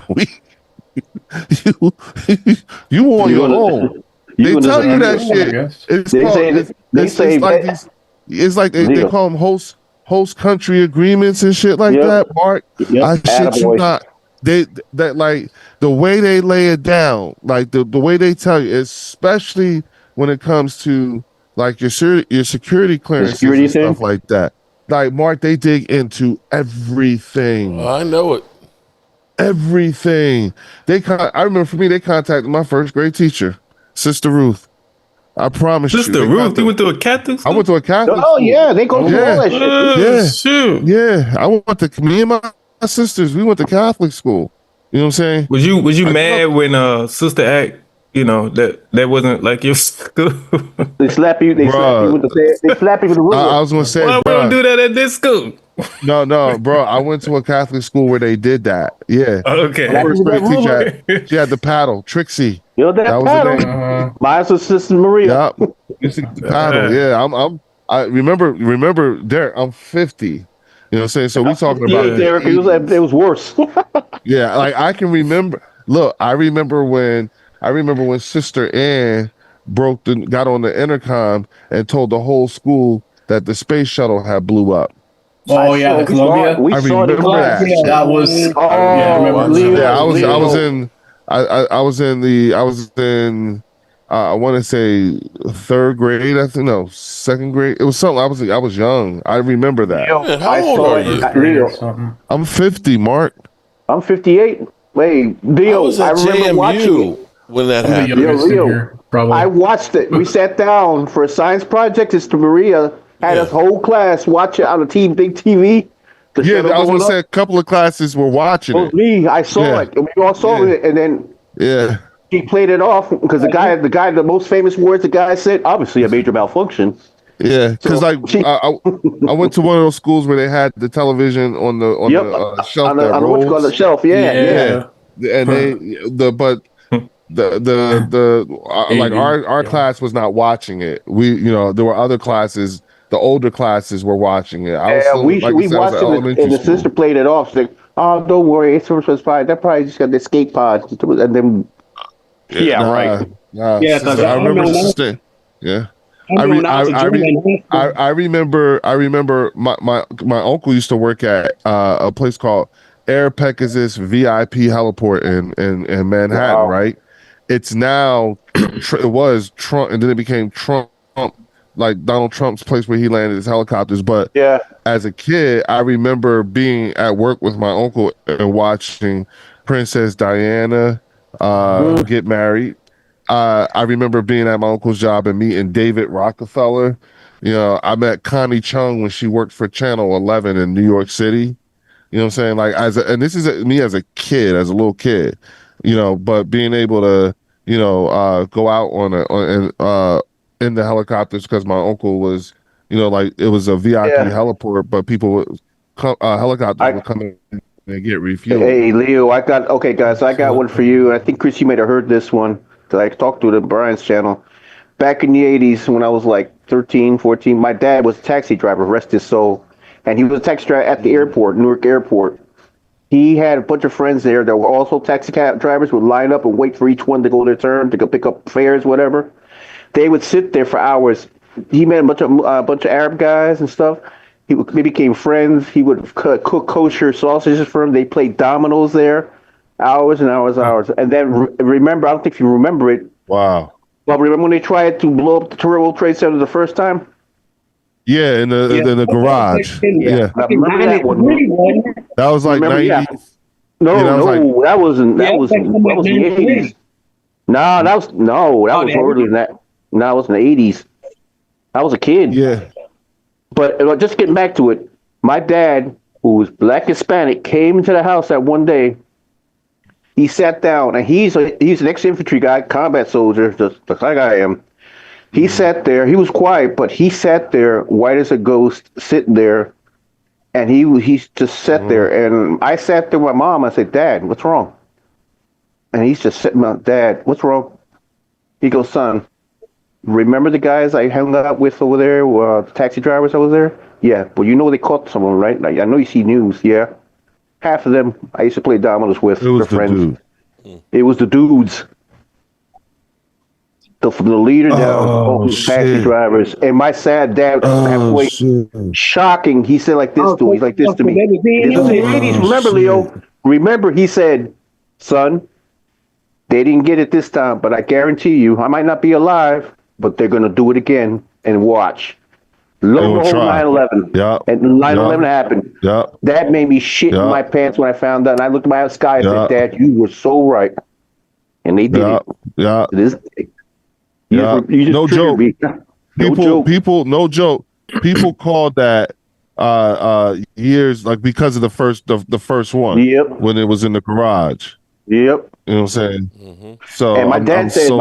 You on your own. They tell you that shit. It's like they call them host country agreements and shit like that. Mark, I shit you not. That like the way they lay it down, like the way they tell you, especially when it comes to like your security clearances and stuff like that. Like, Mark, they dig into everything. I know it. Everything. I remember for me, they contacted my first grade teacher, Sister Ruth. I promise you. Sister Ruth, you went to a Catholic school? I went to a Catholic school. Oh, yeah, they go through all that shit. Shoot. Yeah. I went to, me and my sisters, we went to Catholic school. You know what I'm saying? Was you mad when Sister Act, you know, that wasn't like your school? They slap you with the ruler. I was gonna say, why we don't do that at this school? No, bro. I went to a Catholic school where they did that. Yeah. Okay. My first grade teacher, she had the paddle, Trixie. That was paddle. the name. Mine was Sister Maria. Yep. The paddle. Yeah. I remember Derek, I'm 50. You know what I'm saying? So we talking about Derek, it was worse. Yeah, like I can remember. Look, I remember when Sister Ann got on the intercom and told the whole school that the space shuttle had blew up. Oh yeah, the Columbia. I remember that. That was. I want to say 3rd grade. I think no, 2nd grade. It was something. I was young. I remember that. Man, how old are you? I'm 50, Mark. I'm 58. Wait, Leo, I remember watching it when that happened. Leo, I watched it. We sat down for a science project. Sister Maria had us whole class watch it on a big TV. Yeah, I was gonna say a couple of classes were watching it. Me, I saw it. We all saw it, and then he played it off because the most famous words the guy said, obviously a major malfunction. Yeah, because I went to one of those schools where they had the television on the shelf on the shelf. Yeah. And like our class was not watching it. There were other classes. The older classes were watching it. I was still, we like you said, I was watched at it, elementary and the school. sister played it off. She's like, "Oh, don't worry, it's was fine. That probably just got the skate pod." And then, right. Yeah, because I remember when sister. Yeah. I was a junior in high school. I remember my uncle used to work at a place called Air Pegasus VIP heliport in Manhattan, right? It's now it was Trump, and then it became Trump, like Donald Trump's place where he landed his helicopters. But as a kid, I remember being at work with my uncle and watching Princess Diana get married. I remember being at my uncle's job and meeting David Rockefeller. I met Connie Chung when she worked for Channel 11 in New York City. You know what I'm saying? Like and this is me as a kid, as a little kid. But being able to go out in the helicopters because my uncle was like it was a VIP heliport, but helicopters would come in and get refueled. Hey Leo, okay guys, I got one for you. I think Chris, you might have heard this one. I talked to it on Brian's channel. Back in the 80s, when I was like 13, 14, my dad was a taxi driver, rest his soul. And he was a taxi driver at the airport, Newark Airport. He had a bunch of friends there that were also taxi cab drivers, would line up and wait for each one to go their turn, to go pick up fares, whatever. They would sit there for hours. He met a bunch of Arab guys and stuff. They became friends. He would cook kosher sausages for them. They played dominoes there. Hours and hours, hours. And then remember, I don't think if you remember it. Wow. Well, remember when they tried to blow up the World Trade Center the first time? Yeah, in the garage. Yeah. Remember that one? That was like 90s. No, that wasn't the 80s. That was earlier than that. No, it was in the 80s. I was a kid. Yeah. But just getting back to it, my dad, who was black Hispanic, came into the house that one day. He sat down, and he's an ex-infantry guy, combat soldier, just like I am. He sat there. He was quiet, but he sat there, white as a ghost, sitting there, and he just sat there. And I sat there with my mom. I said, "Dad, what's wrong?" And he's just sitting there, "Dad, what's wrong?" He goes, "Son, remember the guys I hung out with over there, the taxi drivers over there? Yeah, well, they caught someone, right? I know you see news, yeah." Half of them I used to play dominoes with. Their friends. It was the dudes. From the leader down, taxi drivers. And my sad dad, halfway, shocking. He said like this to me. He's like this to me. This was the 80s. Remember, Leo? Remember, he said, "Son, they didn't get it this time, but I guarantee you, I might not be alive, but they're going to do it again, and watch." Lo and behold, 9/11. Yeah. And 9/11 happened. Yeah. That made me shit in my pants when I found out. And I looked at my sky and said, "Dad, you were so right." And they did it. Yeah. This day. No joke. People, no joke. People called that years, like because of the first one. Yep. When it was in the garage. Yep. You know what I'm saying? Mm-hmm. So and my dad said,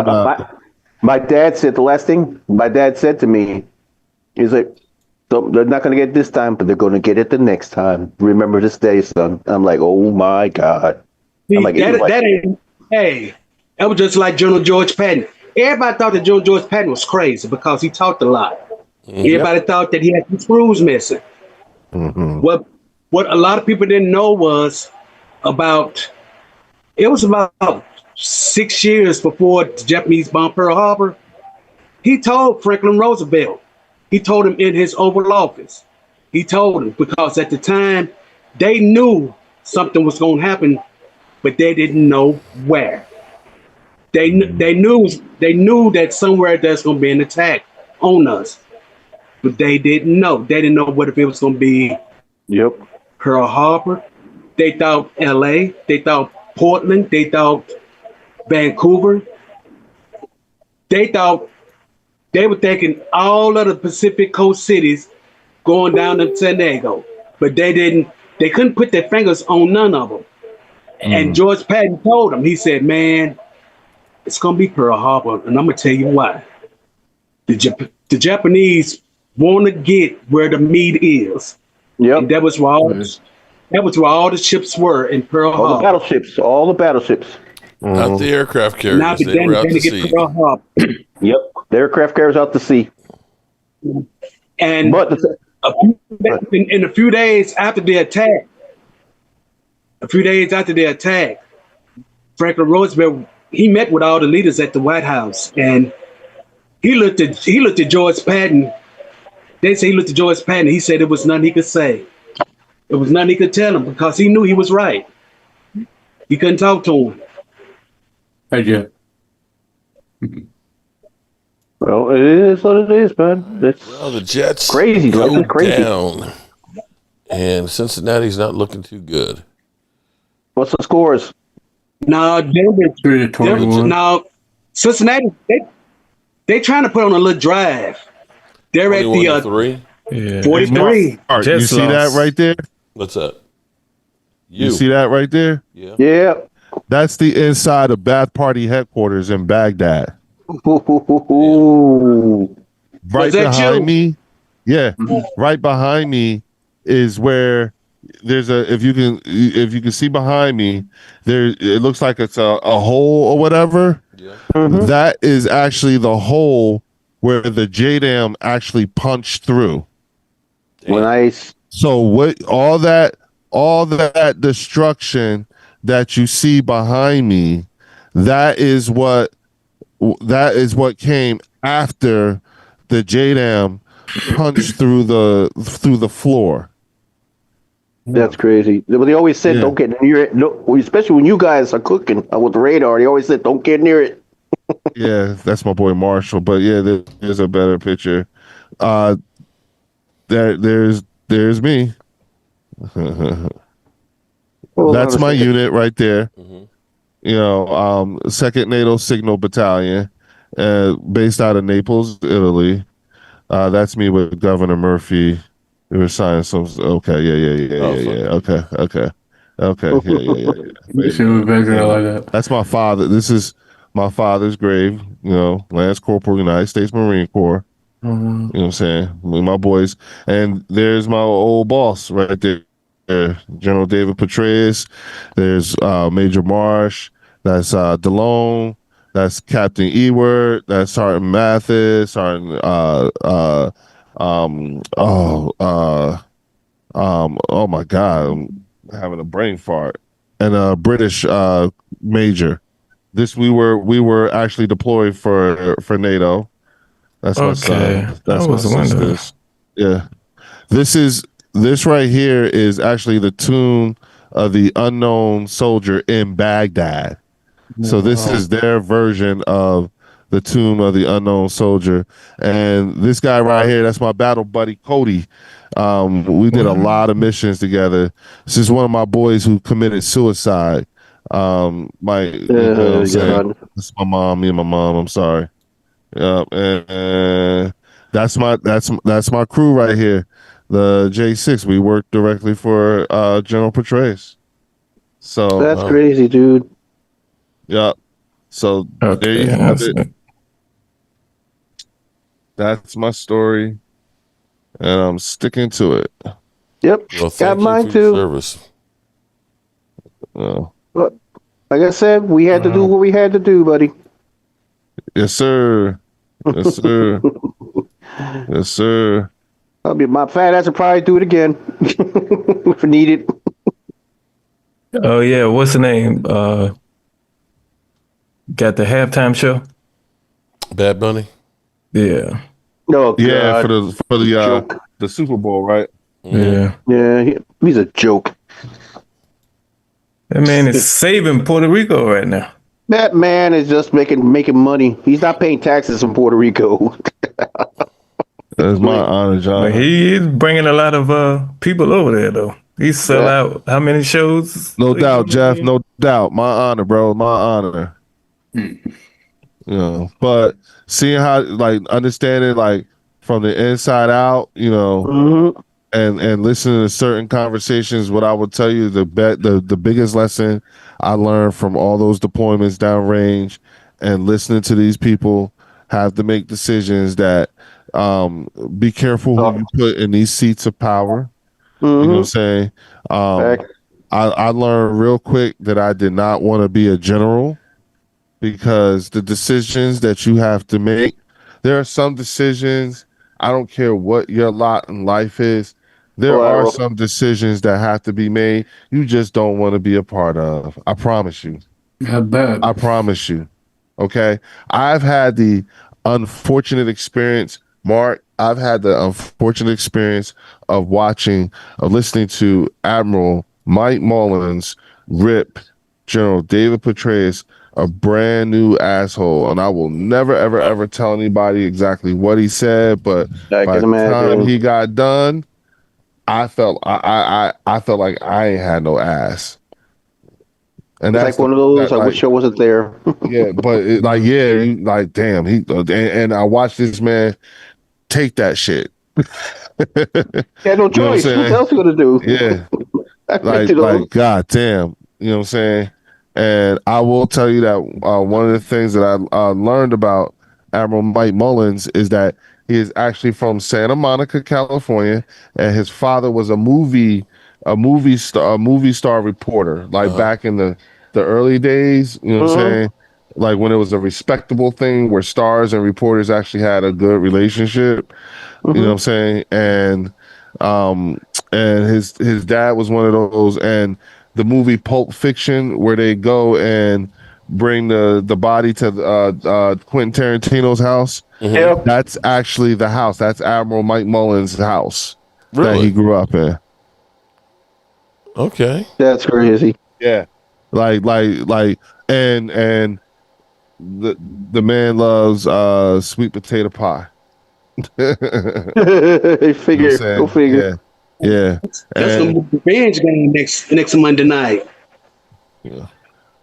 my dad said the last thing my dad said to me, he's like, "They're not going to get it this time, but they're going to get it the next time. Remember this day, son." I'm like, "Oh my God." I'm like, that was just like General George Patton. Everybody thought that General George Patton was crazy because he talked a lot. Mm-hmm. Everybody thought that he had some screws missing. Mm-hmm. What a lot of people didn't know was about 6 years before the Japanese bombed Pearl Harbor. He told Franklin Roosevelt. He told him in his Oval Office. He told him because at the time they knew something was going to happen, but they didn't know where. They knew that somewhere there's going to be an attack on us, but they didn't know. They didn't know what if it was going to be. Yep. Pearl Harbor. They thought L.A. They thought Portland. They thought Vancouver. They were thinking all of the Pacific Coast cities going down to San Diego, but they couldn't put their fingers on none of them. And George Patton told them, he said, "Man, it's going to be Pearl Harbor, and I'm going to tell you why. The Japanese want to get where the meat is." Yep. And that was where all the ships were in Pearl Harbor. All the battleships. Not the aircraft Now carriers. They were out to sea. Yep, the aircraft carriers out to sea. And in a few days after the attack, Franklin Roosevelt, he met with all the leaders at the White House, and he looked at George Patton. They say he looked at George Patton. He said there was nothing he could say. There was nothing he could tell him because he knew he was right. He couldn't talk to him. Hey, Jeff. Well, it is what it is, man. Well, the Jets crazy. go crazy. down, and Cincinnati's not looking too good. What's the scores? Now, now Cincinnati, they trying to put on a little drive. They're at the 43. You see that right there? What's that? You see that right there? Yeah. Yeah. That's the inside of Baath Party headquarters in Baghdad. Right behind me. Yeah. Right behind me is where there's if you can see behind me, it looks like it's a hole or whatever. Yeah. That is actually the hole where the JDAM actually punched through. Nice. So what all that destruction that you see behind me, that is what came after the JDAM punched through the floor. That's crazy. But they always said don't get near it. No, especially when you guys are cooking with the radar. They always said don't get near it. Yeah, that's my boy Marshall. But yeah, there's a better picture. There's me. That's my unit right there. You know, Second NATO Signal Battalion, based out of Naples, Italy. That's me with Governor Murphy. We were signing some. Okay, yeah. Okay, yeah. That's my father. This is my father's grave. You know, Lance Corporal, United States Marine Corps. You know what I'm saying? With my boys, and there's my old boss right there. General David Petraeus. There's Major Marsh. That's DeLone. That's Captain Ewert. That's Sergeant Mathis. Sergeant oh my God, I'm having a brain fart. And a British major. We were actually deployed for NATO. That's my son. That's my sisters. Yeah. This right here is actually the tomb of the unknown soldier in Baghdad. So this is their version of the tomb of the unknown soldier. And this guy right here, that's my battle buddy, Cody. We did a lot of missions together. This is one of my boys who committed suicide. That's my mom, me and my mom. I'm sorry. Yeah, and that's my crew right here. The J6, we work directly for General Petraeus. So that's crazy, dude. Yeah. So there you have it. That's my story, and I'm sticking to it. Yep. Well, got mine too. Service. But like I said, we had to do what we had to do, buddy. Yes, sir. Yes, sir. Yes, sir. My fat ass will probably do it again if needed. Oh yeah, what's the name? Got the halftime show. Bad Bunny. Yeah. Oh God. Yeah, for the Super Bowl, right? Yeah. Yeah, he's a joke. That man is saving Puerto Rico right now. That man is just making money. He's not paying taxes in Puerto Rico. That's my honor, John. He is bringing a lot of people over there, though. He sell out how many shows? No doubt, Jeff. No doubt. My honor, bro. My honor. You know, but seeing how, like, understanding, like, from the inside out, you know, and listening to certain conversations, what I would tell you, the biggest lesson I learned from all those deployments downrange and listening to these people have to make decisions that be careful who you put in these seats of power. You know what I'm saying? I learned real quick that I did not want to be a general. because the decisions that you have to make, there are some decisions, I don't care what your lot in life is, there are some decisions that have to be made you just don't want to be a part of. I promise you. I bet. I promise you. Okay. I've had the unfortunate experience, Mark. I've had the unfortunate experience of listening to Admiral Mike Mullins rip General David Petraeus a brand new asshole. And I will never, ever, ever tell anybody exactly what he said, but by the time he got done, I felt like I ain't had no ass. And it's that's like one of those. I wish I wasn't there. Yeah, but damn, and I watched this man take that shit. He had no choice. What else you gonna do? Yeah, like god damn, you know what I'm saying? And I will tell you that one of the things that I learned about Admiral Mike Mullins is that he is actually from Santa Monica, California, and his father was a movie star reporter, like back in the early days. You know what I'm saying? Like when it was a respectable thing where stars and reporters actually had a good relationship. You know what I'm saying? And his dad was one of those. And the movie Pulp Fiction, where they go and bring the body to Quentin Tarantino's house. Yep. That's actually the house. That's Admiral Mike Mullins' house that he grew up in. Okay, that's crazy. Yeah, like, and the man loves sweet potato pie. Go figure. Yeah. That's the revenge game next Monday night. Yeah.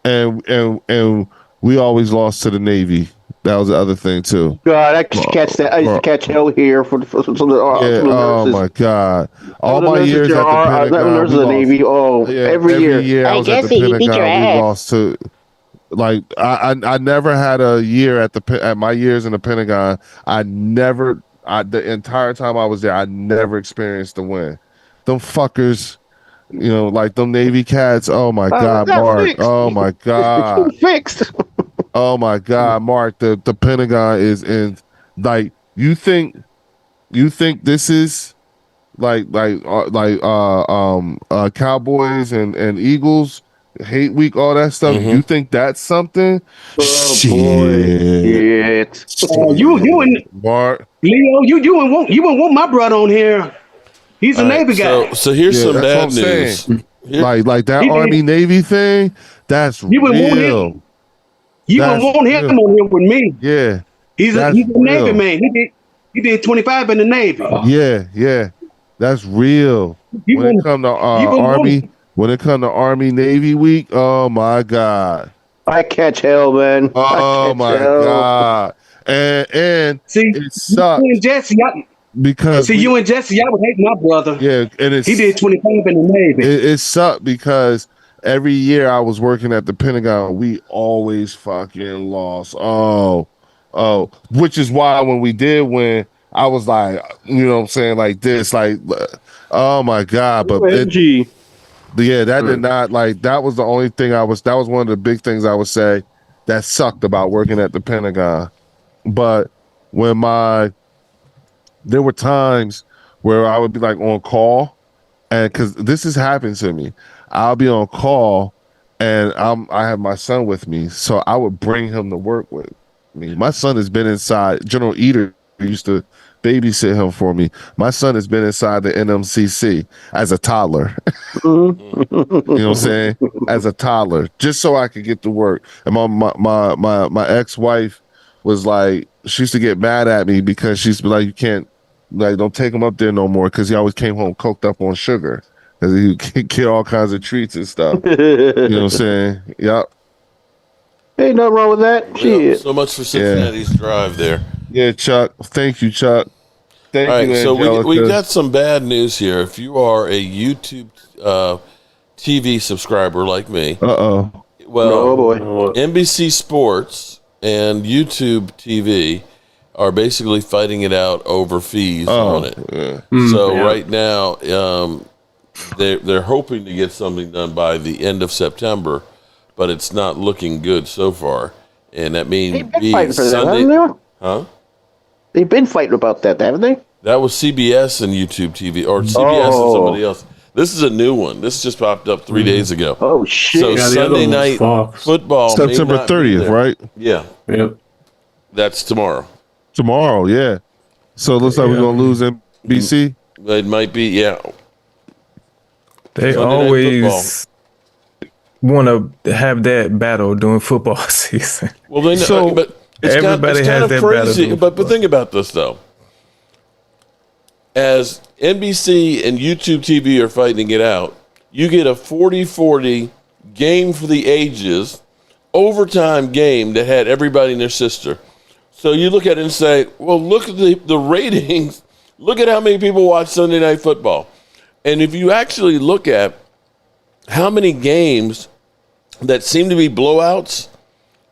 And we always lost to the Navy. That was the other thing too. God, I used to catch hell here for the nurses. Oh my God! All my years at the Pentagon, the Navy. Every year. I was at the Pentagon. We lost to. Like I never had a year at my years in the Pentagon. The entire time I was there, I never experienced the win. Them fuckers, like them Navy cats. Oh my God, Mark. Fixed. Oh my God. Fixed. Oh my God, Mark. The Pentagon is in. Like you think this is like Cowboys and Eagles hate week, all that stuff. You think that's something? Oh Shit. boy. You and Mark. Leo, you wouldn't want my brother on here. He's a Navy guy. So here's some bad news. Like that Army Navy thing. That's real. You wouldn't want him on here with me. Yeah, he's a Navy man. He did 25 in the Navy. Yeah, that's real. When it come to Army Navy week, oh my God, I catch hell, man. Oh my God, and see, it sucks. You and Jesse, you and Jesse, y'all would hate my brother. Yeah, and he did 25 in the Navy. It sucked because every year I was working at the Pentagon, we always fucking lost. Oh, which is why when we did win, I was like, you know what I'm saying, like this, like, oh my God. But that did not, like, that was the only thing that was one of the big things I would say that sucked about working at the Pentagon. But there were times where I would be like on call, and because this has happened to me, I'll be on call and I have my son with me, so I would bring him to work with me. My son has been inside. General Eater used to babysit him for me. My son has been inside the NMCC as a toddler. You know what I'm saying? As a toddler, just so I could get to work. And my ex-wife was like, she used to get mad at me because she's like, you can't, like, don't take him up there no more, because he always came home coked up on sugar. Because he could get all kinds of treats and stuff. You know what I'm saying? Yep. Ain't nothing wrong with that. Shit. So much for Cincinnati's drive there. Yeah, Chuck. Thank you, Chuck. Thank you, Angelica. So we got some bad news here. If you are a YouTube TV subscriber like me. Well, oh boy. NBC Sports and YouTube TV are basically fighting it out over fees on it. Yeah. Right now, they're hoping to get something done by the end of September, but it's not looking good so far. And that means They've been fighting for that, haven't they? Huh? They've been fighting about that, haven't they? That was CBS and YouTube TV, or CBS and somebody else. This is a new one. This just popped up 3 days ago. Oh, shit. So Sunday night football. September 30th, right? Yeah. Yep. That's tomorrow. Tomorrow, yeah. So it looks like we're going to lose NBC. It might be, yeah. They Sunday always want to have that battle during football season. Well, they know, but it's everybody kind has of that crazy. battle. But think about this, though. As NBC and YouTube TV are fighting it out, you get a 40-40 game for the ages, overtime game that had everybody and their sister. So you look at it and say, well, look at the ratings. Look at how many people watch Sunday Night Football. And if you actually look at how many games that seem to be blowouts,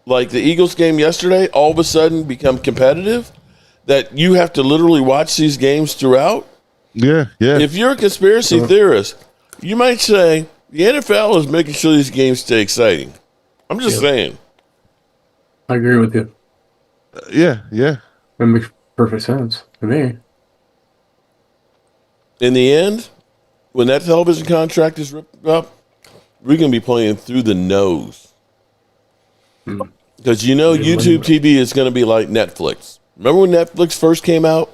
like the Eagles game yesterday, all of a sudden become competitive, that you have to literally watch these games throughout. Yeah. If you're a conspiracy theorist, you might say the NFL is making sure these games stay exciting. I'm just saying. I agree with you. Yeah. That makes perfect sense to me. In the end, when that television contract is ripped up, we're going to be playing through the nose. Because YouTube TV is going to be like Netflix. Remember when Netflix first came out?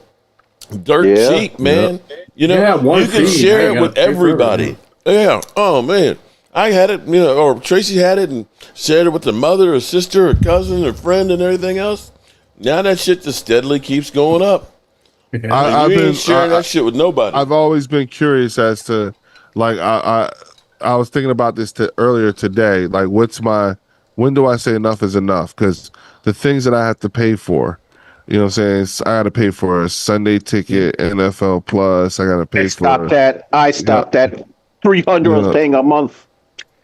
Dirt cheap, man. You can share it with everybody. Yeah. Oh, man. I had it, or Tracy had it and shared it with the mother or sister or cousin or friend and everything else. Now that shit just steadily keeps going up. I've been sharing that shit with nobody. I've always been curious as to, like, I was thinking about this earlier today. Like, when do I say enough is enough? Because the things that I have to pay for, you know what I'm saying? I got to pay for a Sunday ticket, NFL Plus. I got to pay for. I stopped that. 300 thing a month.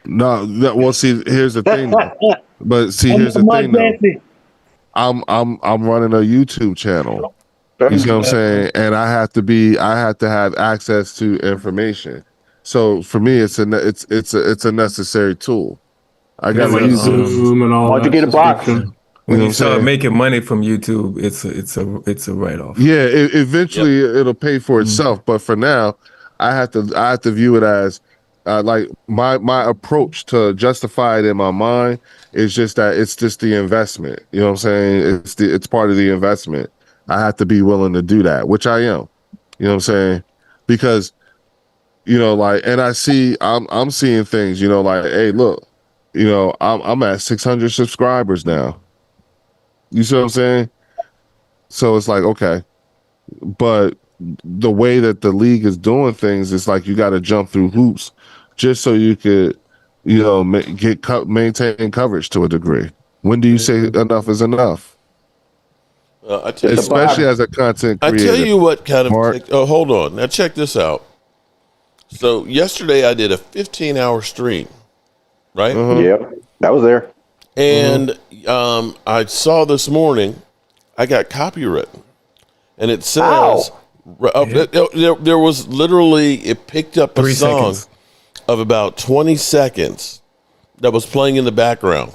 No, well, see, here's the thing. Though. But see, here's the thing. Though. I'm running a YouTube channel. You see what I'm saying? And I have to have access to information. So for me, it's a necessary tool. I got to use Zoom and all. Why'd you get a box? When you start making money from YouTube, it's a write off. Yeah, eventually it'll pay for itself. But for now, I have to view it as like my approach to justify it in my mind is just that it's just the investment. You know what I'm saying? It's part of the investment. I have to be willing to do that, which I am. You know what I'm saying? Because and I'm seeing things. Like, hey, look, I'm at 600 subscribers now. You see what I'm saying? So it's like, okay, but the way that the league is doing things, it's like you got to jump through hoops just so you could, maintain coverage to a degree. When do you say enough is enough? Especially as a content creator. I tell you what kind of. Mark. Hold on. Now check this out. So yesterday I did a 15-hour stream, right? Yeah, that was there. And I saw this morning, I got copywritten, and it says there was literally, it picked up a song of about 20 seconds that was playing in the background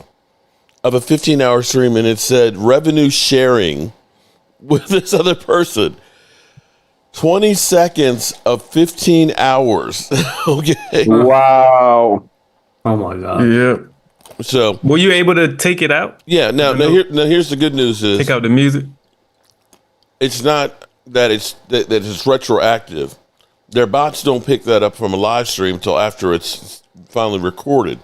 of a 15-hour stream, and it said revenue sharing with this other person. 20 seconds of 15 hours. Okay. Wow. Oh my God. Yeah. So were you able to take it out? Yeah. Now here's the good news is take out the music. It's not that it's retroactive. Their bots don't pick that up from a live stream until after it's finally recorded.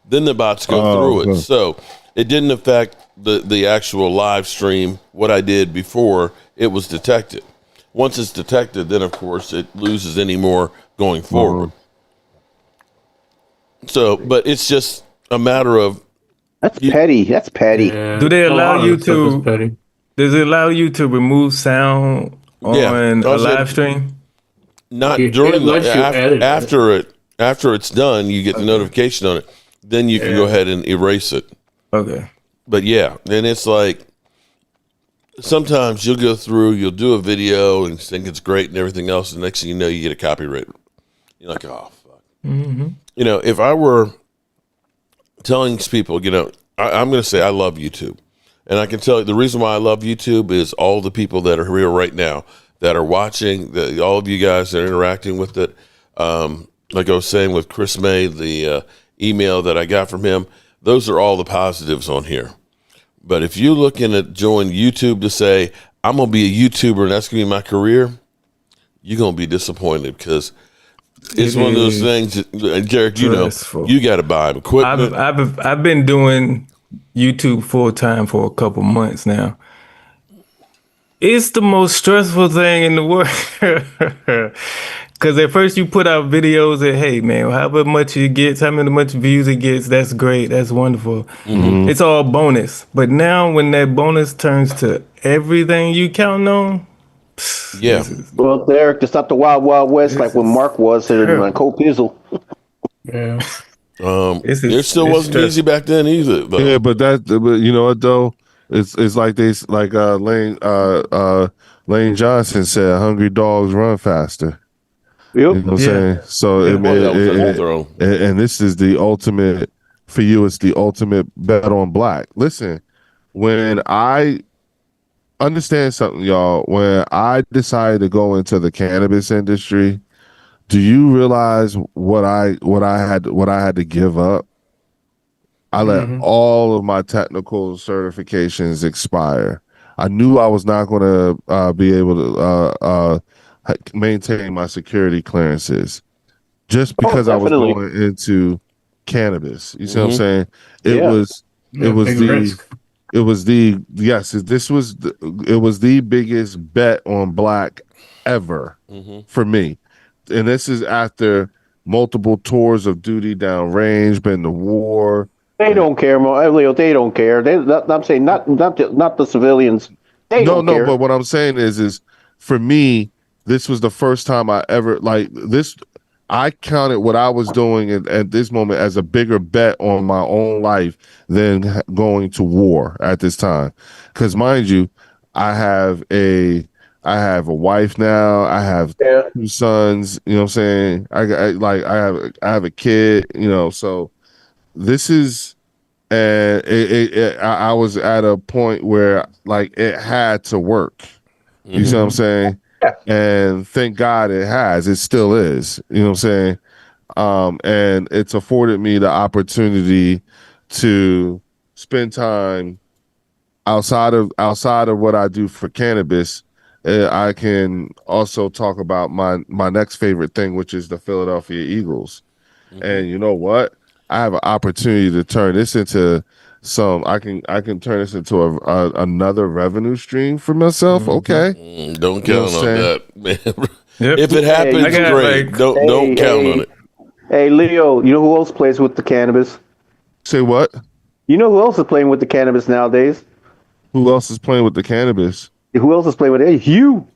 Then the bots go through it. So it didn't affect the actual live stream, what I did before it was detected. Once it's detected, then of course it loses any more going forward. So, but it's just a matter of That's petty. That's petty. Yeah, Do they allow you stuff is petty. Does it allow you to remove sound on a live stream? Not during after it's done, you get the notification on it. Then you can go ahead and erase it. Okay. But yeah, then it's like sometimes you'll go through, you'll do a video and think it's great and everything else. And the next thing you know, you get a copyright. You're like, oh, fuck. Mm-hmm. If I were telling people, I'm going to say I love YouTube. And I can tell you the reason why I love YouTube is all the people that are here right now that are watching, all of you guys that are interacting with it. Like I was saying with Chris May, the email that I got from him, those are all the positives on here. But if you're looking at join YouTube to say, I'm going to be a YouTuber and that's going to be my career, you're going to be disappointed because it's one of those things, Jarek, you got to buy equipment. I've been doing YouTube full time for a couple months now. It's the most stressful thing in the world. Because at first you put out videos and, hey, man, however much it gets, how much views it gets, that's great. That's wonderful. Mm-hmm. It's all bonus. But now when that bonus turns to everything you count on, yeah. Well, Derek, it's not the Wild Wild West like when Mark was here and Cole Pizzle. Yeah. It still wasn't easy back then either. Though. Yeah, but you know what though? It's like Lane Johnson said, "Hungry dogs run faster." Yep. You know what I'm saying? So and this is the ultimate for you. It's the ultimate bet on black. Listen, when I understand something, y'all, when I decided to go into the cannabis industry, do you realize what I had to give up? I let all of my technical certifications expire. I knew I was not going to be able to maintain my security clearances just because I was going into cannabis. You see what I'm saying? It was the biggest bet on black ever for me. And this is after multiple tours of duty down range, been to war. They don't care, Leo. They don't care. I'm saying not the civilians. They don't care. But what I'm saying is for me, this was the first time I ever this. I counted what I was doing at this moment as a bigger bet on my own life than going to war at this time. Because mind you, I have a wife now. I have 2 sons. You know what I'm saying? I have a kid. You know, so this is, and I was at a point where it had to work. You see what I'm saying? Yeah. And thank God it has. It still is. You know what I'm saying? And it's afforded me the opportunity to spend time outside of what I do for cannabis. I can also talk about my next favorite thing, which is the Philadelphia Eagles. And you know what? I have an opportunity to turn this into I can turn this into another revenue stream for myself. Okay. Don't count on that, man. If it happens, great. Don't count on it. Hey, Leo, you know who else plays with the cannabis? Say what? You know who else is playing with the cannabis nowadays? Who else is playing with the cannabis? Who else is playing with it? Hugh.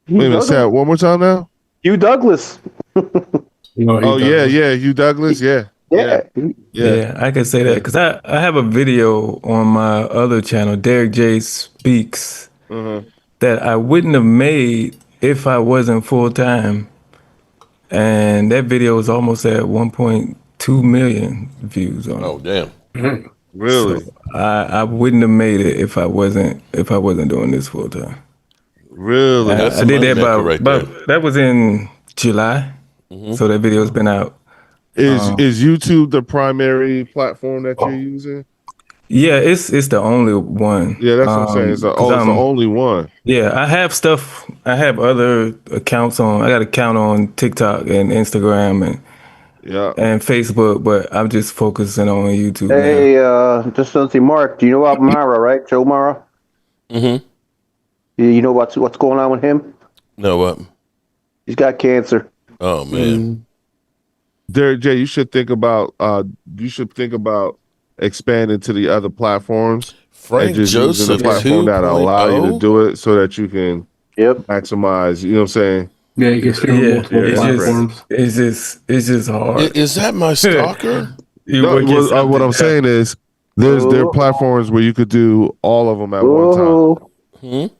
Wait a minute, say that one more time now. Hugh Douglas. Hugh Douglas. Yeah, I can say that because I have a video on my other channel, Derek J Speaks, that I wouldn't have made if I wasn't full time, and that video is almost at 1.2 million views on it. Oh damn! Really? So I wouldn't have made it if I wasn't doing this full time. Really? I did that that was in July, so that video's been out. Is YouTube the primary platform that you're using? Yeah, it's the only one. Yeah, that's what I'm saying. It's the only one. Yeah, I have stuff. I have other accounts on. I got an account on TikTok and Instagram and Facebook, but I'm just focusing on YouTube. Hey, just to see Mark. Do you know about Mara, right? Joe Mara. Mm-hmm. You know what's going on with him? No, what? He's got cancer. Oh man. Derek J, you should think about expanding to the other platforms. Frank Joseph, the platform that allow you to do it, so that you can maximize. You know what I'm saying? Yeah, you can stream multiple platforms. It's just hard. Is that my stalker? What I'm saying is, there are platforms where you could do all of them at one time.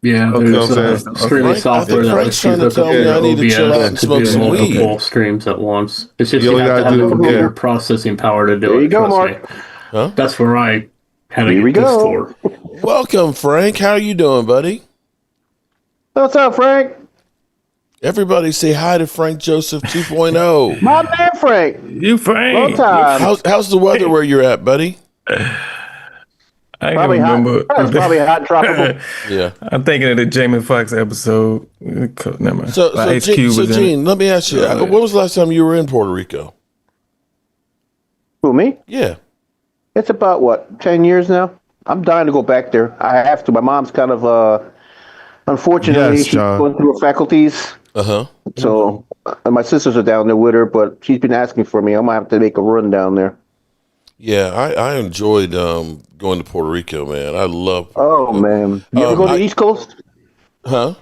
Yeah, there's streaming software that lets you hook up your OBS to do multiple streams at once. It's just you have to have the computer processing power to do it. There you go, Mark. Huh? That's where I Here we go. Welcome, Frank. How are you doing, buddy? What's up, Frank? Everybody say hi to Frank Joseph 2.0. My man, Frank. You, Frank. Long time. How's the weather where you're at, buddy? I Probably don't remember. hot. It's probably hot and tropical. Yeah. I'm thinking of the Jamie Foxx episode. Never mind. So Gene, let me ask you, when was the last time you were in Puerto Rico? Who, me? Yeah. It's about, 10 years now? I'm dying to go back there. I have to. My mom's kind of, unfortunately, she's going through her faculties. Uh-huh. So, my sisters are down there with her, but she's been asking for me. I'm going to have to make a run down there. Yeah, I enjoyed going to Puerto Rico, man. I love Puerto Rico. Man. You ever go to the East Coast? Huh?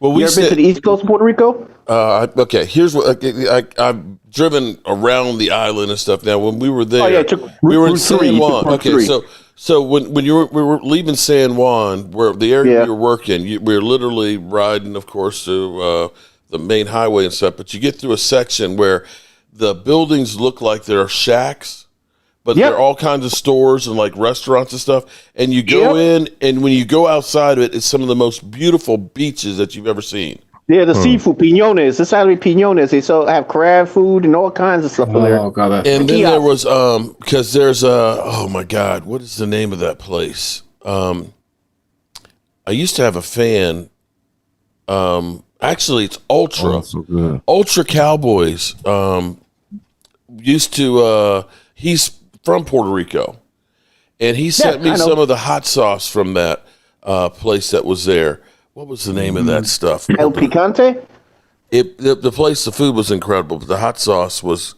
Well, you ever been to the East Coast of Puerto Rico? Okay, here's what I've driven around the island and stuff. Now, when we were there, we were in San Juan. Okay, so when we were leaving San Juan, where the area we were working, we were literally riding, of course, to the main highway and stuff. But you get through a section where the buildings look like they're shacks. But there are all kinds of stores and like restaurants and stuff. And you go in, and when you go outside of it, it's some of the most beautiful beaches that you've ever seen. Yeah, the seafood, piñones. This side of piñones. They have crab food and all kinds of stuff in there. Oh, God. And then there was, because there's oh my God, what is the name of that place? I used to have a fan. Actually, it's Ultra. Oh, so good. Ultra Cowboys. Used to, he's from Puerto Rico, and he sent me some of the hot sauce from that place that was there. What was the name of that stuff? El Picante? The place, the food was incredible, but the hot sauce was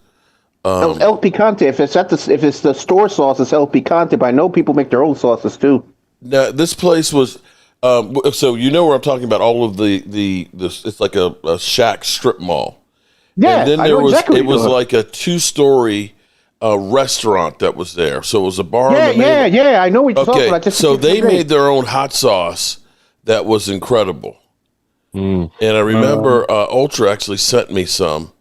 El Picante. If it's the store sauce, it's El Picante. But I know people make their own sauces too. Now, this place was so you know where I'm talking about. All of the it's like a shack strip mall. Yeah, and then I know exactly it was like a 2-story restaurant that was there. So it was a bar. Yeah. I know what you're talking about. So they made their own hot sauce that was incredible. And I remember Ultra actually sent me some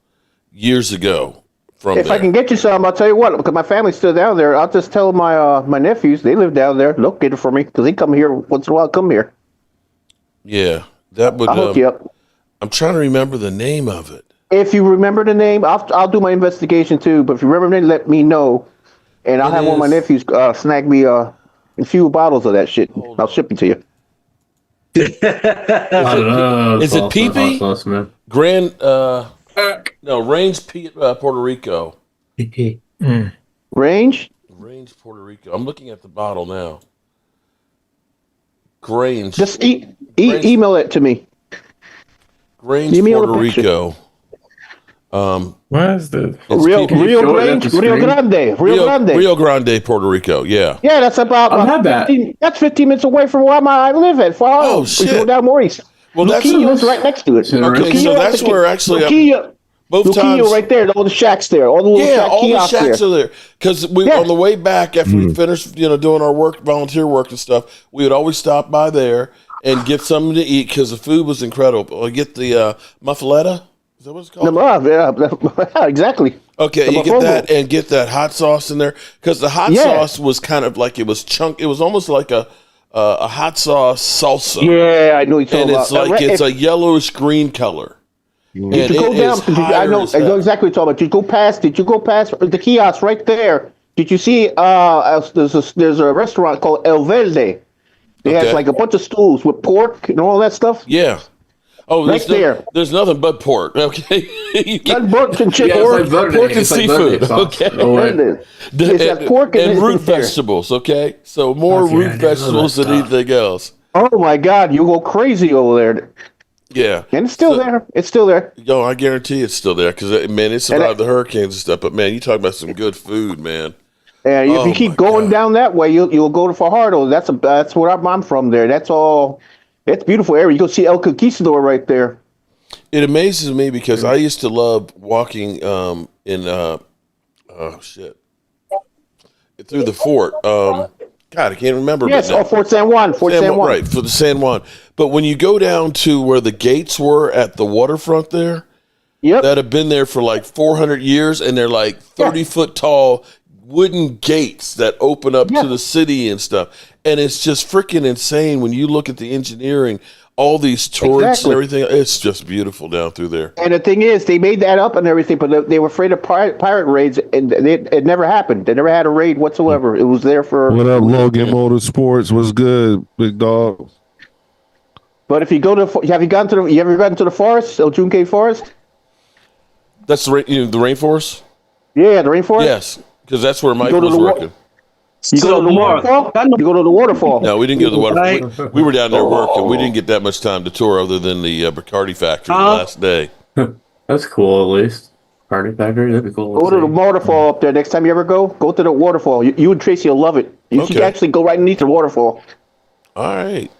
years ago from If there. I can get you some, I'll tell you what, because my family's still down there. I'll just tell my nephews, they live down there. They'll get it for me because they come here once in a while. Come here. Yeah, that would. I'll hook you up. I'm trying to remember the name of it. If you remember the name, I'll do my investigation too. But if you remember the name, let me know, and I'll have one of my nephews snag me a few bottles of that shit. I'll ship it to you. Is it PP? Grand? No, Range, Puerto Rico. Range, Puerto Rico. I'm looking at the bottle now. Grange. Just email it to me. Grange, Puerto Rico. Why is the Rio Grande, Puerto Rico? Yeah. Yeah, that's about 15, that's 15 minutes away from where I live at. Oh shit! Go down Maurice. Well, Luquillo's right next to it. Okay, so that's where actually both times right there. All the shacks there. All the little shacks are there. Because on the way back after we finished, doing our work, volunteer work and stuff, we would always stop by there and get something to eat because the food was incredible. I get the muffaletta. Is that what it's called? Yeah, exactly. Okay, you get that and get that hot sauce in there because the hot sauce was kind of like it was It was almost like a hot sauce salsa. Yeah, I know you're talking about. And it's a yellowish green color. Did you go down? I know exactly what you're talking about. Did you go past the kiosk right there? Did you see? There's a restaurant called El Verde. They have like a bunch of stools with pork and all that stuff. Yeah. Oh, there's nothing but pork. Okay, pork and chicken, pork and seafood. Okay, it's pork and root vegetables. Okay, so more root vegetables than anything else. Oh my God, you go crazy over there. Yeah, and it's still there. It's still there. Yo, I guarantee it's still there because man, it survived the hurricanes and stuff. But man, you talk about some good food, man. And if you keep going down that way, you'll go to Fajardo. That's where I'm from. There, that's all. It's a beautiful area. You go see El Conquistador right there. It amazes me because I used to love walking through the fort. God, I can't remember. Yes, Fort San Juan. Fort San Juan. Right, for the San Juan. But when you go down to where the gates were at the waterfront there, that have been there for like 400 years, and they're like 30-foot tall wooden gates that open up to the city and stuff. And it's just freaking insane when you look at the engineering, all these turrets and everything. It's just beautiful down through there. And the thing is, they made that up and everything, but they were afraid of pirate raids, and it never happened. They never had a raid whatsoever. It was there for. What up, Logan Motorsports? What's good, big dog? But if you go to, you ever gotten to the forest, El Junque Forest? That's the rainforest? Yeah, the rainforest? Yes, because that's where Mike was working. You go to the waterfall? You go to the waterfall? No, we didn't go to the waterfall. We were down there working. We didn't get that much time to tour other than the Bacardi factory the last day. That's cool, at least. Bacardi factory, that'd be cool. Go to the waterfall up there. Next time you ever go to the waterfall. You and Tracy will love it. You should actually go right underneath the waterfall. All right.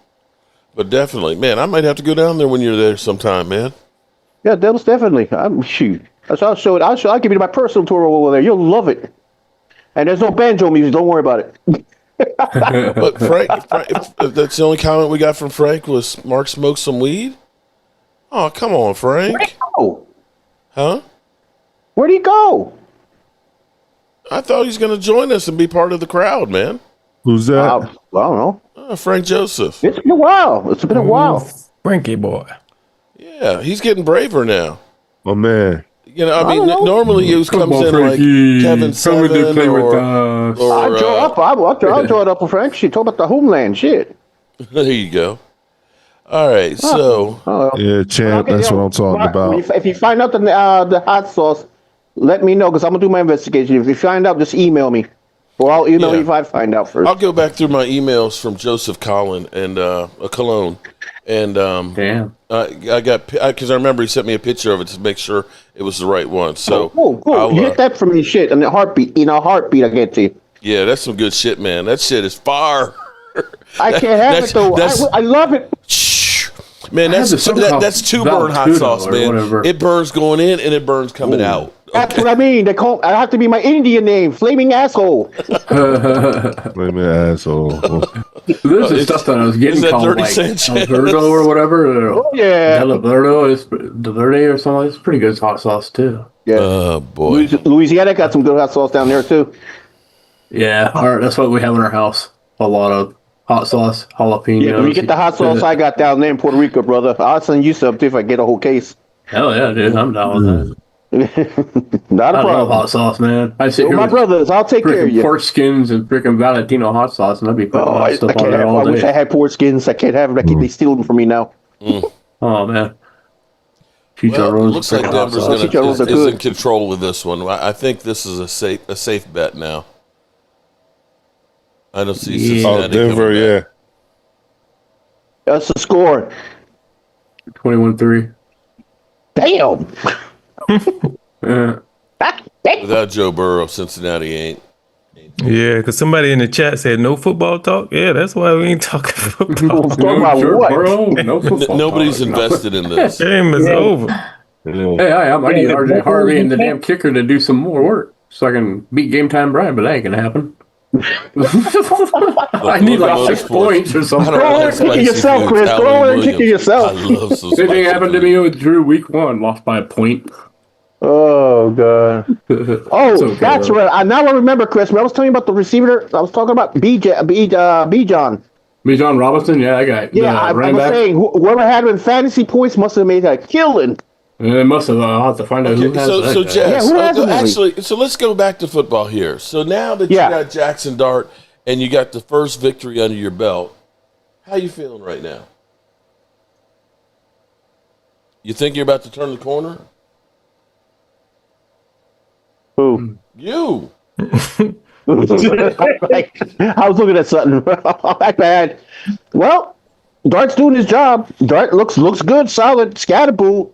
But definitely, man, I might have to go down there when you're there sometime, man. Yeah, definitely. Shoot. I'll show it. I'll give you my personal tour over there. You'll love it. And there's no banjo music. Don't worry about it. But Frank, that's the only comment we got from Frank was Mark smoked some weed. Oh, come on, Frank. Where'd he go? Huh? Where'd he go? I thought he was going to join us and be part of the crowd, man. Who's that? I don't know. Frank Joseph. It's been a while. Frankie boy. Yeah, he's getting braver now. Oh, man. You know, I mean, normally he comes in Frankie. like Kevin Seven I'll draw it up with Frank. She talk about the homeland shit. There you go. All right, so yeah, champ. That's what I'm talking about. If you find out the hot sauce, let me know because I'm gonna do my investigation. If you find out, just email me, or I'll email you if I find out first. I'll go back through my emails from Joseph Collin and Cologne, and damn, I got because I remember he sent me a picture of it to make sure it was the right one. So cool. You hit that from your shit and a heartbeat. In a heartbeat, I get to you. Yeah, that's some good shit, man. That shit is fire. I can't have it though. I love it. Man, that's two burn hot sauce, man. Whatever. It burns going in and it burns coming out. That's what I mean. I have to be my Indian name, Flaming Asshole. Flaming Asshole. This is stuff that I was getting called like Alberto or whatever. Oh yeah, Alberto is De Verde or something. It's pretty good hot sauce too. Yeah. Oh boy, Louisiana got some good hot sauce down there too. Yeah, that's what we have in our house. A lot of hot sauce, jalapenos. Yeah, when you get the hot sauce I got down there in Puerto Rico, brother, I'll send you some too if I get a whole case. Hell yeah, dude, I'm down with that. Not a problem. I love hot sauce, man. I sit here my brothers, I'll take care of you. Pork skins and freaking Valentino hot sauce, and I'd be putting that stuff on there all day. I wish I had pork skins. I can't have them. They steal them from me now. Oh man. Well, it looks like Denver's is in control with this one. I think this is a safe bet now. I don't see Cincinnati. Denver, yeah. That's the score. 21-3. Damn. Without Joe Burrow, Cincinnati ain't. Yeah, because somebody in the chat said no football talk. Yeah, that's why we ain't talking football. No football Nobody's invested in this. Game is over. Hey, I need RJ Harvey and the damn kicker to do some more work so I can beat Game Time Brian, but that ain't gonna happen. I need like 6 points or something. Go and kick it yourself, Chris. Go and kick it yourself. Same thing happened to me with Drew week 1, lost by a point. Oh god. Oh, that's right. Now I remember, Chris. When I was telling you about the receiver, I was talking about Bijan. Bijan Robinson, yeah, that guy. Yeah, I was saying whoever had him in fantasy points must have made a killing. It must have. I'll have to find out who has that. So Jess, actually, so let's go back to football here. So now that you got Jackson Dart and you got the first victory under your belt, how you feeling right now? You think you're about to turn the corner? Who? You. I was looking at something. That bad. Well, Dart's doing his job. Dart looks good, solid, scatterboo.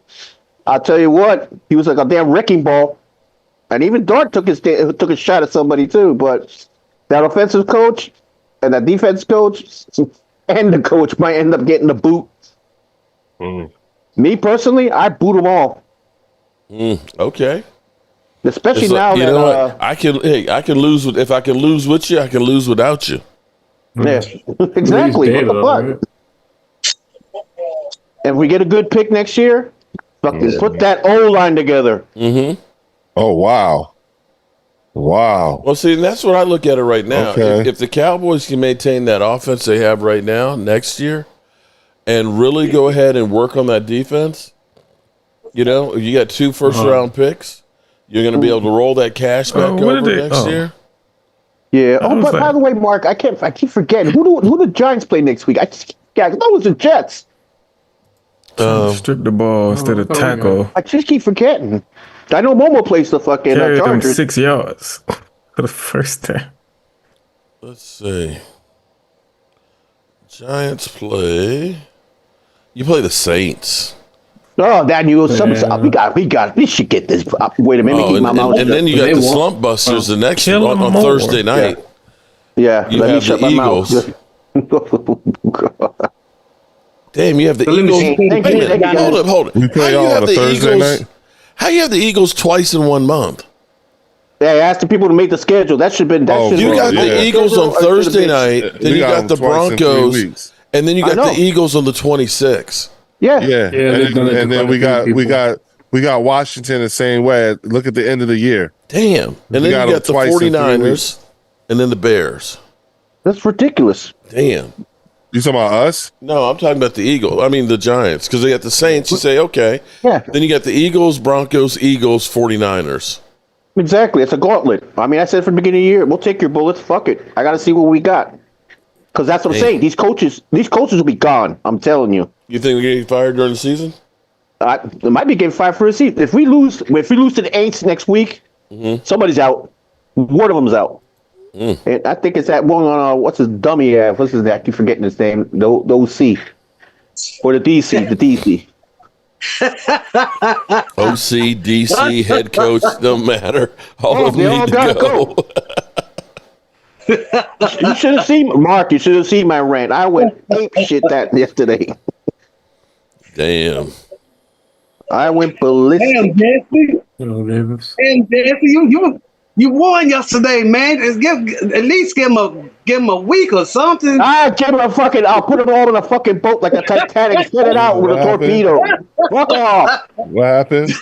I'll tell you what, he was like a damn wrecking ball, and even Dart took a shot at somebody too. But that offensive coach and that defense coach and the coach might end up getting the boot. Me personally, I boot them all. Okay. Especially now you that know what? I can lose if I can lose with you, I can lose without you. Yeah, exactly. What the fuck? If we get a good pick next year, fucking put that O line together. Oh wow. Wow. Well, see, that's what I look at it right now. Okay. If the Cowboys can maintain that offense they have right now next year and really go ahead and work on that defense, you know, you got 2 first-round picks, you're going to be able to roll that cash back over next year. Yeah. Oh, but by the way, Mark, I keep forgetting who the Giants play next week. I thought it was the Jets. Strip the ball instead of tackle. I just keep forgetting. I know Momo plays the fucking Carried them Chargers. 6 yards for the first time. Let's see. Giants play. You play the Saints. Oh, Daniel, we should get this. Wait a minute, keep my mouth shut. And then you got the Slump Busters the next on Thursday night. Yeah, you have the Eagles. Damn, you have the Eagles. Hold it. We play on a Thursday night. How you have the Eagles twice in 1 month? Yeah, I asked the people to make the schedule. That should have been. You got the Eagles on Thursday night. Then you got the Broncos, and then you got the Eagles on the 26th. Yeah. And then we got Washington the same way. Look at the end of the year. Damn. And then you got the 49ers and then the Bears. That's ridiculous. Damn. You talking about us? No, I'm talking about the Eagles. I mean the Giants, because they got the Saints. You say, okay. Yeah. Then you got the Eagles, Broncos, 49ers. Exactly. It's a gauntlet. I mean, I said from the beginning of the year, we'll take your bullets. Fuck it. I got to see what we got. Because that's what I'm saying. These coaches will be gone. I'm telling you. You think we're getting fired during the season? They might be getting fired for a season. If we lose to the Aints next week, somebody's out. One of them's out. And I think it's that one on what's his dummy? What's his name? I keep forgetting his name. The OC or the DC. The DC. OC, DC, head coach, don't matter. All of them need to go. You should have seen Mark. You should have seen my rant. I went ape shit that yesterday. Damn. I went ballistic. Damn, Jesse. Damn, Jesse, you won yesterday, man. At least give him a week or something. I'll put them all in a fucking boat like a Titanic. Set it out with a torpedo. Fuck off. What happened?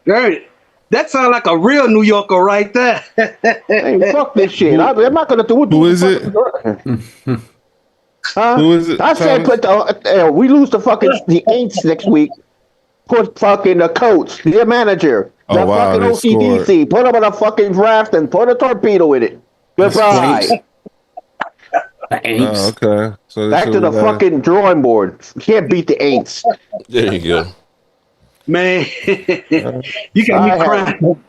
Great. That sounds like a real New Yorker right there. Hey, fuck this shit. I'm not gonna do it. Who is it? Who is it? I said, we lose the Aints next week. Put fucking the coach, the manager, the fucking OCDC. Put them on a fucking draft and put a torpedo in it. Goodbye. Aints. Okay. So back to the fucking drawing board. You can't beat the Aints. There you go. Man, you got me crying.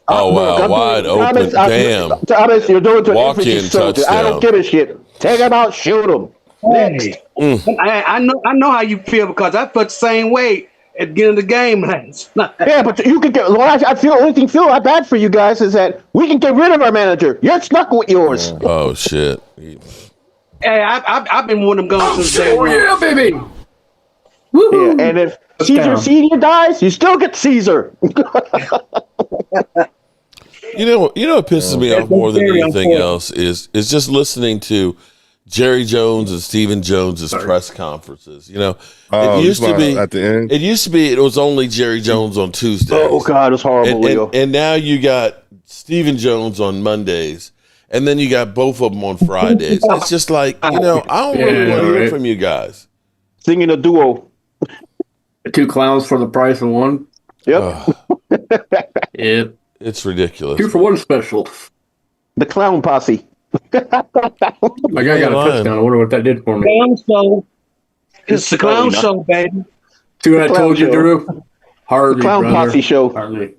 Oh, wow. Wide open. Damn. Thomas, you're doing to an Walk-in infantry soldier. touchdown. I don't give a shit. Take him out, shoot him. Next. I know how you feel because I felt the same way at the beginning of the game last night. Yeah, but you can get. Well, I feel only thing feel bad for you guys is that we can get rid of our manager. You're stuck with yours. Oh shit. Hey, I've been one of them guns since day one. Yeah, baby. Yeah, and if Caesar Senior dies, you still get Caesar. You know what pisses me off more than anything else is just listening to Jerry Jones and Stephen Jones's press conferences. You know, it used to be at the end. It used to be it was only Jerry Jones on Tuesdays. Oh God, it's horrible, Leo. And now you got Stephen Jones on Mondays, and then you got both of them on Fridays. It's just like, I don't really want to hear from you guys. Singing a duo. 2 clowns for the price of one. Yep. Yep. It's ridiculous. 2 for 1 special. The clown posse. My guy got a touchdown. I wonder what that did for me. Clown show. It's the clown show, baby. See what I told you, Drew? Hardly, the clown brother. posse show. Hardly.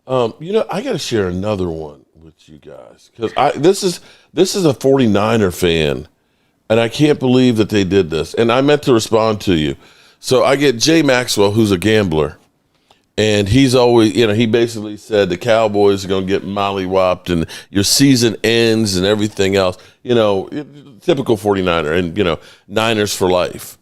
I got to share another one with you guys because this is a 49er fan, and I can't believe that they did this. And I meant to respond to you. So I get Jay Maxwell, who's a gambler, and he's always, he basically said the Cowboys are going to get mollywopped and your season ends and everything else. Typical 49er and, Niners for life.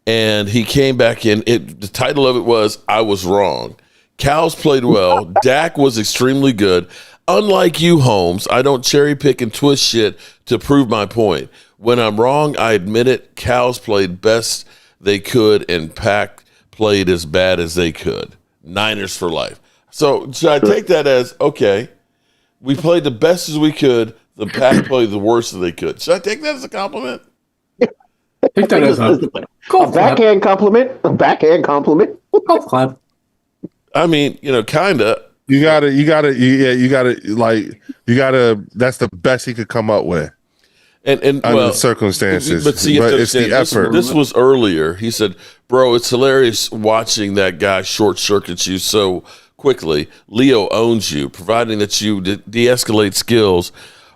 And he came back in. The title of it was, I Was Wrong. Cows played well. Dak was extremely good. Unlike you, Holmes, I don't cherry pick and twist shit to prove my point. When I'm wrong, I admit it. Cows played best they could, and Pack played as bad as they could. Niners for life. So should I take that as, okay, we played the best as we could, the Pack played the worst that they could. Should I take that as a compliment? Take that as a backhand compliment. A backhand compliment. Golf clap. I mean, kind of. You gotta, that's the best he could come up with. And under the circumstances. But see, it's the effort. This was earlier. He said, bro, it's hilarious watching that guy short circuit you so quickly. Leo owns you, providing that you de-escalate skills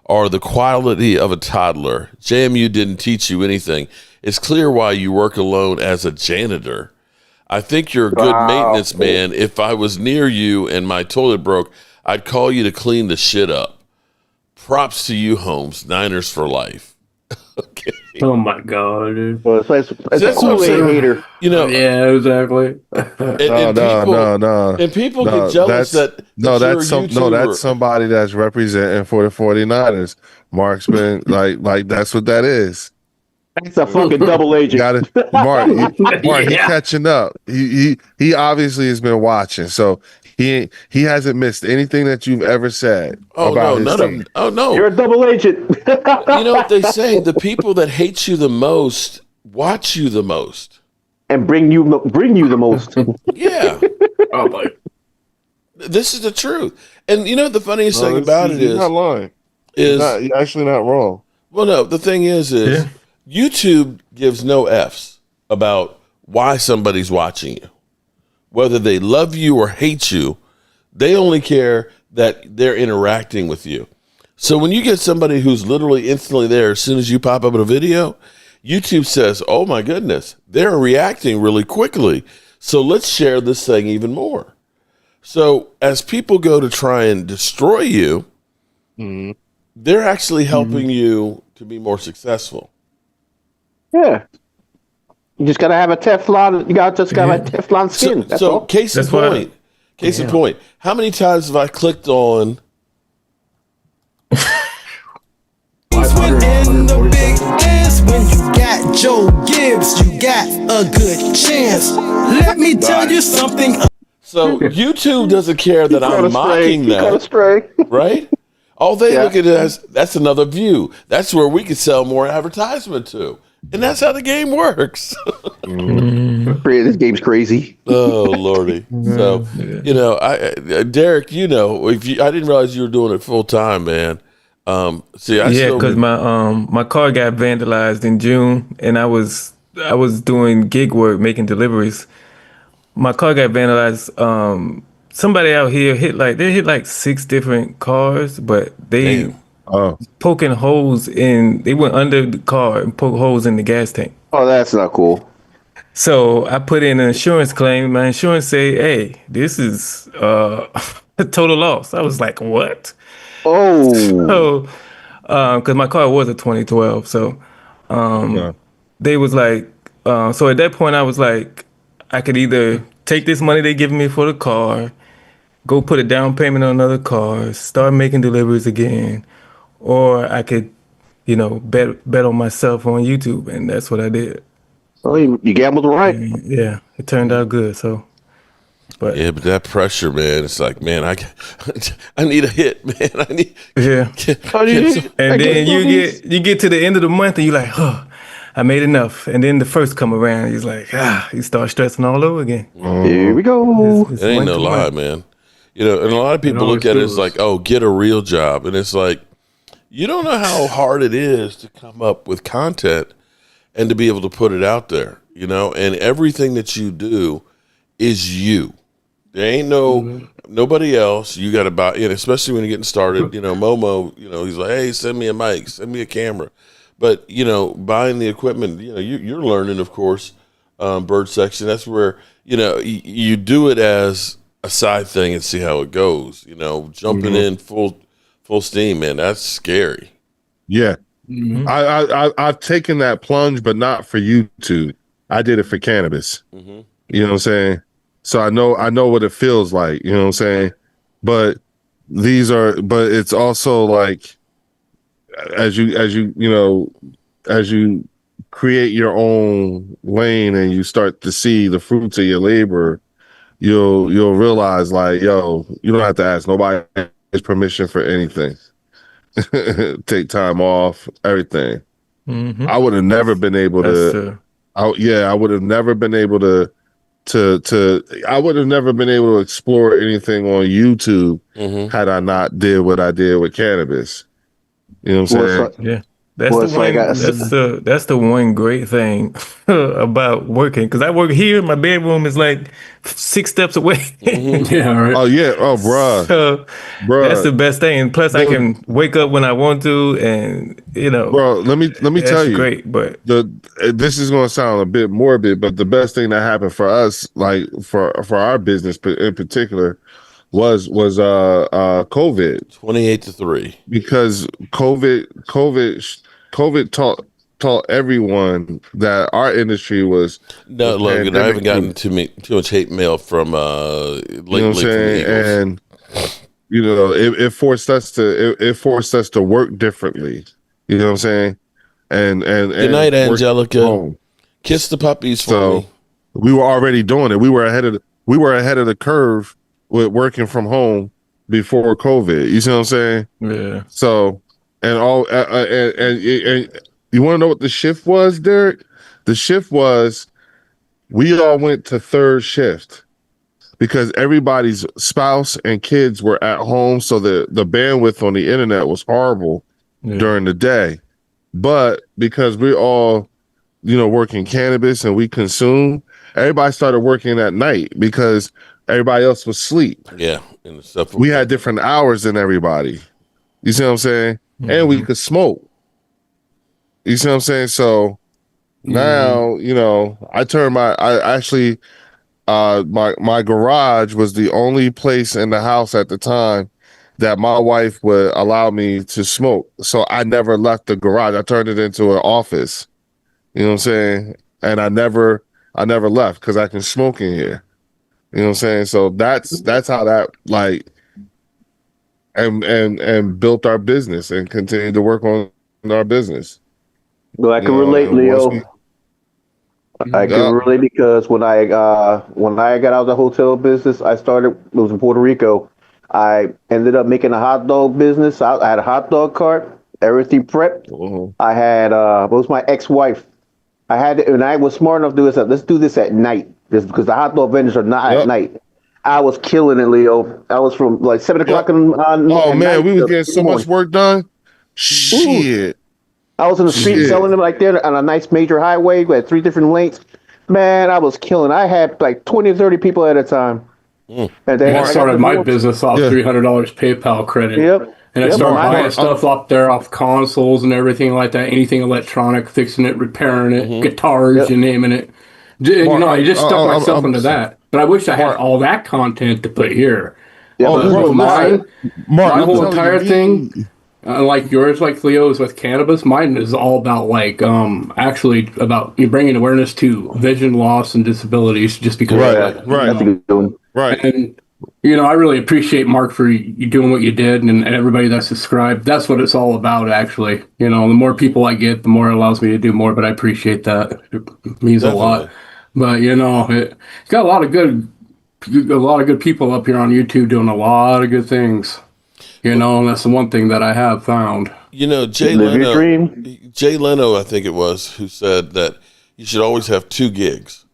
are the quality of a toddler. JMU didn't teach you anything. It's clear why you work alone as a janitor. I think you're a good maintenance man. If I was near you and my toilet broke, I'd call you to clean the shit up. Props to you, Holmes. Niners for life. Okay. Oh my god, dude. Well, it's a Kool-Aid hater. Yeah, exactly. And people get jealous that's somebody that's representing for the 49ers. Mark's been like that's what that is. It's a fucking double agent. Mark, he's catching up. He obviously has been watching, so he hasn't missed anything that you've ever said about his team. Oh no, you're a double agent. You know what they say? The people that hate you the most watch you the most and bring you the most. Yeah. Oh boy. This is the truth. And the funniest thing about it is, he's not lying. You're actually not wrong. Well, no, the thing is YouTube gives no F's about why somebody's watching you. Whether they love you or hate you, they only care that they're interacting with you. So when you get somebody who's literally instantly there as soon as you pop up in a video, YouTube says, oh my goodness, they're reacting really quickly. So let's share this thing even more. So as people go to try and destroy you, they're actually helping you to be more successful. Yeah. You just gotta have a Teflon. You gotta have a Teflon skin. That's all. Case in point. How many times have I clicked on? In the big dance, when you got Joe Gibbs, you got a good chance. Let me tell you something. So YouTube doesn't care that I'm mocking that, right? All they look at it as that's another view. That's where we could sell more advertisement to. And that's how the game works. This game's crazy. Oh Lordy! So Derek, I didn't realize you were doing it full time, man. Because my car got vandalized in June, and I was doing gig work, making deliveries. My car got vandalized. Somebody out here hit like 6 different cars, but they. Poking holes in, they went under the car and poked holes in the gas tank. Oh, that's not cool. So I put in an insurance claim. My insurance say, hey, this is a total loss. I was like, what? Oh. So, because my car was a 2012. So they was like, so at that point I was like, I could either take this money they giving me for the car, go put a down payment on another car, start making deliveries again, or I could, bet on myself on YouTube, and that's what I did. Oh, you gambled right. Yeah, it turned out good. So, but that pressure, man, it's like, man, I need a hit, man. I need. Yeah. And then you get to the end of the month, and you're like, oh, I made enough. And then the first come around, he's like, you start stressing all over again. Here we go. It ain't no lie, man. And a lot of people look at it as like, oh, get a real job, and it's like, you don't know how hard it is to come up with content and to be able to put it out there, and everything that you do is you. There ain't nobody else. You got to buy, especially when you're getting started, Momo, he's like, hey, send me a mic, send me a camera. But, buying the equipment, you're learning, of course, bird section. That's where, you do it as a side thing and see how it goes, jumping in full steam, man. That's scary. Yeah. I've taken that plunge, but not for YouTube. I did it for cannabis. You know what I'm saying? So I know what it feels like, you know what I'm saying? But it's also like, as you create your own lane and you start to see the fruits of your labor, you'll realize like, yo, you don't have to ask nobody's permission for anything. Take time off, everything. Mm-hmm. I would have never been able I would have never been able to I would have never been able to explore anything on YouTube had I not did what I did with cannabis. You know what I'm saying? Yeah. That's the one great thing about working, because I work here. My bedroom is like 6 steps away. Yeah, right. Oh yeah, bruh. So that's the best thing. And plus, I can wake up when I want to, and bro. Let me tell you, great. But this is gonna sound a bit morbid, but the best thing that happened for us, like for our business in particular, was COVID. 28-3. Because COVID taught everyone that our industry was no. Logan, I haven't gotten too much hate mail from lately. You know what I'm saying? And it forced us to work differently. You know what I'm saying? And good night, Angelica. Kiss the puppies for me. We were already doing it. We were ahead of the curve with working from home before COVID. You see what I'm saying? Yeah. So and you want to know what the shift was, Derek? The shift was we all went to third shift because everybody's spouse and kids were at home, so the bandwidth on the internet was horrible during the day. But because we all, working cannabis and we consume, everybody started working at night because everybody else was asleep. Yeah. And the stuff we had different hours than everybody. You see what I'm saying? Mm-hmm. And we could smoke. You see what I'm saying? So now, I turned my garage was the only place in the house at the time that my wife would allow me to smoke. So I never left the garage. I turned it into an office. You know what I'm saying? And I never left because I can smoke in here. You know what I'm saying? So that's how that and built our business and continued to work on our business. Well, I can relate, Leo. I can relate because when I got out of the hotel business, it was in Puerto Rico. I ended up making a hot dog business. I had a hot dog cart, everything prepped. Uh-huh. I had it was my ex-wife. I had it, and I was smart enough to do this. Let's do this at night, just because the hot dog vendors are not at night. I was killing it, Leo. I was from like 7 o'clock on. Oh man, we were getting so much work done. Shit. I was in the street selling them like there on a nice major highway. We had 3 different lanes. Man, I was killing. I had like 20 or 30 people at a time. And then I started my business off $300 PayPal credit. Yep. And I started buying stuff up there off consoles and everything like that. Anything electronic, fixing it, repairing it, guitars, you naming it. I just stuck myself into that. But I wish I had all that content to put here. Yeah, my whole entire thing, like yours, like Leo's with cannabis, mine is all about actually about bringing awareness to vision loss and disabilities, just because right. And I really appreciate Mark for you doing what you did, and everybody that's subscribed. That's what it's all about, actually. The more people I get, the more it allows me to do more. But I appreciate that; it means a lot. But it's got a lot of good people up here on YouTube doing a lot of good things. And that's the one thing that I have found. Jay Leno, I think it was, who said that you should always have 2 gigs.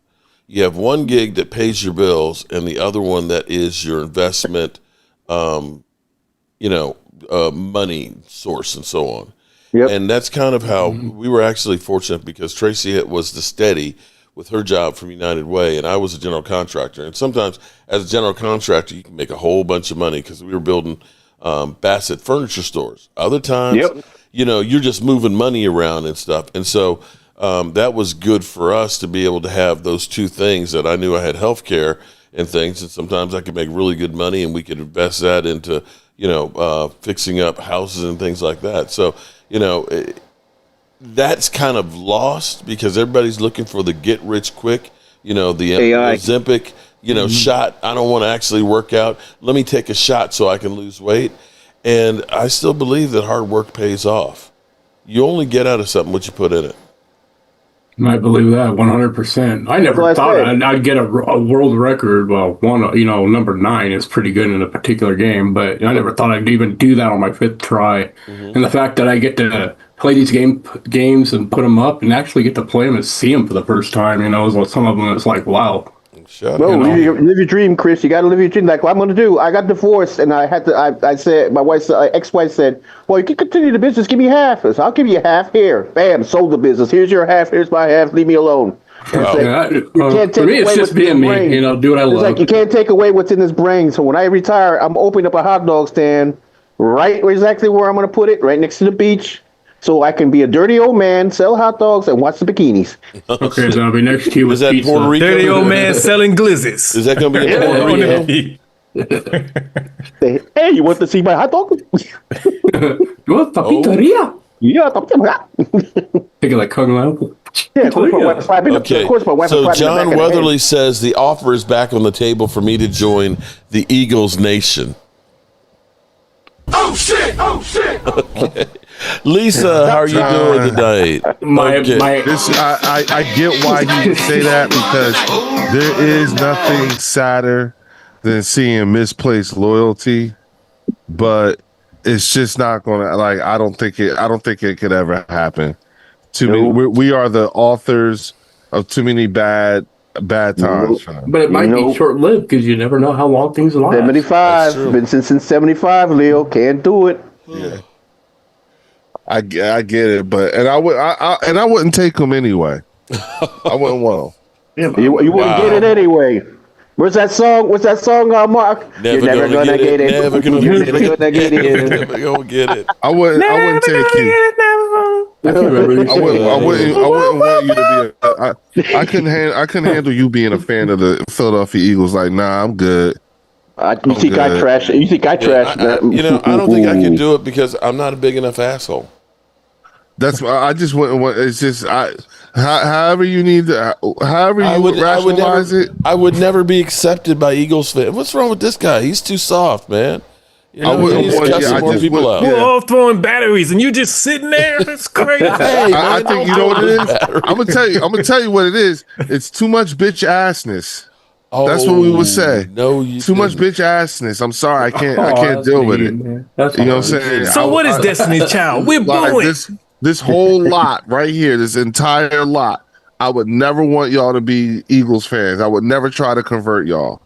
You have one gig that pays your bills, and the other one that is your investment, money source and so on. Yep. And that's kind of how we were actually fortunate, because Tracy was the steady with her job from United Way, and I was a general contractor. And sometimes as a general contractor, you can make a whole bunch of money because we were building Bassett furniture stores. Other times, you're just moving money around and stuff. And so that was good for us to be able to have those 2 things, that I knew I had healthcare and things, and sometimes I could make really good money and we could invest that into, fixing up houses and things like that. So, that's kind of lost because everybody's looking for the get rich quick, the Ozempic, shot. I don't want to actually work out. Let me take a shot so I can lose weight. And I still believe that hard work pays off. You only get out of something what you put in it. I believe that 100%. I never thought I'd get a world record. Well, number 9 is pretty good in a particular game, but I never thought I'd even do that on my 5th try. And the fact that I get to play these games and put them up and actually get to play them and see them for the first time, some of them it's like, wow. Live your dream, Chris. You got to live your dream. Like, what I'm going to do, I got divorced, and I had to. I said, my wife's ex-wife said, "Well, you can continue the business. Give me half." I said, "I'll give you half here." Bam, sold the business. Here's your half. Here's my half. Leave me alone. For me, it's just being me. Do what I love. It's like you can't take away what's in this brain. So when I retire, I'm opening up a hot dog stand right exactly where I'm going to put it, right next to the beach. So I can be a dirty old man, sell hot dogs, and watch the bikinis. Okay, so I'll be next to you with pizza. Puerto Rico? Dirty old man selling glizzes. Is that going to be in Puerto Rico? Hey, you want to see my hot dog? You want the pizzeria? Yeah, Think of like Kung Lao. Yeah, of course my wife is slapping. Okay, of course my wife so John Weatherly says the offer is back on the table for me to join the Eagles Nation. Oh shit! Oh shit! Okay. Lisa, how are you doing tonight? I get why he would say that, because there is nothing sadder than seeing misplaced loyalty, but it's just not gonna, like, I don't think it could ever happen. We are the authors of too many bad times. But it might be short lived, because you never know how long things last. 75, been since 75, Leo, can't do it. Yeah. I get it, but I wouldn't take them anyway. I wouldn't want them. You wouldn't get it anyway. What's that song, Mark? You're never gonna get it. Never gonna get it. Never gonna get it. I wouldn't take you. I wouldn't want you to be. I couldn't handle you being a fan of the Philadelphia Eagles. Like, nah, I'm good. You think I trash? You think I trash? I don't think I can do it because I'm not a big enough asshole. That's why I just wouldn't want. It's just however you need to, however you would rationalize it. I would never be accepted by Eagles fans. What's wrong with this guy? He's too soft, man. He's cussing more people out. We're all throwing batteries, and you just sitting there. That's crazy. Hey, I think you know what it is. I'm gonna tell you what it is. It's too much bitch assness. That's what we would say. No, too much bitch assness. I'm sorry, I can't deal with it. You know what I'm saying? So what is Destiny's Child? We're blowing this whole lot right here. This entire lot. I would never want y'all to be Eagles fans. I would never try to convert y'all.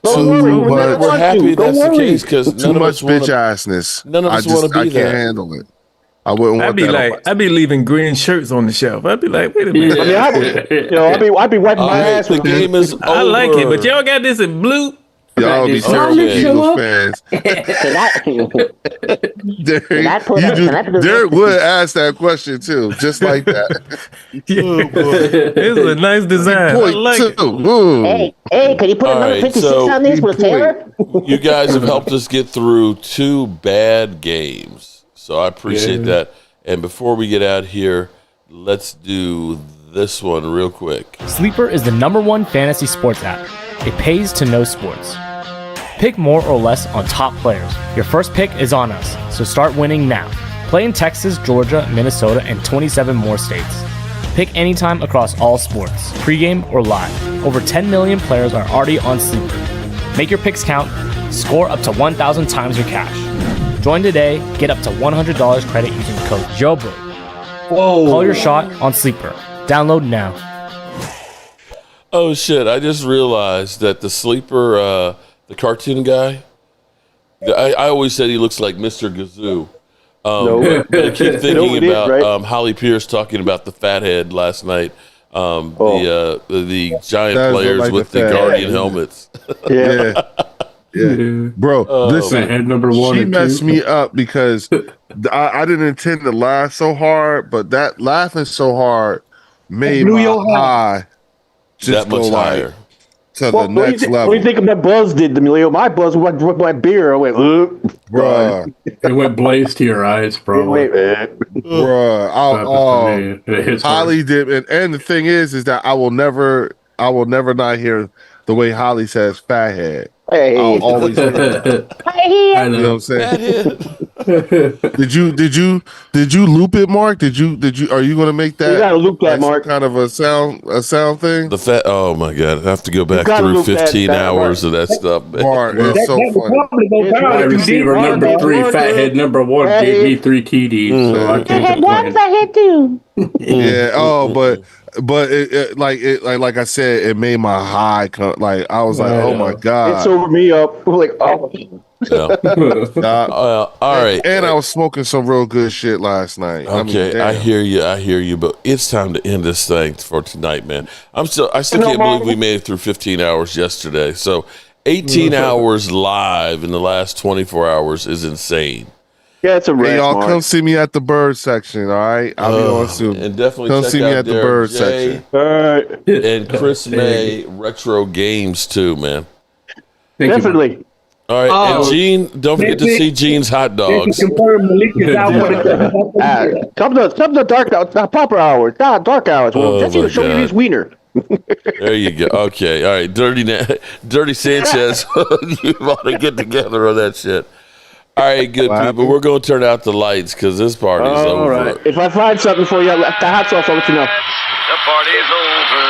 We're happy that's the case because too much bitch assness. None of us want to be there. I can't handle it. I wouldn't want that. I'd be leaving green shirts on the shelf. I'd be like, wait a minute. I'd be wiping my ass with the game is over. I like it, but y'all got this in blue. Y'all be terrible Eagles fans. Derek would ask that question too, just like that. It's a nice design. I like it. Hey, can you put another 56 on these with Taylor? You guys have helped us get through 2 bad games, so I appreciate that. And before we get out here, let's do this one real quick. Sleeper is the #1 fantasy sports app. It pays to know sports. Pick more or less on top players. Your first pick is on us, so start winning now. Play in Texas, Georgia, Minnesota, and 27 more states. Pick anytime across all sports, pregame or live. Over 10 million players are already on Sleeper. Make your picks count. Score up to 1,000 times your cash. Join today. Get up to $100 credit using code JOBRO. Whoa. Call your shot on Sleeper. Download now. Oh, shit. I just realized that the Sleeper... the cartoon guy, I always said he looks like Mr. Gazoo. But I keep thinking about Holly Pierce talking about the fathead last night. The giant players with the Guardian helmets. Yeah. Bro, listen, number 1 she messed me up because I didn't intend to laugh so hard, but that laughing so hard made my high just that much higher. To the next level. What do you think of that Buzz did to me, Leo? My Buzz went with my beer. I went, bruh. It went blaze to your eyes, probably. Bruh. Holly did, and the thing is that I will never not hear the way Holly says fathead. Hey. I'll always hear it. Hey. I know. You know what I'm saying? Did you loop it, Mark? Are you going to make that? You got to loop that, like Mark. Some kind of a sound thing. Oh my god, I have to go back through 15 hours of that stuff. Mark, it's so funny. Wide receiver number 3, fathead number 1 gave me 3 TDs, so I can't complain. I had to. Yeah. Oh, but like I said, it made my high come. Like I was like, oh my god, it sobered me up. Like, oh. Yeah. All right. And I was smoking some real good shit last night. Okay, I hear you, but it's time to end this thing for tonight, man. I still can't believe we made it through 15 hours yesterday. So 18 hours live in the last 24 hours is insane. Yeah, it's a rest. Hey, y'all, Mark. come see me at the bird section. All right, I'll be on soon. And definitely come check see out me at the Derek bird J. section. All right. And Chris May retro games too, man. Definitely. All right, and Gene, don't forget to see Gene's hot dogs. Come to dark proper hours, dark hours. Well, Jesse will show you his wiener. There you go. Okay, all right, Dirty Sanchez. You want to get together on that shit. All right, good people. We're going to turn out the lights because this party's over. All right. If I find something for you, the hot sauce, I'll let you know. The party's over.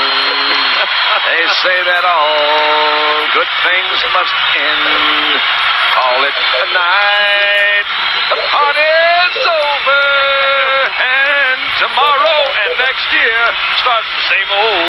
They say that all good things must end. Call it a night. The party's over. And tomorrow and next year starts the same old.